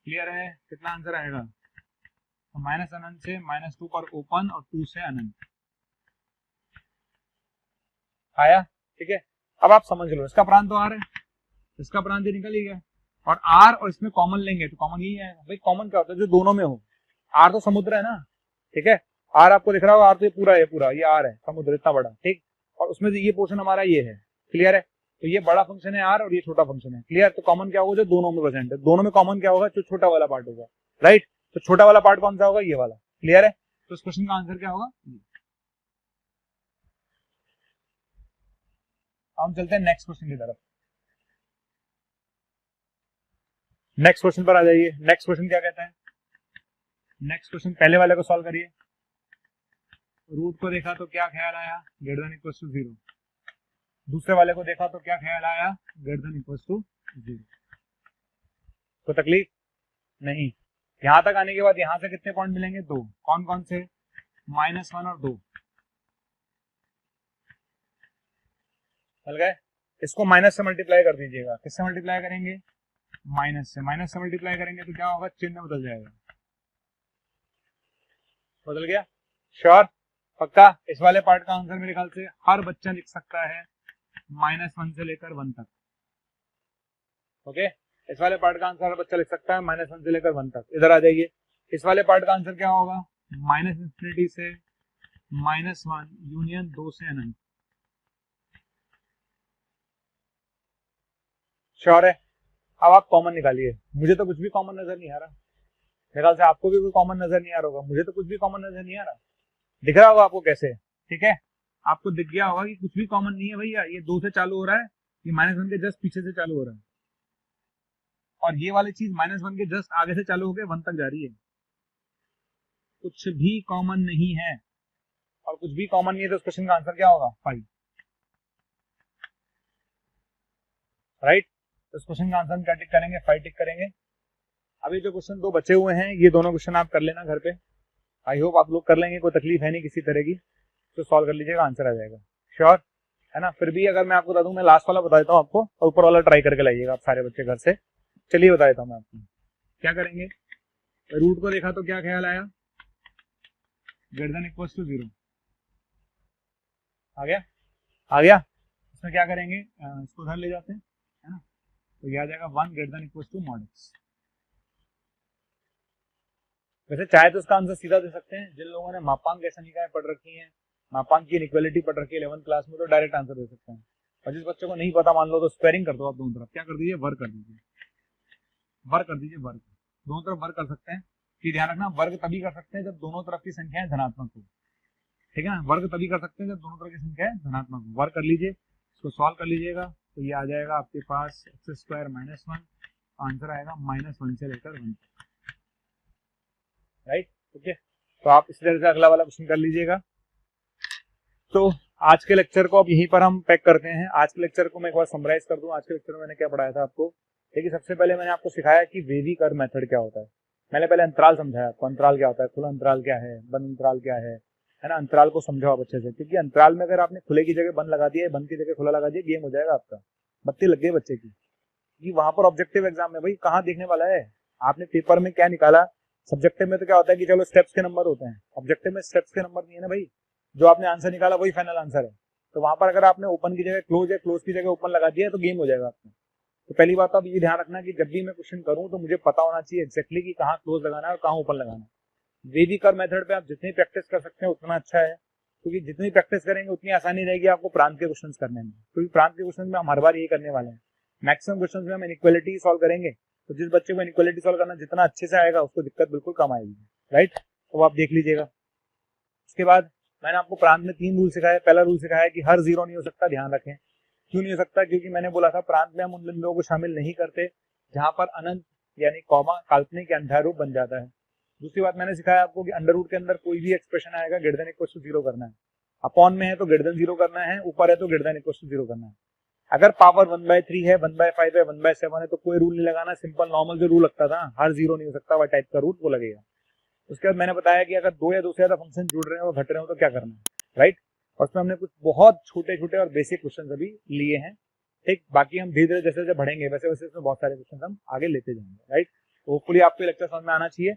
क्लियर है। कितना आंसर आएगा, तो माइनस अनंत से -2 पर ओपन और 2 से अनंत आया, ठीक है। अब आप समझ लो, इसका प्रांत तो आर है, इसका प्रांत ही निकल ही गया, और आर और इसमें कॉमन लेंगे तो कॉमन यही है भाई। कॉमन क्या होता है, जो दोनों में हो। आर तो समुद्र है ना, ठीक है, आर आपको दिख रहा होगा, आर तो ये पूरा है, पूरा ये आर है, समुद्र इतना बड़ा, ठीक। और उसमें से ये पोर्शन हमारा ये है, क्लियर है। तो ये बड़ा फंक्शन है आर और ये छोटा फंक्शन है, क्लियर। तो कॉमन क्या होगा, जो दोनों में प्रेजेंट है, दोनों में कॉमन क्या होगा, जो छोटा वाला पार्ट होगा, राइट। तो छोटा वाला पार्ट कौन सा होगा, ये वाला, क्लियर है। तो इस क्वेश्चन का आंसर क्या होगा। हम चलते हैं नेक्स्ट क्वेश्चन की तरफ। नेक्स्ट क्वेश्चन पर आ जाइए। नेक्स्ट क्वेश्चन क्या कहता है, नेक्स्ट क्वेश्चन पहले वाले को सॉल्व करिए। रूट को देखा तो क्या ख्याल आया, ग्रेटर देन इक्वल टू 0। दूसरे वाले को देखा तो क्या ख्याल आया, ग्रेटर देन इक्वल टू 0। कोई तकलीफ नहीं। यहां तक आने के बाद यहां से कितने पॉइंट मिलेंगे, 2। कौन कौन से, -1 और 2 मिल गए। इसको माइनस से मल्टीप्लाई कर दीजिएगा। किससे मल्टीप्लाई करेंगे, माइनस से। माइनस से मल्टीप्लाई करेंगे तो क्या होगा, चिन्ह बदल जाएगा, बदल गया, श्योर, पक्का। इस वाले पार्ट का आंसर मेरे ख्याल से हर बच्चा लिख सकता है, -1 से लेकर 1 तक। ओके, इस वाले पार्ट का आंसर हर बच्चा लिख सकता है, -1 से लेकर 1 तक। इधर आ जाइए, इस वाले पार्ट का आंसर क्या होगा, -∞ से -1 यूनियन 2 से अनंत। श्योर है। अब आप कॉमन निकालिए। मुझे तो कुछ भी कॉमन नजर नहीं आ रहा, मेरे ख्याल से आपको भी कोई कॉमन नजर नहीं आ रहा होगा। मुझे तो कुछ भी कॉमन नजर नहीं आ रहा, दिख रहा होगा आपको कैसे, ठीक है। आपको दिख गया होगा कि कुछ भी कॉमन नहीं है भैया, ये 2 से चालू हो रहा है, ये -1 के जस्ट पीछे से चालू हो रहा है, और ये वाली चीज -1 के जस्ट आगे से चालू होकर 1 तक जा रही है। कुछ भी कॉमन नहीं है, और कुछ भी कॉमन नहीं है तो इस क्वेश्चन का आंसर क्या होगा, 5, राइट। तो इस क्वेश्चन का आंसर हम क्या टिक करेंगे, 5 टिक करेंगे। अभी जो क्वेश्चन 2 बचे हुए हैं, ये दोनों क्वेश्चन आप कर लेना घर पे। आई होप आप लोग कर लेंगे, कोई तकलीफ है नहीं किसी तरह की, तो सॉल्व कर लीजिएगा, आंसर आ जाएगा, श्योर। है ना। फिर भी अगर मैं आपको बता दूं, मैं लास्ट वाला बता देता हूँ आपको, और ऊपर वाला ट्राई करके लाइएगा आप सारे बच्चे घर से। चलिए बता देता हूँ मैं आपको क्या करेंगे। रूट को देखा तो क्या ख्याल आया, ग्रेटर देन इक्वल टू 0 आ गया, आ गया। इसमें क्या करेंगे, इसको उधर ले जाते हैं, है ना, तो ये आ जाएगा 1 greater than equal to mod x। वैसे चाहे तो इसका आंसर सीधा दे सकते हैं, जिन लोगों ने मापांक ऐसा निकाय पढ़ रखी है, मापांक की इनइक्वालिटी पढ़ रखी है 11th क्लास में, तो डायरेक्ट आंसर दे सकते हैं। और जिस बच्चे को नहीं पता मान लो, तो स्क्वायरिंग कर दो आप दोनों तरफ, क्या कर दीजिए, वर्ग कर दीजिए, वर्ग कर दीजिए, वर्ग दोनों तरफ वर्ग कर सकते हैं। कि ध्यान रखना, वर्ग तभी कर सकते हैं जब दोनों तरफ की संख्याएं धनात्मक हो, ठीक है ना। वर्ग तभी कर सकते हैं जब दोनों तरफ की संख्याएं धनात्मक हो। वर्ग कर लीजिए, इसको सॉल्व कर लीजिएगा, तो ये आ जाएगा आपके पास x² - 1, आंसर आएगा -1 से लेकर 1, राइट। ओके, तो आप इस तरह से अगला वाला क्वेश्चन कर लीजिएगा। तो आज के लेक्चर को अब यहीं पर हम पैक करते हैं। आज के लेक्चर को मैं एक बार समराइज कर दूं। आज के लेक्चर में मैंने क्या पढ़ाया था आपको। देखिए, सबसे पहले मैंने आपको सिखाया कि वेवी कर्व मेथड क्या होता है। मैंने पहले अंतराल समझाया आपको, अंतराल क्या होता है, खुला अंतराल क्या है, बंद अंतराल क्या है ना। अंतराल को समझो आप अच्छे से, क्योंकि अंतराल में अगर आपने खुले की जगह बंद लगा दिया, बंद की जगह खुला लगा दिया, गेम हो जाएगा आपका, बत्ती लग गई बच्चे की। कि वहां पर ऑब्जेक्टिव एग्जाम में भाई कहाँ देखने वाला है, आपने पेपर में क्या निकाला। सब्जेक्टिव में तो क्या होता है कि चलो स्टेप्स के नंबर होते हैं, ऑब्जेक्टिव में स्टेप्स के नंबर नहीं है ना भाई, जो आपने आंसर निकाला वही फाइनल आंसर है। तो वहां पर अगर आपने ओपन की जगह क्लोज है, क्लोज की जगह ओपन लगा दिया, तो गेम हो जाएगा आपका। तो पहली बात तो आप ये ध्यान रखना कि जब भी मैं क्वेश्चन करूं तो मुझे पता होना चाहिए एक्जैक्टली कि कहाँ क्लोज लगाना है और कहाँ ओपन लगाना है। वेवी कर्व मेथड पे आप जितनी प्रैक्टिस कर सकते हैं उतना अच्छा है, क्योंकि जितनी प्रैक्टिस करेंगे उतनी आसानी रहेगी आपको प्रांत के क्वेश्चन करने में। क्योंकि प्रांत के क्वेश्चन में हम हर बार यही करने वाले हैं, मैक्सिमम क्वेश्चन में हम इनइक्वालिटी सॉल्व करेंगे। तो जिस बच्चे को इनइक्वालिटी सॉल्व करना जितना अच्छे से आएगा, उसको दिक्कत बिल्कुल कम आएगी, राइट। तो आप देख लीजिएगा। उसके बाद मैंने आपको प्रांत में 3 रूल सिखाया। पहला रूल सिखाया कि हर 0 नहीं हो सकता, ध्यान रखें। क्यों नहीं हो सकता, क्योंकि मैंने बोला था प्रांत में हम उन बिंदुओं को शामिल नहीं करते जहां पर अनंत यानी कॉमा काल्पनिक या अंधा रूप बन जाता है। दूसरी बात मैंने सिखाया आपको कि अंडर रूट के अंदर कोई भी एक्सप्रेशन आएगा ग्रेटर देन इक्वल टू 0 करना है। अपॉन में है तो ग्रेटर देन 0 करना है, ऊपर है तो ग्रेटर देन इक्वल टू 0 करना है। अगर पावर 1/3 है, 1/5 है, 1/7 है, तो कोई रूल नहीं लगाना, सिंपल नॉर्मल जो रूल लगता था हर 0 नहीं हो सकता वह टाइप का रूल वो लगेगा। उसके बाद मैंने बताया कि अगर 2 या 2 से ज्यादा फंक्शन जुड़ रहे हैं और घट रहे हो तो क्या करना है, राइट। और उसमें हमने कुछ बहुत छोटे छोटे और बेसिक क्वेश्चन अभी लिए हैं, ठीक। बाकी हम धीरे धीरे जैसे जैसे बढ़ेंगे वैसे वैसे इसमें बहुत सारे क्वेश्चन हम आगे लेते जाएंगे, राइट। होपफुली आपको लेक्चर समझ में आना चाहिए।